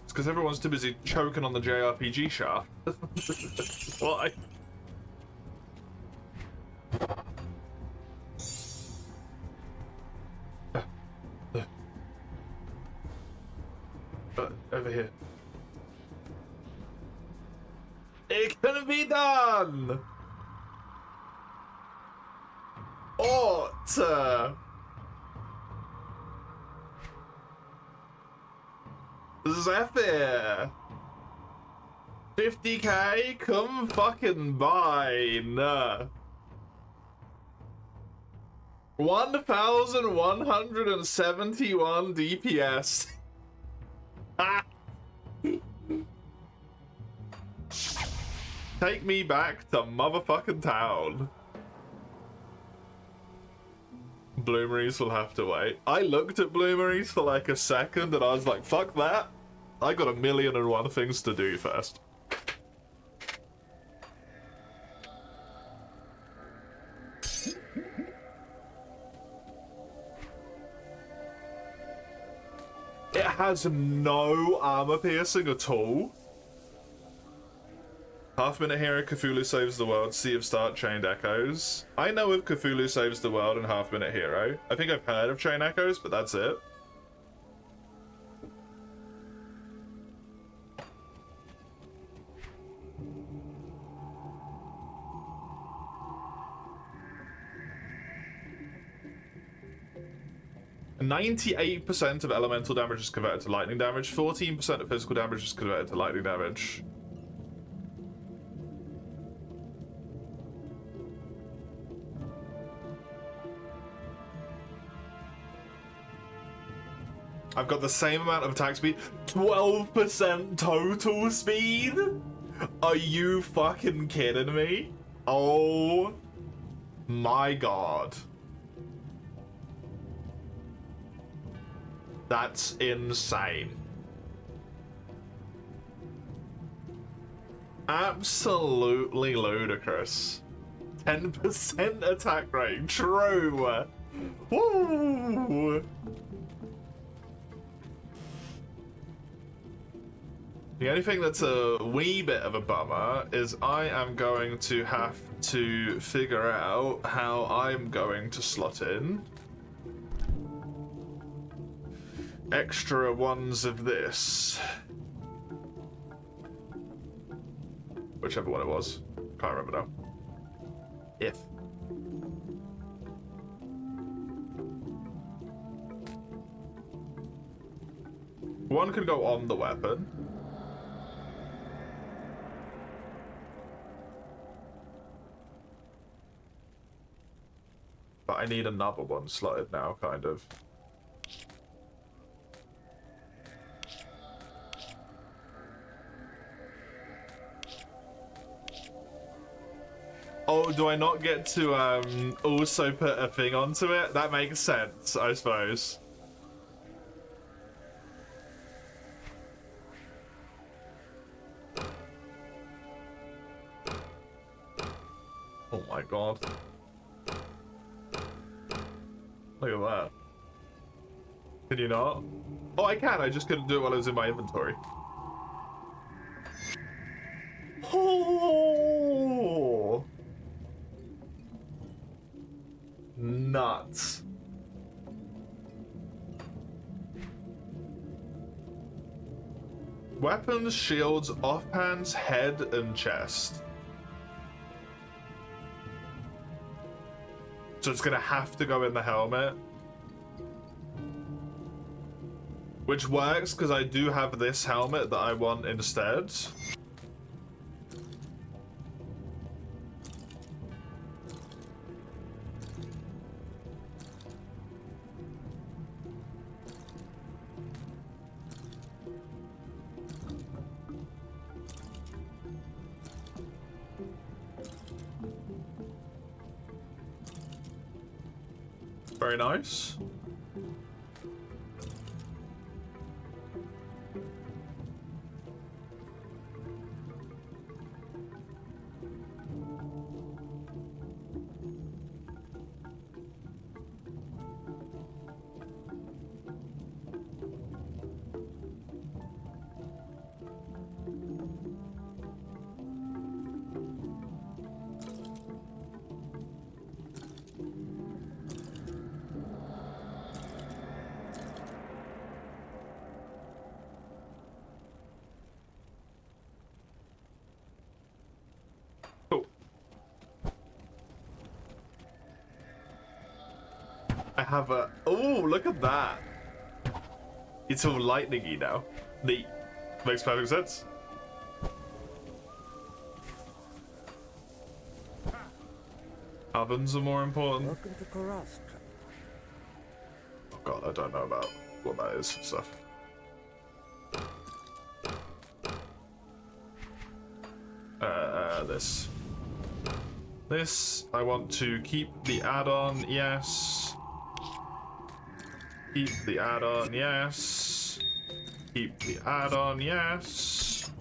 It's because everyone's too busy choking on the JRPG shaft. Why? Over here. It can be done! Ought! Zephyr! 50k? Come fucking mine! 1,171 DPS. Take me back to motherfucking town. Bloomeries will have to wait. I looked at Bloomeries for like a second and I was like, fuck that. I got 1,000,001 things to do first. It has no armor piercing at all. Half-Minute Hero, Cthulhu Saves the World, Sea of Start, Chained Echoes. I know of Cthulhu Saves the World and Half-Minute Hero. I think I've heard of Chain Echoes, but that's it. 98% of elemental damage is converted to lightning damage. 14% of physical damage is converted to lightning damage. I've got the same amount of attack speed. 12% total speed? Are you fucking kidding me? Oh my god. That's insane. Absolutely ludicrous. 10% attack rate. True. Woo! The only thing that's a wee bit of a bummer is I am going to have to figure out how I'm going to slot in extra ones of this. Whichever one it was. Can't remember now. If. One can go on the weapon. But I need another one slotted now, kind of. Oh, do I not get to also put a thing onto it? That makes sense, I suppose. Oh my god. Look at that. Can you not? Oh, I can. I just couldn't do it while it was in my inventory. Oh! Nuts. Weapons, shields, offhands, head, and chest. So it's gonna have to go in the helmet. Which works, because I do have this helmet that I want instead. Very nice. I have a... Oh, look at that. It's all lightning-y now. Neat. Makes perfect sense. Ovens are more important. Welcome to Korast. Oh god, I don't know about what that is. Stuff. This. This, I want to keep the add-on, yes. Keep the add-on, yes. Keep the add-on, yes.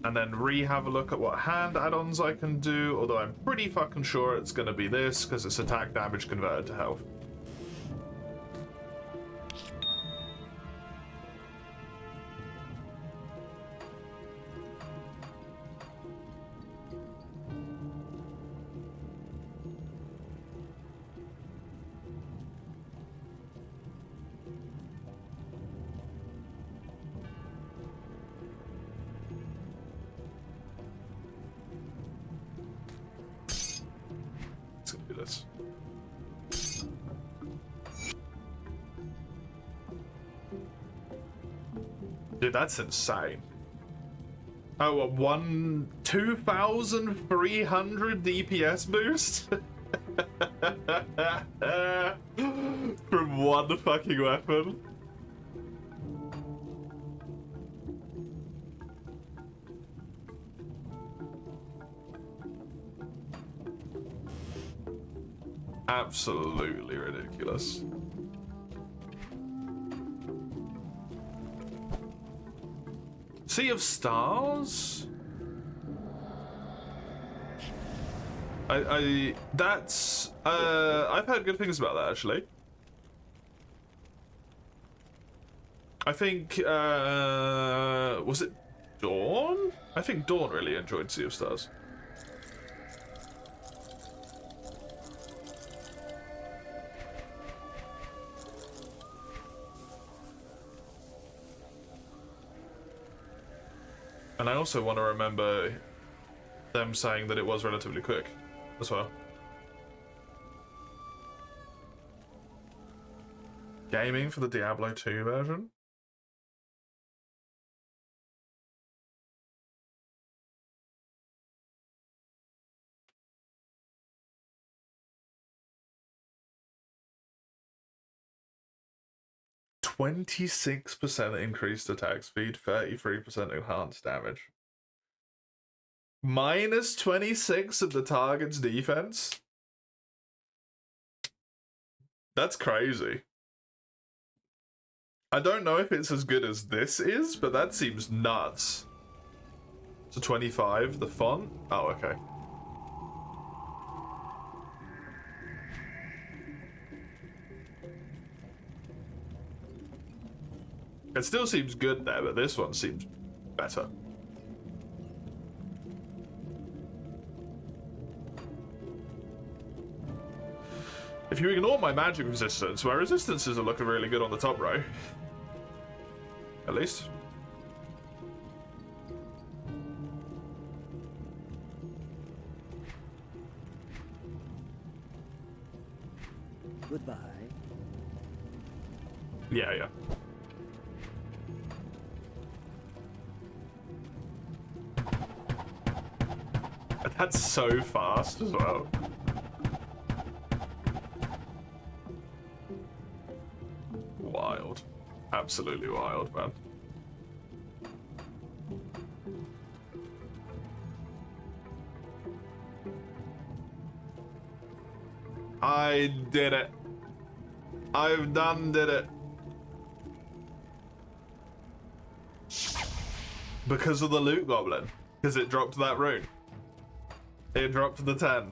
And then have a look at what hand add-ons I can do, although I'm pretty fucking sure it's gonna be this, because it's attack damage converted to health. Dude, that's insane. Oh, a 2,300 DPS boost? From one fucking weapon? Absolutely ridiculous. Sea of Stars? That's I've heard good things about that actually. I think was it Dawn? I think Dawn really enjoyed Sea of Stars. And I also want to remember them saying that it was relatively quick as well. Gaming for the Diablo 2 version? %26% increased attack speed, 33% enhanced damage. Minus 26 of the target's defense? That's crazy. I don't know if it's as good as this is, but that seems nuts. So 25, the font? Oh, okay. It still seems good there, but this one seems better. If you ignore my magic resistance, my resistances are looking really good on the top row. At least. Goodbye. Yeah. That's so fast as well. Wild. Absolutely wild, man. I did it. I've did it. Because of the loot goblin. Because it dropped that rune. It dropped the 10.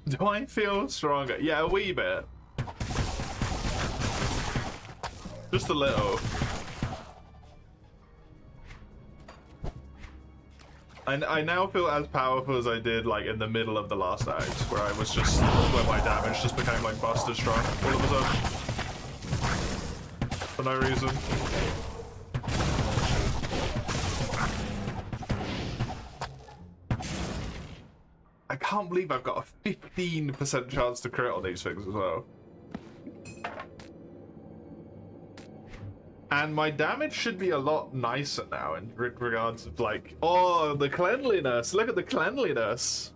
Do I feel stronger? Yeah, a wee bit. Just a little. I now feel as powerful as I did like in the middle of the last act, where I was just where my damage just became like busted strong all of a sudden. For no reason. I can't believe I've got a 15% chance to crit on these things as well. And my damage should be a lot nicer now in regards of like, oh, the cleanliness. Look at the cleanliness.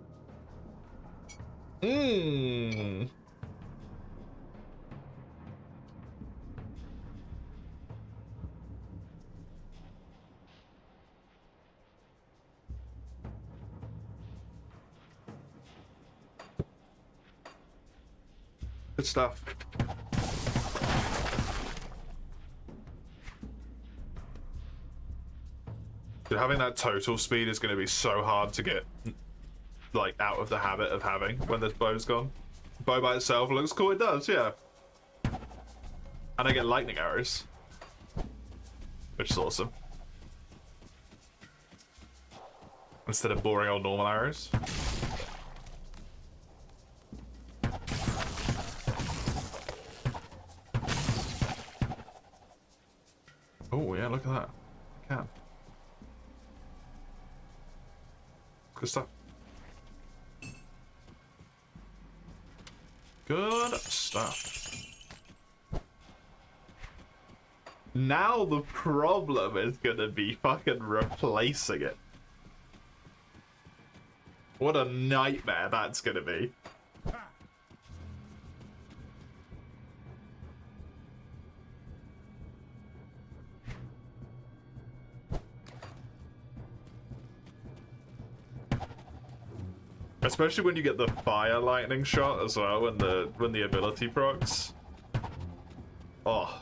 Mmm. Good stuff. Dude, having that total speed is going to be so hard to get like out of the habit of having when this bow's gone. Bow by itself looks cool, it does, yeah. And I get lightning arrows, which is awesome. instead of boring old normal arrows. Oh yeah, look at that. I can. Good stuff. Good stuff. Now the problem is gonna be fucking replacing it. What a nightmare that's gonna be. Especially when you get the fire lightning shot as well, when the ability procs. Oh.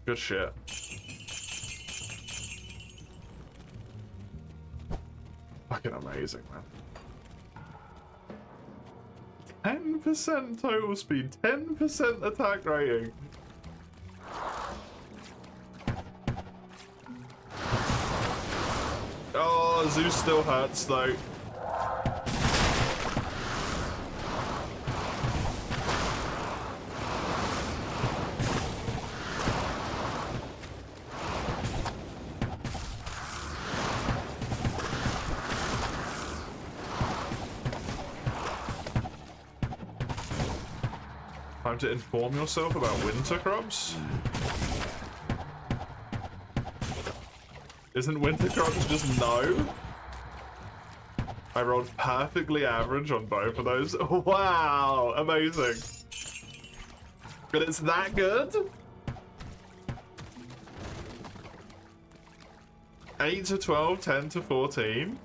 Good shit. Fucking amazing, man. 10% total speed, 10% attack rating. Oh, Zeus still hurts though. Time to inform yourself about winter crops? Isn't winter crops just no? I rolled perfectly average on both of those. Wow, amazing. But it's that good? 8 to 12, 10 to 14.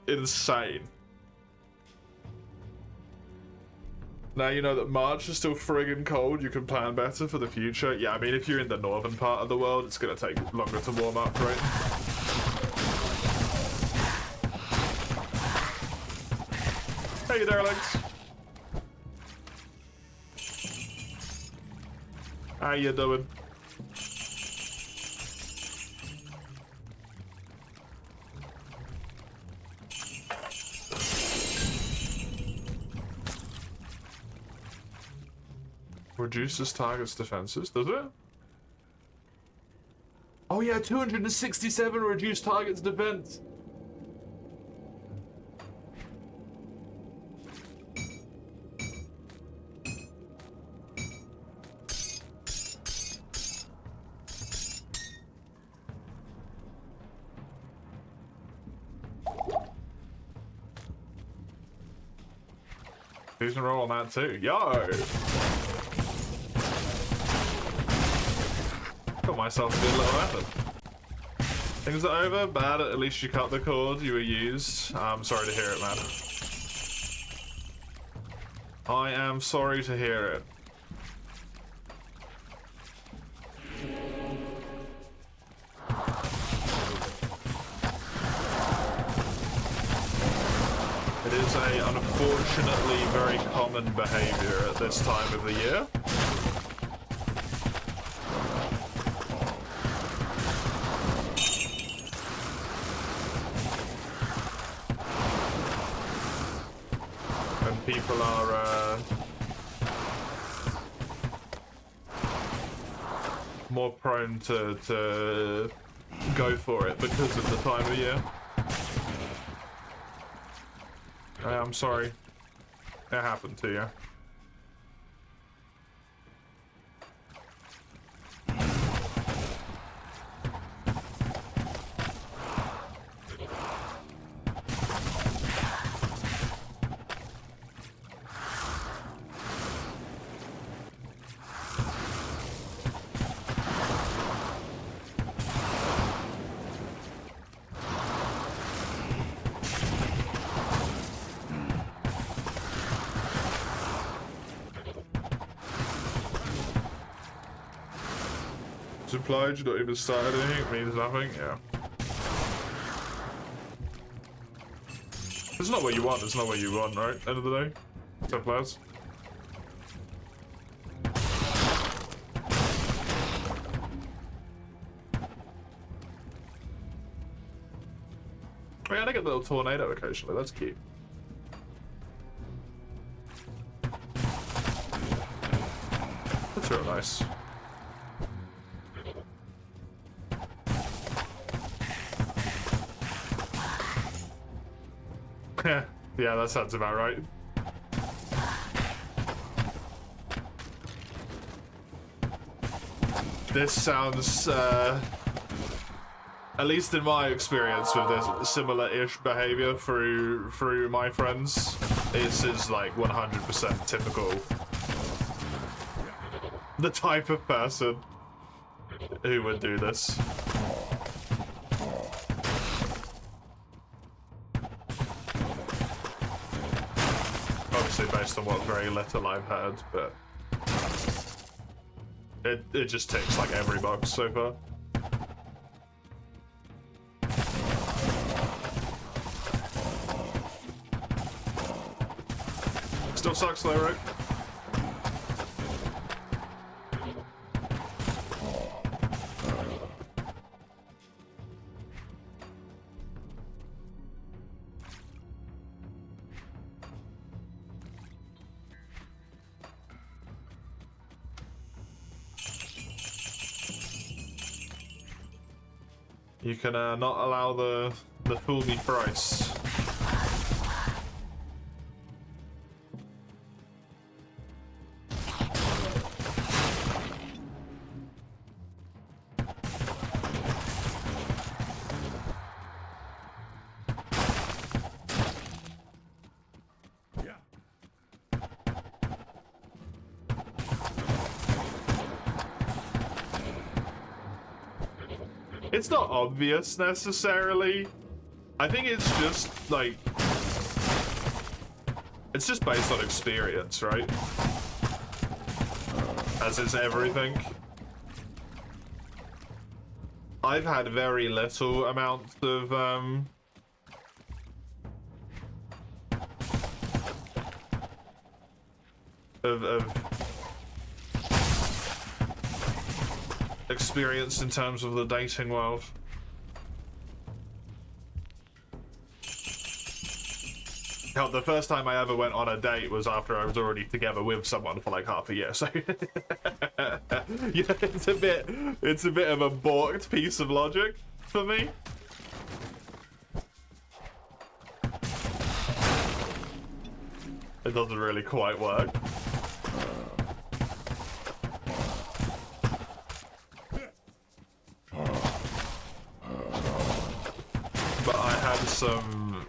Insane. Now you know that March is still friggin' cold, you can plan better for the future. Yeah, I mean, if you're in the northern part of the world, it's gonna take longer to warm up, right? Hey there, Alex. How you doing? Reduces target's defenses, does it? Oh yeah, 267 reduced target's defense. Who's gonna roll on that too? Yo! Got myself a good little weapon. Things are over, bad, at least you cut the cord you were used. I'm sorry to hear it, man. I am sorry to hear it. It is a unfortunately very common behavior at this time of the year. People are more prone to go for it because of the time of year. I'm sorry. It happened to you. Implied you not even started anything, it means nothing, yeah. It's not what you want, it's not what you want, right? End of the day. Templars. Wait, I get a little tornado occasionally. That's cute. That's real nice. Yeah, that sounds about right. This sounds, at least in my experience with this similar-ish behavior through my friends, this is like 100% typical. The type of person who would do this. Obviously based on what very little I've heard, but it just ticks like every box so far. Still sucks though, right? You can not allow the fool me price. It's not obvious necessarily. I think it's just like, it's just based on experience, right? As is everything. I've had very little amounts of experience in terms of the dating world. Hell, the first time I ever went on a date was after I was already together with someone for like half a year, so yeah, it's a bit of a balked piece of logic for me. It doesn't really quite work.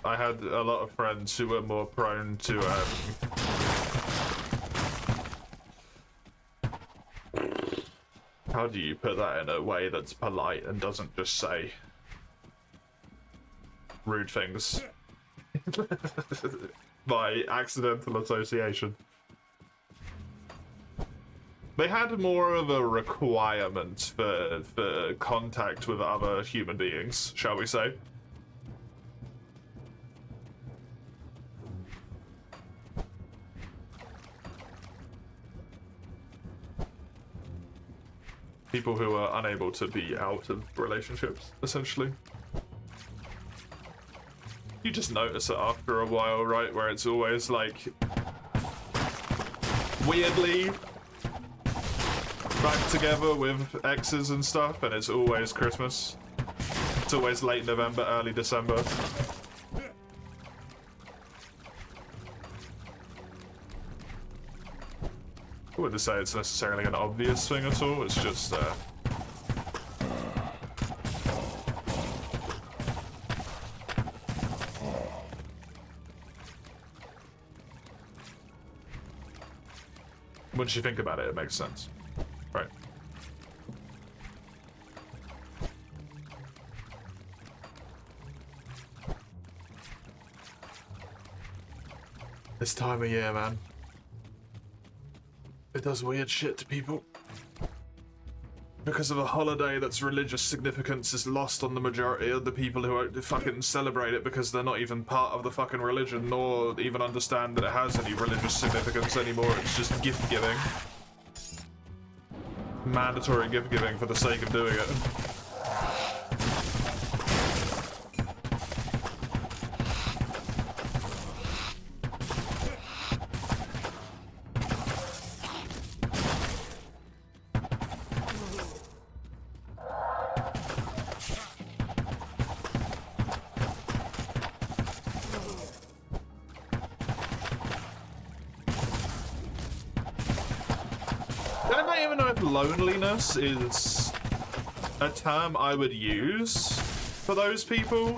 I had a lot of friends who were more prone to how do you put that in a way that's polite and doesn't just say rude things by accidental association. They had more of a requirement for contact with other human beings, shall we say. People who are unable to be out of relationships, essentially. You just notice it after a while, right? Where it's always like weirdly back together with exes and stuff, and it's always Christmas. It's always late November, early December. I wouldn't say it's necessarily an obvious thing at all, it's just once you think about it, it makes sense. Right. This time of year, man. It does weird shit to people. Because of a holiday that's religious significance is lost on the majority of the people who fucking celebrate it because they're not even part of the fucking religion nor even understand that it has any religious significance anymore. It's just gift giving. Mandatory gift giving for the sake of doing it. I don't even know if loneliness is a term I would use for those people.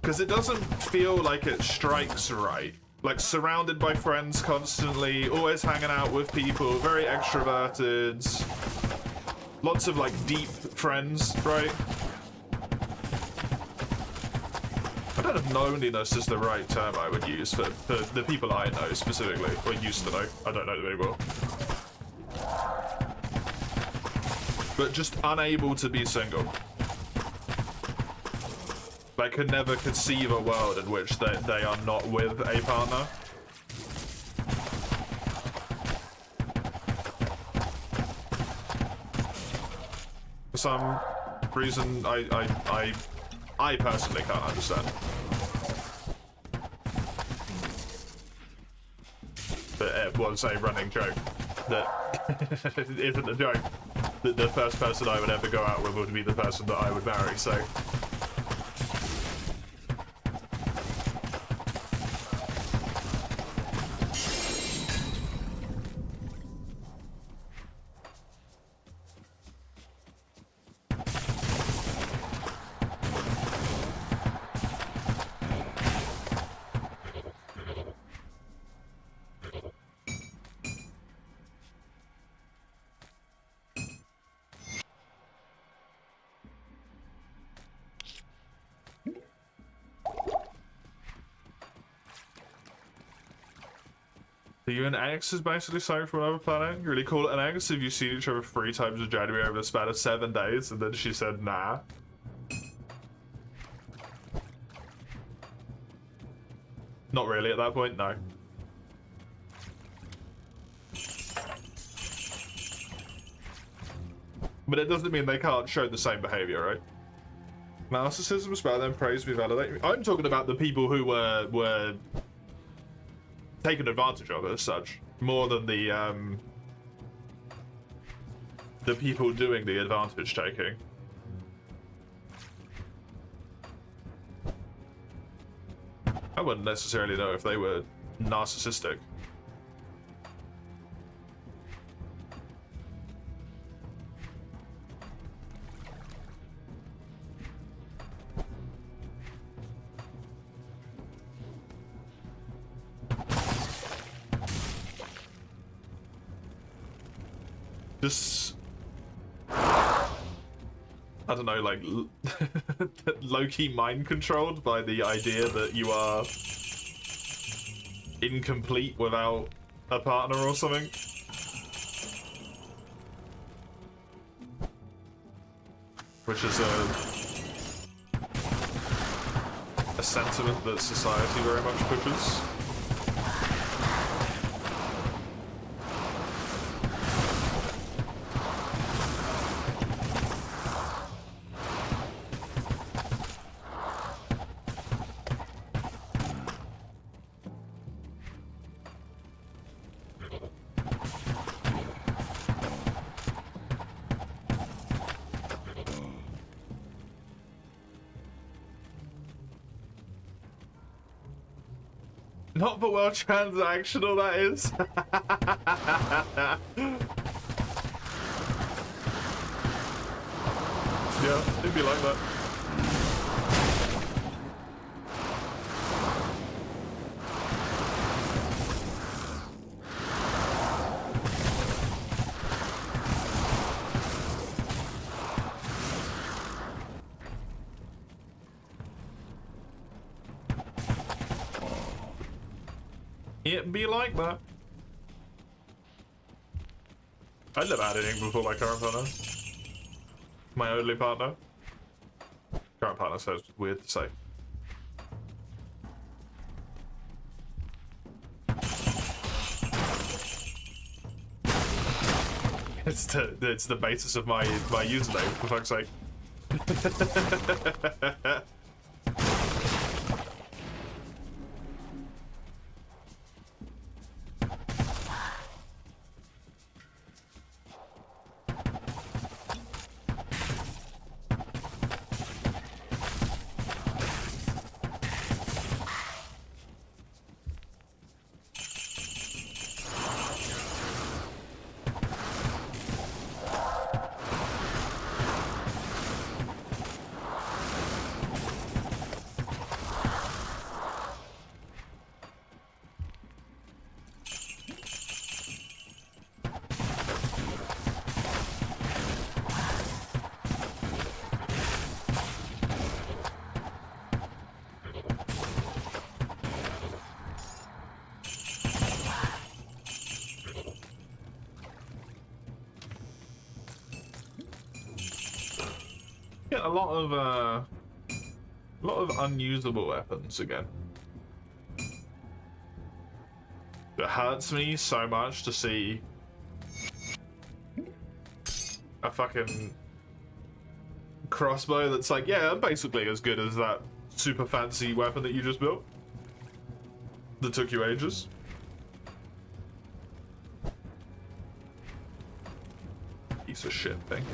Because it doesn't feel like it strikes right. Like, surrounded by friends constantly, always hanging out with people, very extroverted. Lots of, like, deep friends, right? I don't know if loneliness is the right term I would use for the people I know specifically, or used to know. I don't know them anymore. But just unable to be single. Like, could never conceive a world in which they are not with a partner. For some reason, I personally can't understand. But it was a running joke that isn't a joke. That the first person I would ever go out with would be the person that I would marry, so... So you and X is basically something from another planet? You really call it an X if you see each other 3 times in January over the span of 7 days? And then she said, nah. Not really at that point, no. But it doesn't mean they can't show the same behavior, right? Narcissism is about them, praise me, validate me. I'm talking about the people who were taken advantage of as such, more than the people doing the advantage taking. I wouldn't necessarily know if they were narcissistic. Just, I don't know, like, low-key mind-controlled by the idea that you are incomplete without a partner or something. Which is a sentiment that society very much pushes. Not but well transactional, that is. Yeah, it'd be like that. It'd be like that. I've never had anything before my current partner. My only partner. Current partner sounds weird to say. It's the basis of my username, for fuck's sake. Get a lot of unusable weapons again. It hurts me so much to see a fucking crossbow that's like, yeah, basically as good as that super fancy weapon that you just built. That took you ages. Piece of shit thing.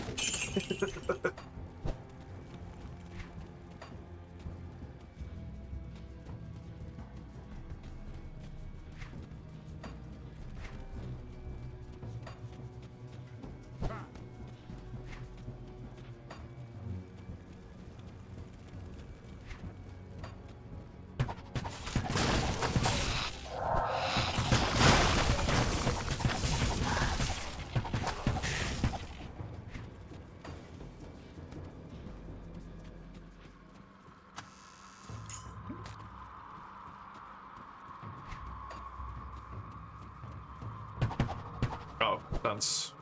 Oh, that's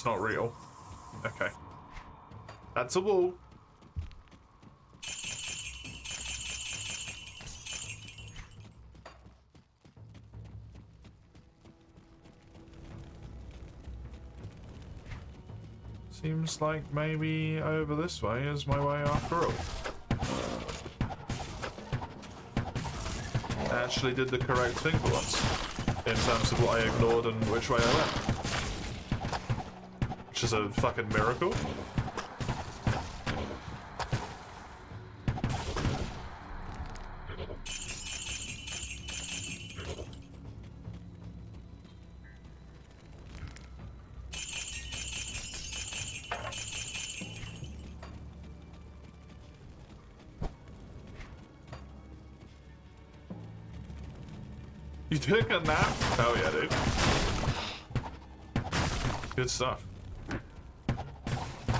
not real. Okay. That's a wall. Seems like maybe over this way is my way after all. I actually did the correct thing for once, in terms of what I ignored and which way I went. Which is a fucking miracle. You took a nap? Hell yeah, dude. Good stuff.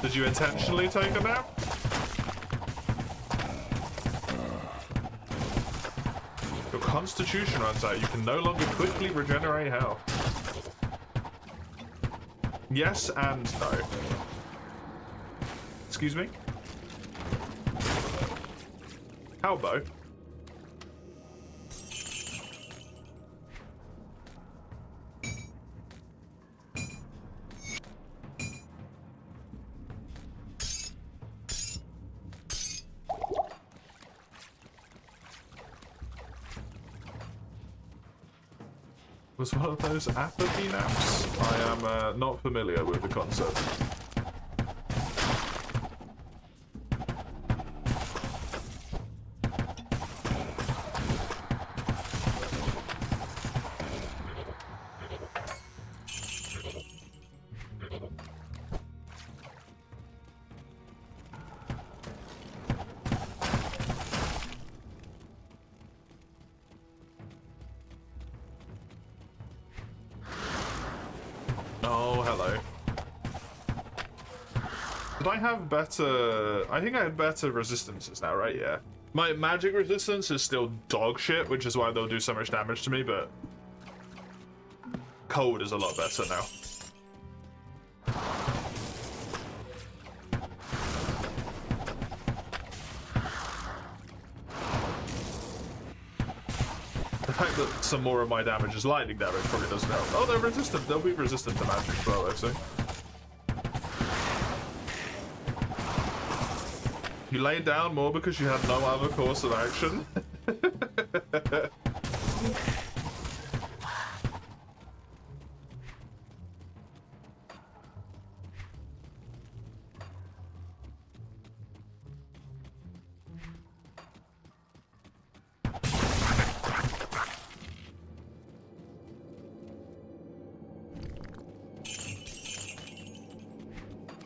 Did you intentionally take a nap? Your constitution runs out. You can no longer quickly regenerate health. Yes and no. Excuse me? How, Bo? Was one of those apathy naps? I am not familiar with the concept. Oh, hello. Did I have better... I think I had better resistances now, right? Yeah. My magic resistance is still dog shit, which is why they'll do so much damage to me, but... cold is a lot better now. The fact that some more of my damage is lightning damage probably doesn't help. Oh, they're resistant. They'll be resistant to magic as well, I see. You laid down more because you had no other course of action?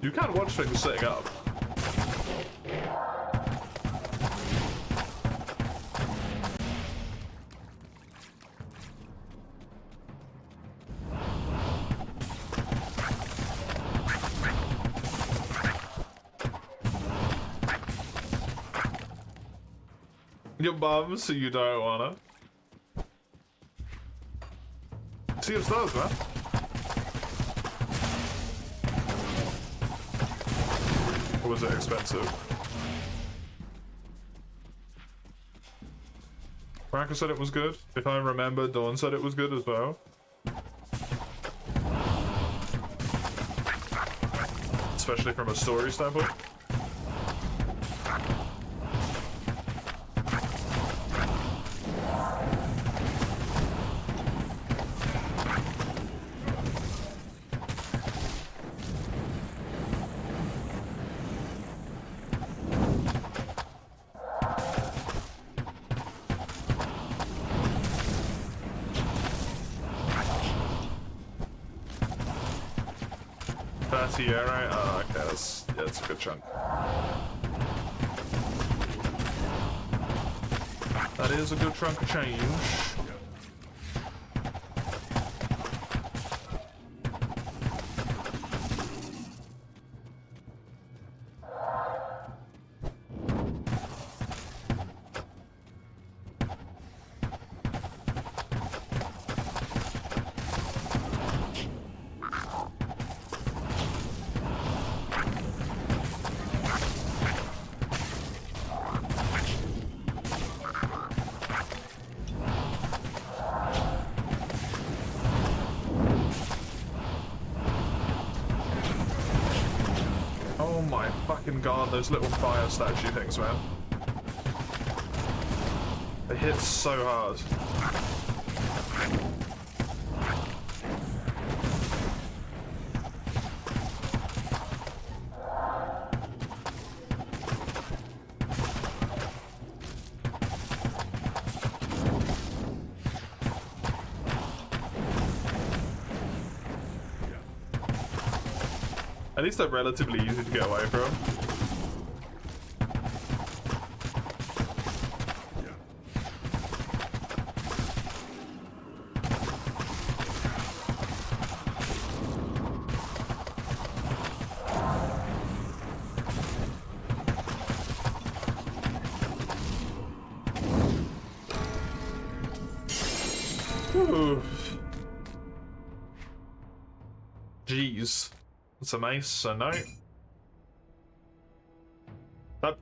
You can't watch things sitting up. Your bum, so you don't wanna. See if it does, man. Or was it expensive? Raka said it was good. If I remember, Dawn said it was good as well. Especially from a story standpoint. Yeah, right? Oh, okay, that's a good chunk. That is a good chunk of change. God, those little fire statue things, man. They hit so hard. At least they're relatively easy to get away from. Jeez. That's a nice note.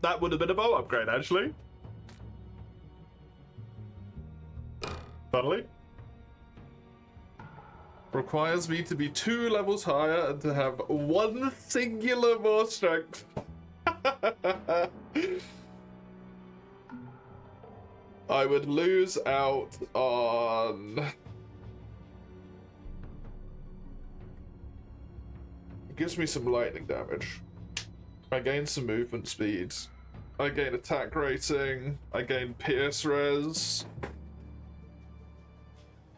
That would have been a bow upgrade, actually. Funnily. Requires me to be 2 levels higher and to have 1 singular more strength. I would lose out on... It gives me some lightning damage. I gain some movement speed. I gain attack rating. I gain pierce res.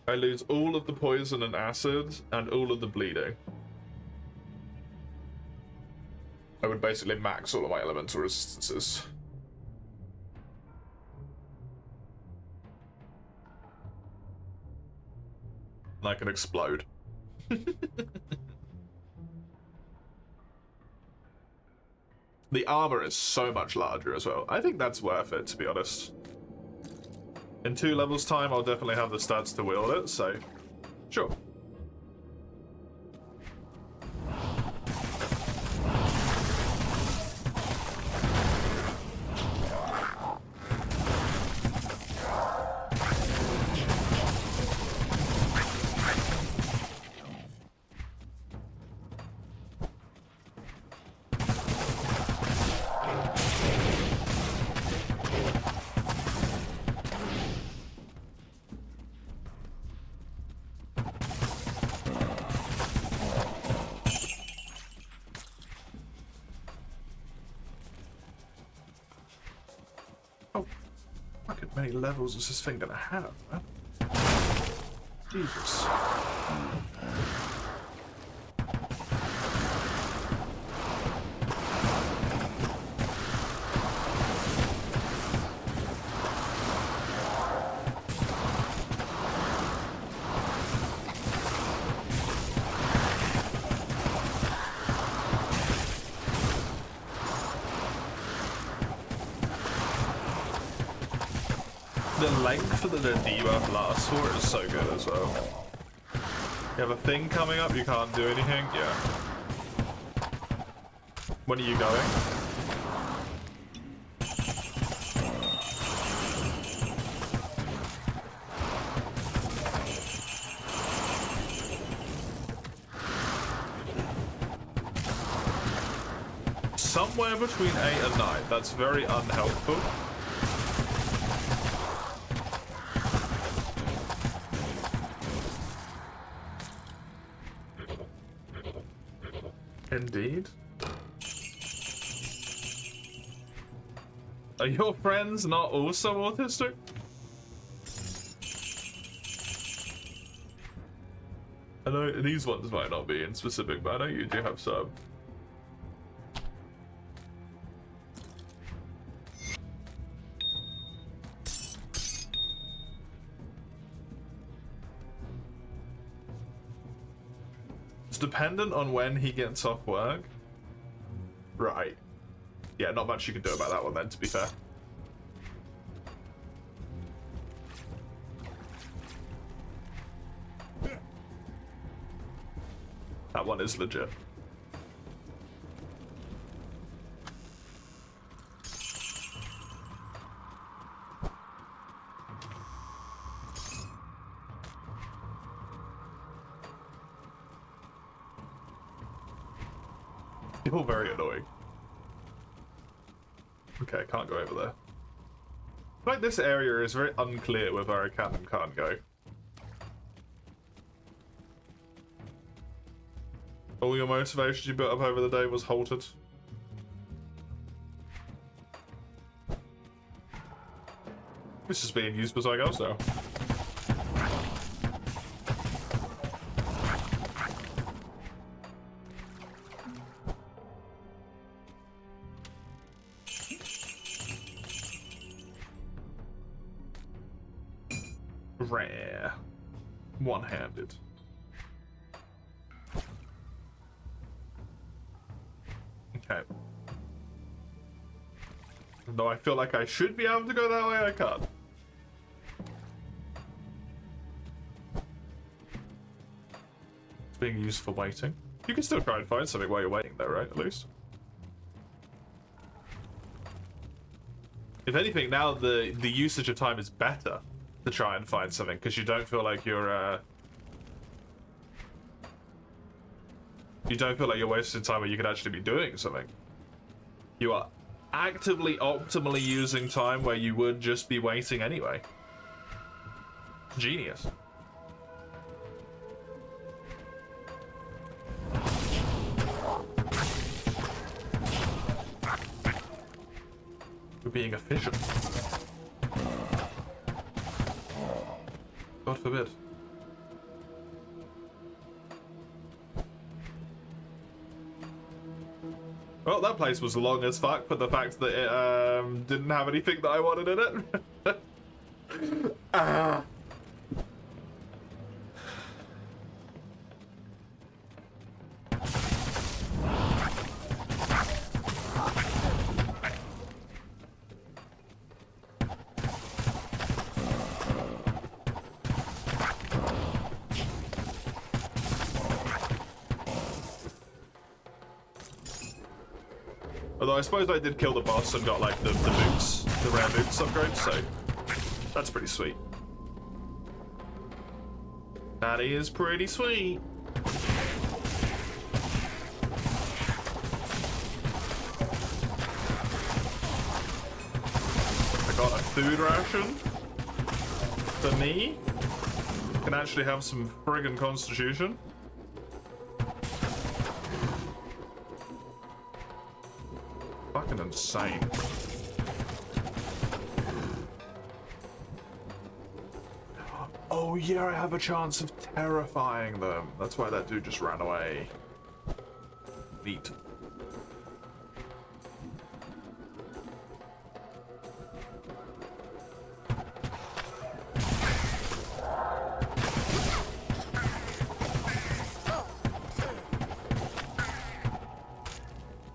I lose all of the poison and acid and all of the bleeding. I would basically max all of my elemental resistances. And I can explode. The armor is so much larger as well. I think that's worth it, to be honest. In 2 levels time, I'll definitely have the stats to wield it, so sure. How many levels is this thing gonna have, man? Jesus. The length that the debuff lasts for is so good as well. You have a thing coming up, you can't do anything, yeah. When are you going? Somewhere between 8 and 9. That's very unhelpful. Indeed. Are your friends not also autistic? I know these ones might not be in specific, but I know you do have some. It's dependent on when he gets off work. Right. Yeah, not much you can do about that one then, to be fair. That one is legit. People very annoying. Okay, can't go over there. Like, this area is very unclear with where I can and can't go. All your motivation you built up over the day was halted. This is being used for something else now. Rare. One-handed. Okay. Though I feel like I should be able to go that way, I can't. It's being used for waiting. You can still try and find something while you're waiting though, right? At least. If anything, now the usage of time is better to try and find something, because you don't feel like you're wasting time where you could actually be doing something. You are actively, optimally using time where you would just be waiting anyway. Genius. You're being efficient. God forbid. Well, that place was long as fuck, but the fact that it didn't have anything that I wanted in it. Ah. Although I suppose I did kill the boss and got like the boots, the rare boots upgrade, so that's pretty sweet. That is pretty sweet. I got a food ration for me. Can actually have some friggin' constitution. Fucking insane. Oh yeah, I have a chance of terrifying them. That's why that dude just ran away. Neat.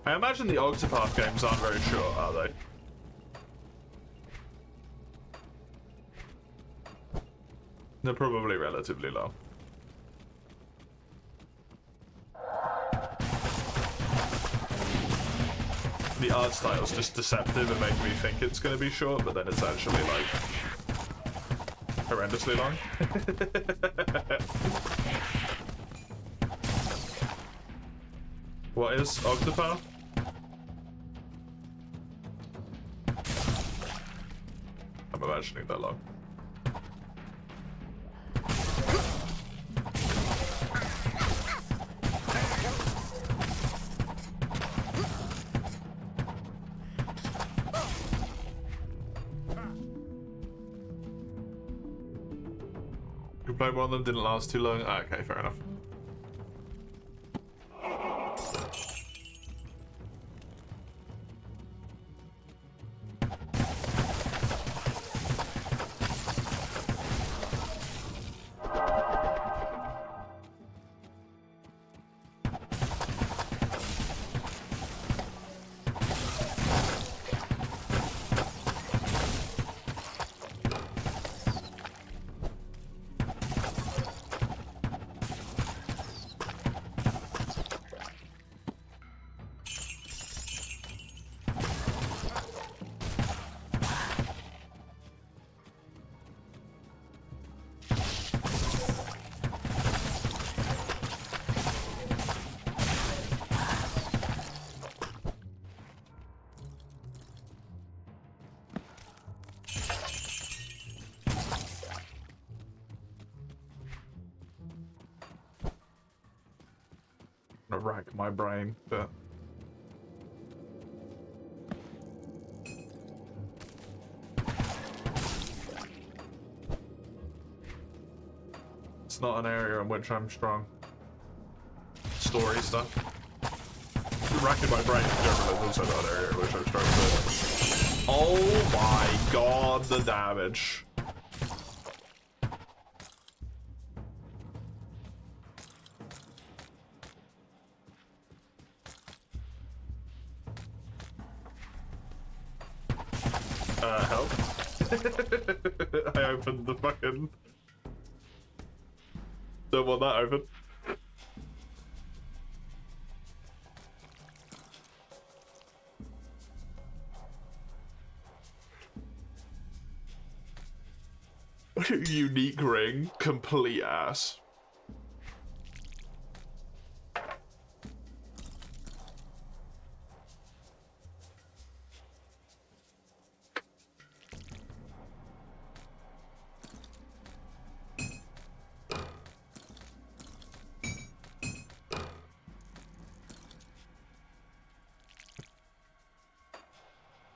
I imagine the Octopath games aren't very short, are they? They're probably relatively long. the art style is just deceptive and making me think it's going to be short, but then it's actually like horrendously long. What is Octopath? I'm imagining that long. You played one of them, didn't last too long. Ah, okay, fair enough. I'm gonna rack my brain, but it's not an area in which I'm strong. Story stuff. Racking my brain in general is also not an area in which I'm strong. But oh my god, the damage. Help. I opened the fucking... Don't want that open. Unique ring, complete ass.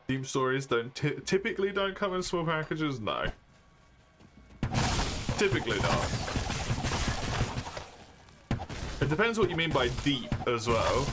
Theme stories don't typically don't come in small packages. No, typically not. It depends what you mean by deep as well.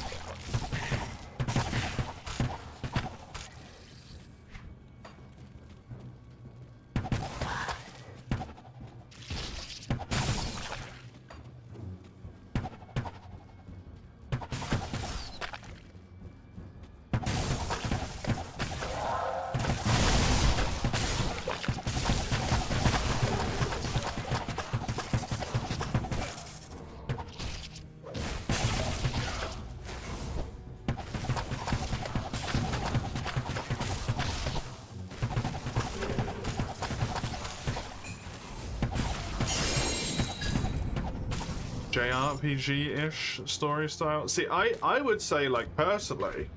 JRPG-ish story style. See, I would say, like, personally,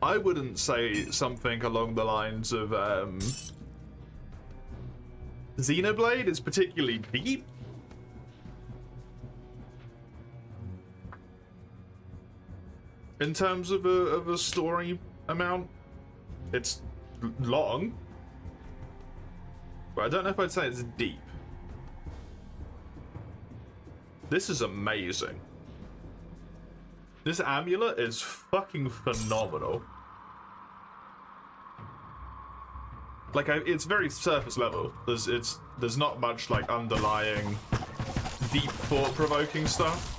I wouldn't say something along the lines of, Xenoblade is particularly deep. In terms of a story amount, it's long, but I don't know if I'd say it's deep. This is amazing. This amulet is fucking phenomenal. Like, it's very surface level. There's not much like underlying, deep thought-provoking stuff.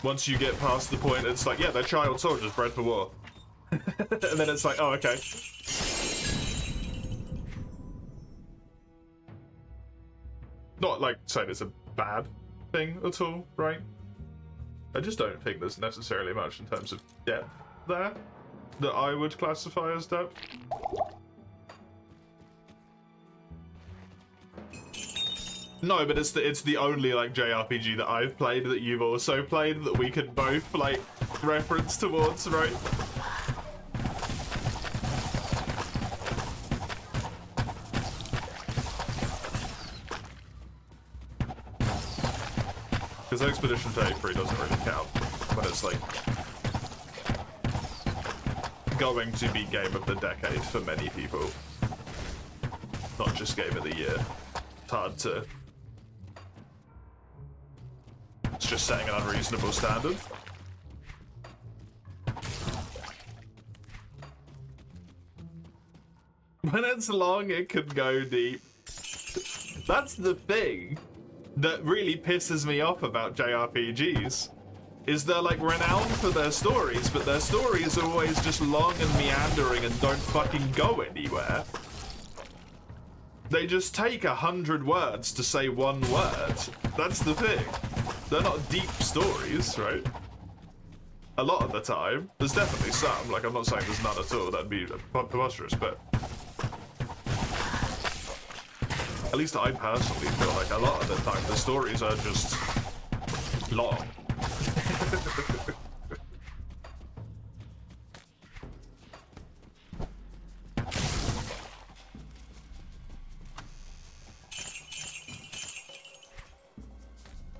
Once you get past the point, it's like, yeah, they're child soldiers bred for war. And then it's like, oh, okay. Not like saying it's a bad thing at all, right? I just don't think there's necessarily much in terms of depth there that I would classify as depth. No, but it's the only like JRPG that I've played that you've also played that we could both like reference towards, right? Because Expedition 33 doesn't really count when it's like going to be game of the decade for many people, not just game of the year. It's hard to. It's just setting an unreasonable standard. When it's long, it could go deep. That's the thing that really pisses me off about JRPGs. Is they're like renowned for their stories, but their stories are always just long and meandering and don't fucking go anywhere. They just take 100 words to say one word. That's the thing. They're not deep stories, right? A lot of the time. There's definitely some. Like, I'm not saying there's none at all. That'd be preposterous, but at least I personally feel like a lot of the time the stories are just long.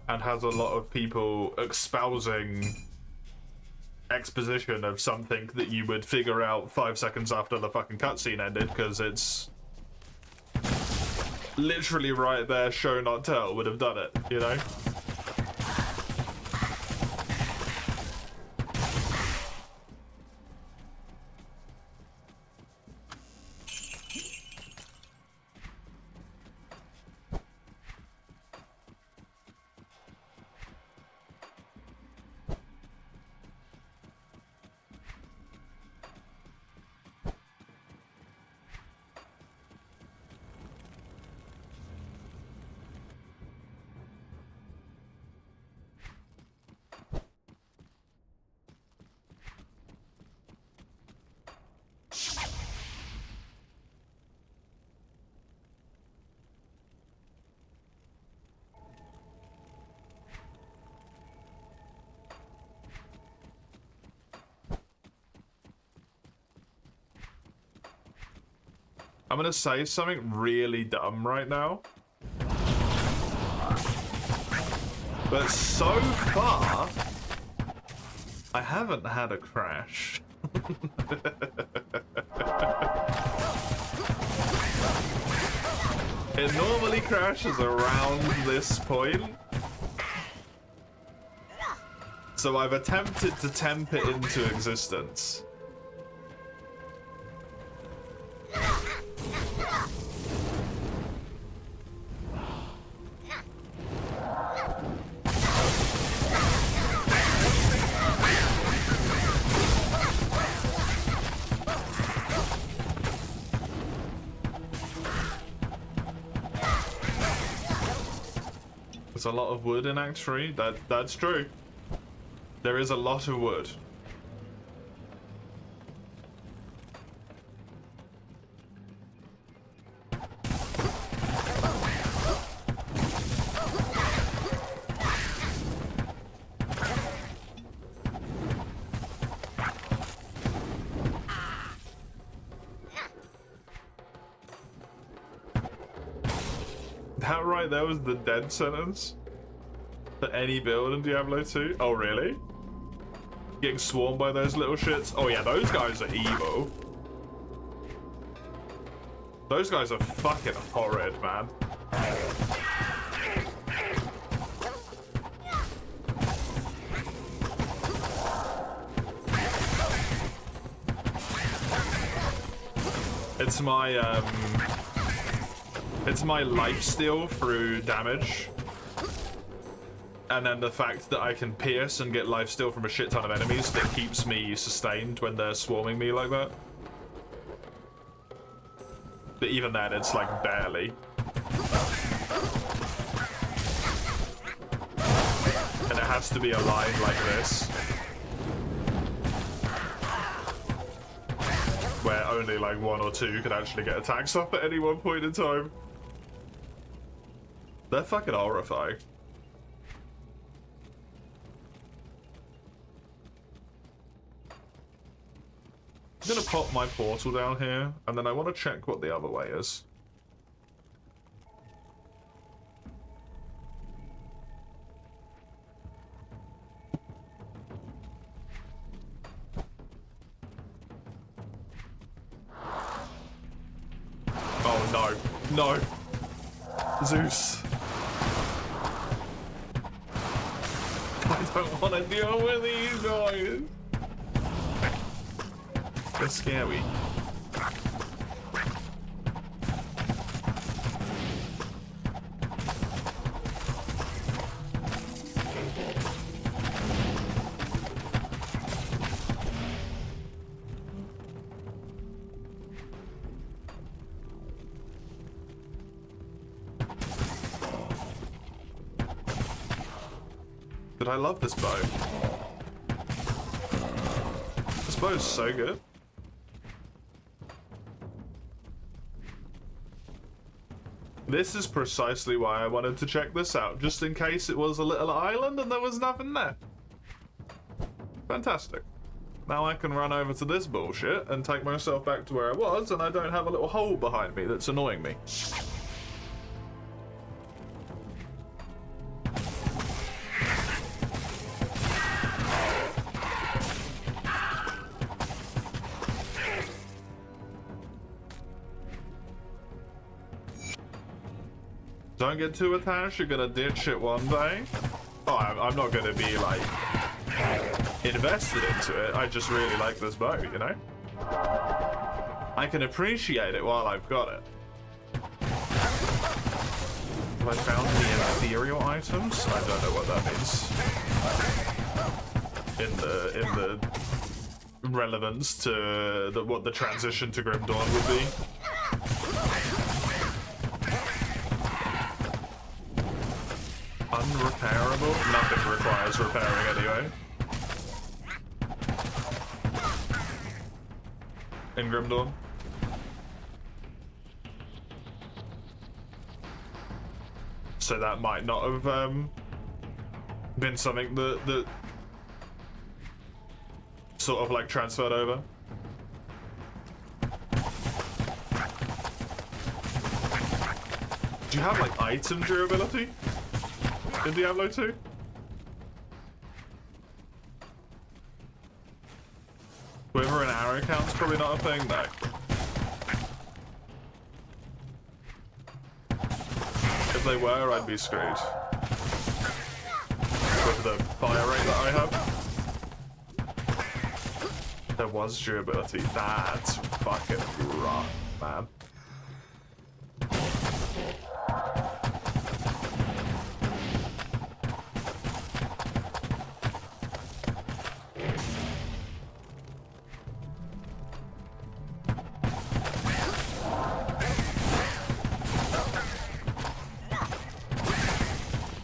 And has a lot of people espousing exposition of something that you would figure out 5 seconds after the fucking cutscene ended, because it's literally right there, show not tell would have done it, you know? I'm gonna say something really dumb right now. But so far, I haven't had a crash. It normally crashes around this point. So I've attempted to tempt it into existence. There's a lot of wood in Act 3. That's true. There is a lot of wood. That right there was the dead sentence for any build in Diablo 2. Oh, really? Getting swarmed by those little shits? Oh yeah, those guys are evil. Those guys are fucking horrid, man. It's my lifesteal through damage. And then the fact that I can pierce and get lifesteal from a shit ton of enemies that keeps me sustained when they're swarming me like that. But even then, it's like barely. And it has to be a line like this. only like 1 or 2 could actually get attacks off at any one point in time. They're fucking horrifying. I'm gonna pop my portal down here, and then I want to check what the other way is. Oh no, no. Zeus. I don't want to deal with these guys. They're scary. But I love this bow. This bow is so good. This is precisely why I wanted to check this out, just in case it was a little island and there was nothing there. Fantastic. Now I can run over to this bullshit and take myself back to where I was, and I don't have a little hole behind me that's annoying me. Don't get too attached, you're gonna ditch it one day. Oh, I'm not gonna be like invested into it. I just really like this bow, you know? I can appreciate it while I've got it. Have I found any ethereal items? I don't know what that means. In the relevance to what the transition to Grim Dawn would be. Unrepairable? Nothing requires repairing anyway. In Grim Dawn. So that might not have been something that sort of like transferred over. Do you have like item durability in Diablo 2? Quiver and arrow count's probably not a thing, though. If they were, I'd be screwed. With the fire rate that I have. There was durability. That's fucking rough, man.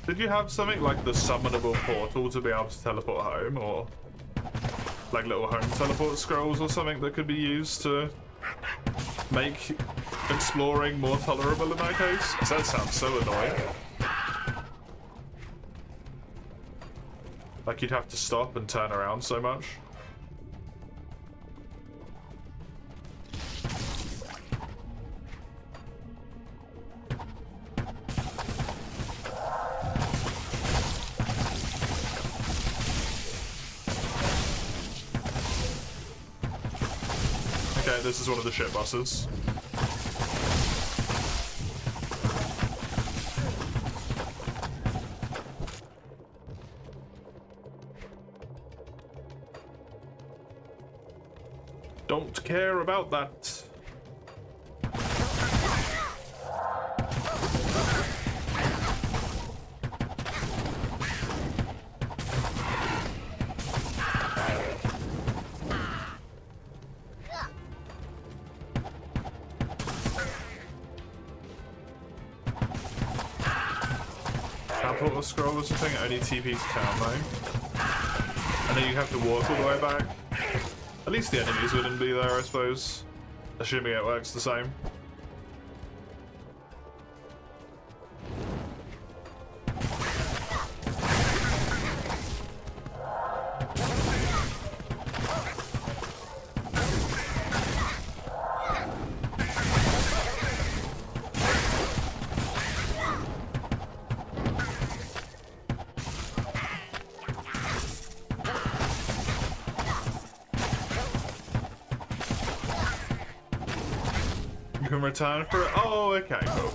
Did you have something like the summonable portal to be able to teleport home, or like little home teleport scrolls or something that could be used to make exploring more tolerable in that case? 'Cause that sounds so annoying. Like you'd have to stop and turn around so much. Okay, this is one of the shit bosses. Don't care about that. Teleport scroll or something, only TP to town though. And then you have to walk all the way back. At least the enemies wouldn't be there, I suppose. Assuming it works the same. You can return for it. Oh, okay, cool.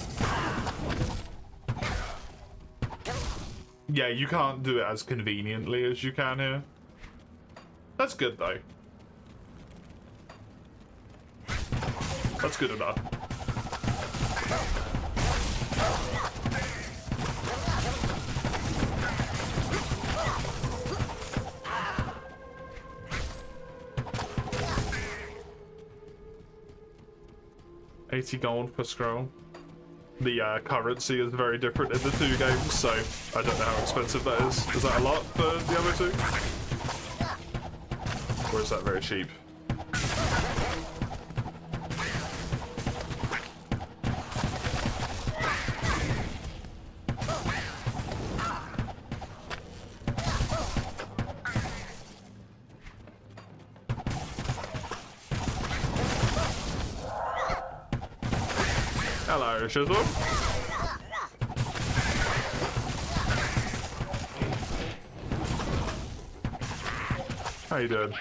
Yeah, you can't do it as conveniently as you can here. That's good though. That's good enough. $80 gold per scroll. The currency is very different in the two games, so I don't know how expensive that is. Is that a lot for Diablo 2? Or is that very cheap? Hello, Shizzle. How you doing?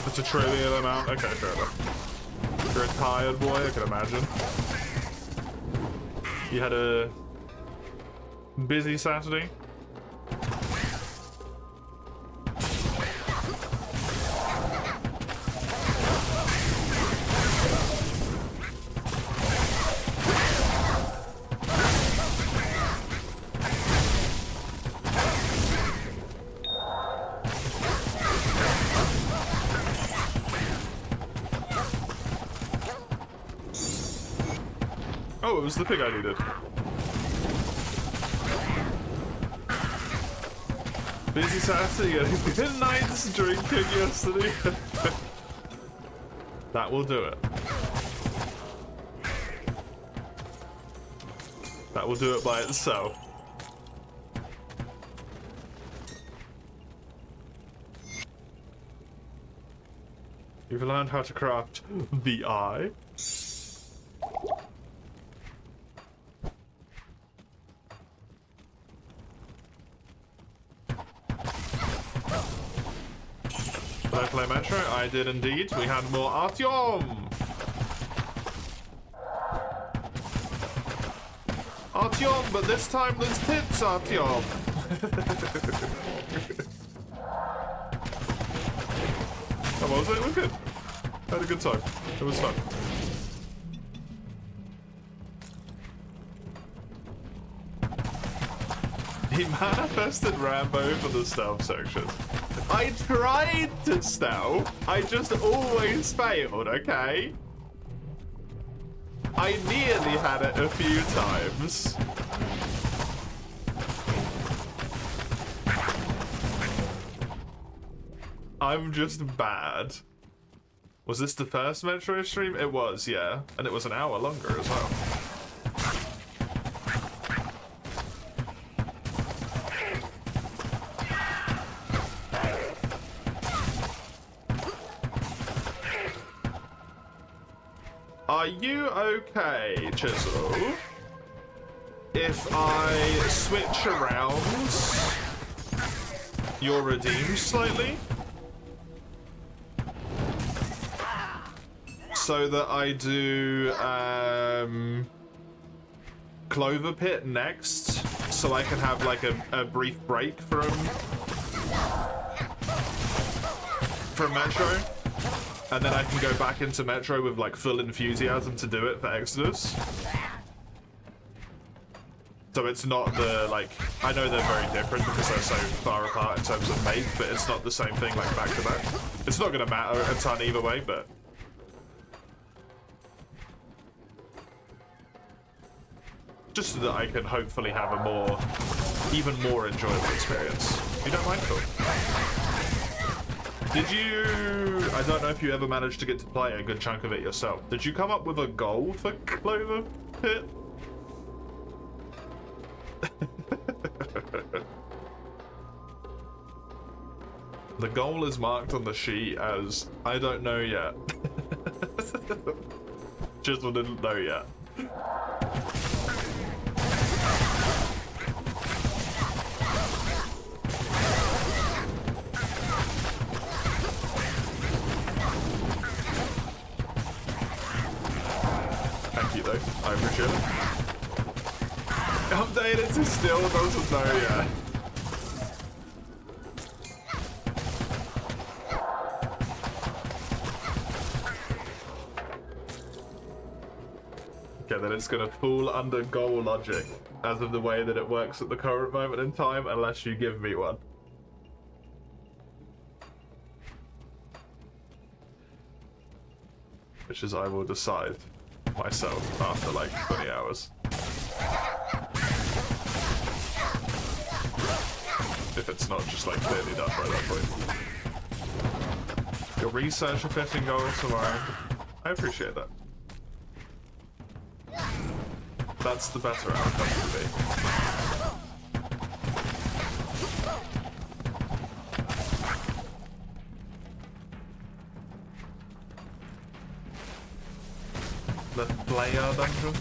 It's a trillion amount? Okay, fair enough. You're a tired boy, I can imagine. You had a busy Saturday? Oh, it was the pig I needed. Busy Saturday and good nights drinking yesterday. That will do it. That will do it by itself. You've learned how to craft the eye. Did I play Metro? I did indeed. We had more Artyom! Artyom, but this time there's tits, Artyom! How was it? It was good. I had a good time. It was fun. He manifested Rambo for the stealth section. I tried to stealth, I just always failed, okay? I nearly had it a few times. I'm just bad. Was this the first Metro stream? It was, yeah. And it was an hour longer as well. Are you okay, Chisel, if I switch around your redeem slightly? So that I do Clover Pit next, so I can have like a brief break from Metro. And then I can go back into Metro with like full enthusiasm to do it for Exodus. So it's not the, like, I know they're very different because they're so far apart in terms of make, but it's not the same thing like back to back. It's not gonna matter a ton either way, but. Just so that I can hopefully have a even more enjoyable experience. You don't mind, cool. Did you... I don't know if you ever managed to get to play a good chunk of it yourself. Did you come up with a goal for Clover Pit? The goal is marked on the sheet as, I don't know yet. Just didn't know yet. Thank you though, I appreciate it. Updated to still doesn't know yet. Okay, then it's gonna fall under goal logic as of the way that it works at the current moment in time, unless you give me one. Which is I will decide myself after like 20 hours. If it's not just like clearly done by that point. Your research of fitting goals tomorrow. I appreciate that. That's the better outcome for me. The player dungeon.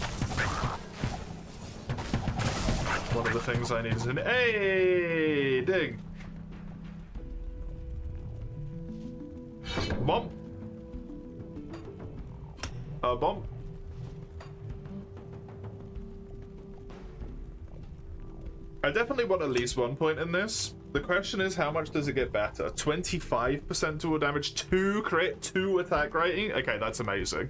One of the things I need is an dig. Bomb. Bomb. I definitely want at least 1 point in this. The question is, how much does it get better? 25% dual damage, 2 crit, 2 attack rating? Okay, that's amazing.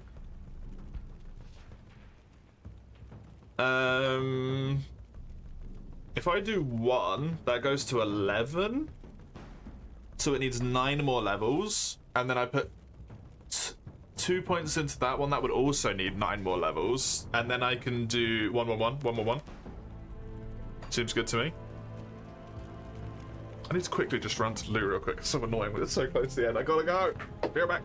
If I do 1, that goes to 11. So it needs 9 more levels. And then I put 2 points into that one. That would also need 9 more levels. And then I can do 1 more 1. Seems good to me. I need to quickly just run to Lou real quick. It's so annoying when it's so close to the end. I gotta go. Be right back.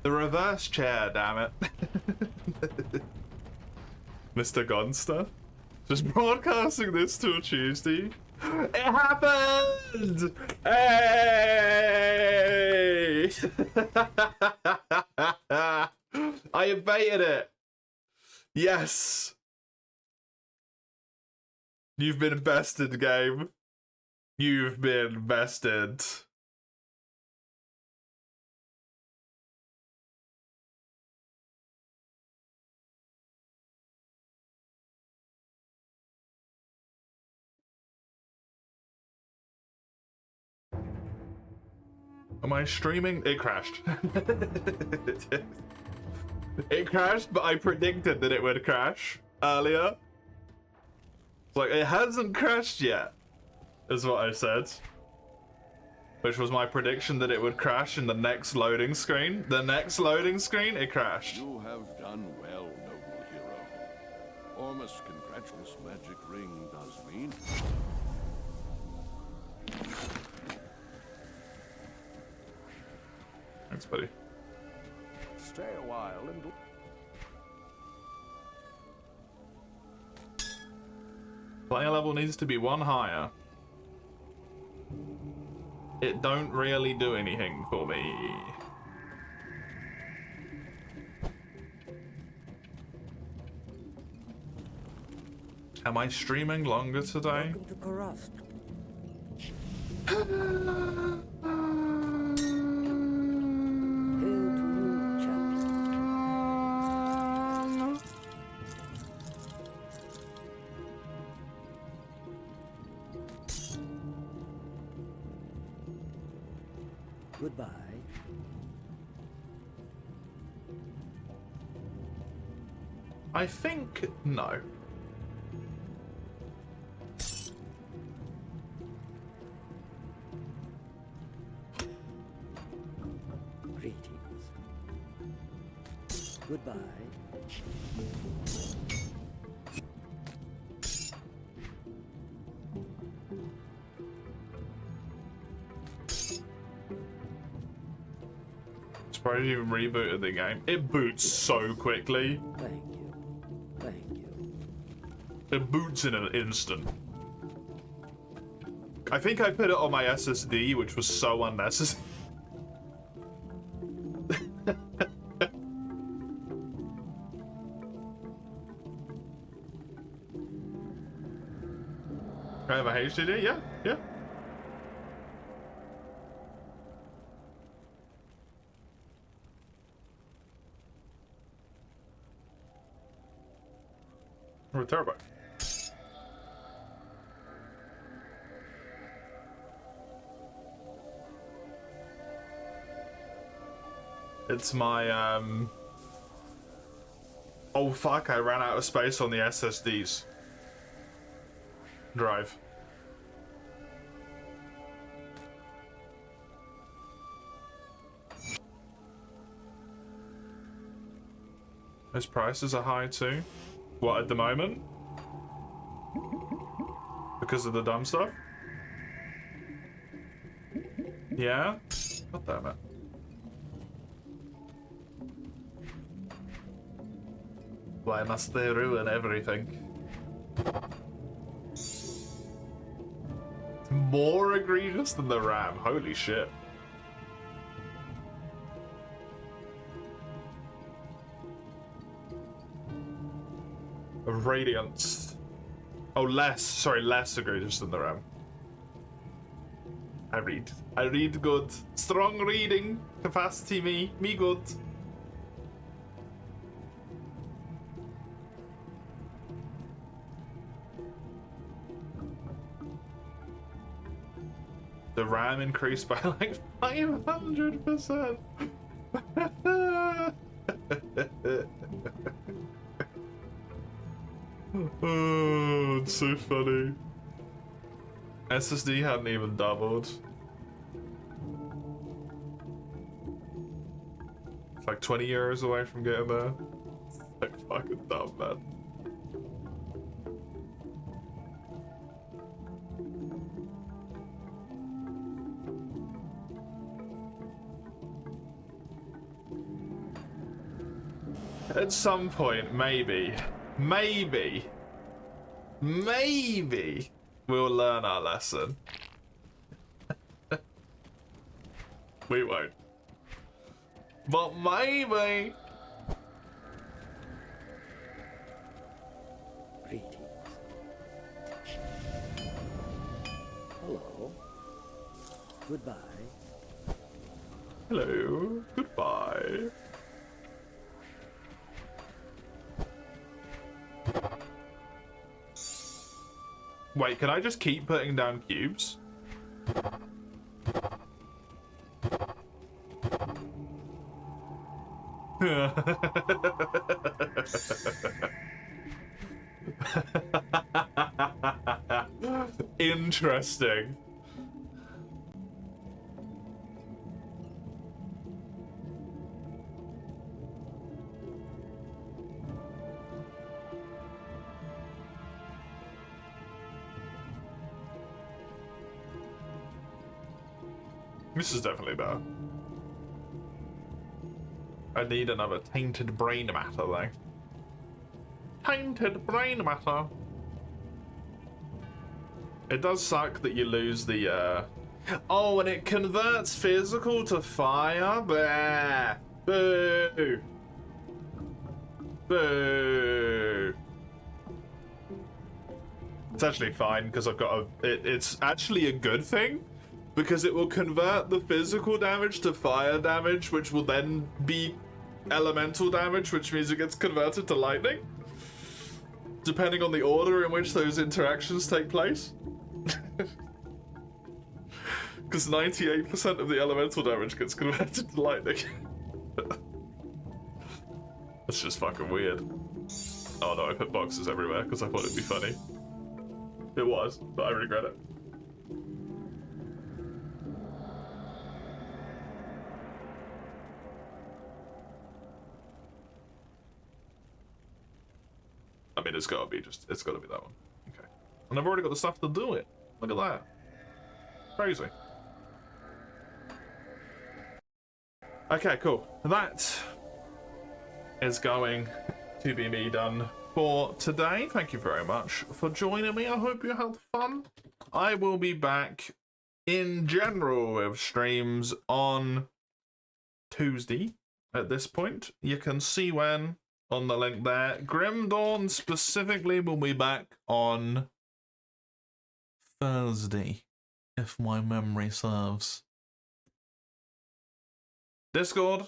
The reverse chair, damn it. Mr. Gunster? Just broadcasting this till Tuesday. It happened! Hey! I evaded it. Yes. You've been bested, game. You've been bested. Am I streaming? It crashed. It crashed, but I predicted that it would crash earlier. It's like, it hasn't crashed yet, is what I said. Which was my prediction that it would crash in the next loading screen. The next loading screen, it crashed. You have done well, noble hero. Ormus congratulates magic ring does mean. Thanks, buddy. Stay a while and... Player level needs to be 1 higher. It don't really do anything for me. Am I streaming longer today? Welcome to Kurast. Hail to you, champion. Goodbye. I think no. Greetings. Goodbye. Surprised you even rebooted the game. It boots so quickly. Thank you. Thank you. It boots in an instant. I think I put it on my SSD, which was so unnecessary. I have a HDD? Yeah, yeah. Or a terabyte. It's my, oh fuck, I ran out of space on the SSDs. Drive. Those prices are high too. What, at the moment? Because of the dumb stuff? Yeah? God damn it. Why must they ruin everything? More egregious than the RAM. Holy shit. Radiance. Oh, less. Sorry, less egregious than the RAM. I read good. Strong reading capacity, me good. The RAM increased by like 500%. Oh, it's so funny. SSD hadn't even doubled. It's like 20 years away from getting there. It's like fucking dumb, man. At some point, maybe we'll learn our lesson. We won't. But maybe. Greetings. Hello. Goodbye. Hello. Goodbye. Wait, can I just keep putting down cubes? Interesting. This is definitely better. I need another tainted brain matter, though. Tainted brain matter. It does suck that you lose the, Oh, and it converts physical to fire? Blah. Boo. Boo. It's actually fine, because I've got a... It's actually a good thing, because it will convert the physical damage to fire damage, which will then be elemental damage, which means it gets converted to lightning. Depending on the order in which those interactions take place. Because 98% of the elemental damage gets converted to lightning. That's just fucking weird. Oh no, I put boxes everywhere because I thought it'd be funny. It was, but I regret it. I mean, it's gotta be that one. Okay. And I've already got the stuff to do it. Look at that. Crazy. Okay, cool. That is going to be me done for today. Thank you very much for joining me. I hope you had fun. I will be back in general with streams on Tuesday at this point. You can see when on the link there. Grim Dawn specifically will be back on Thursday, if my memory serves. Discord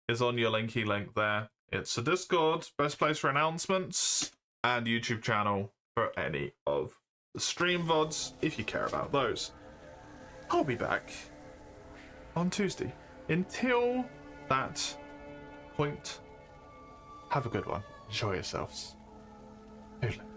is on your linky link there. It's a Discord, best place for announcements, and YouTube channel for any of the stream VODs, if you care about those. I'll be back on Tuesday. Until that point, have a good one. Enjoy yourselves. Toodaloo.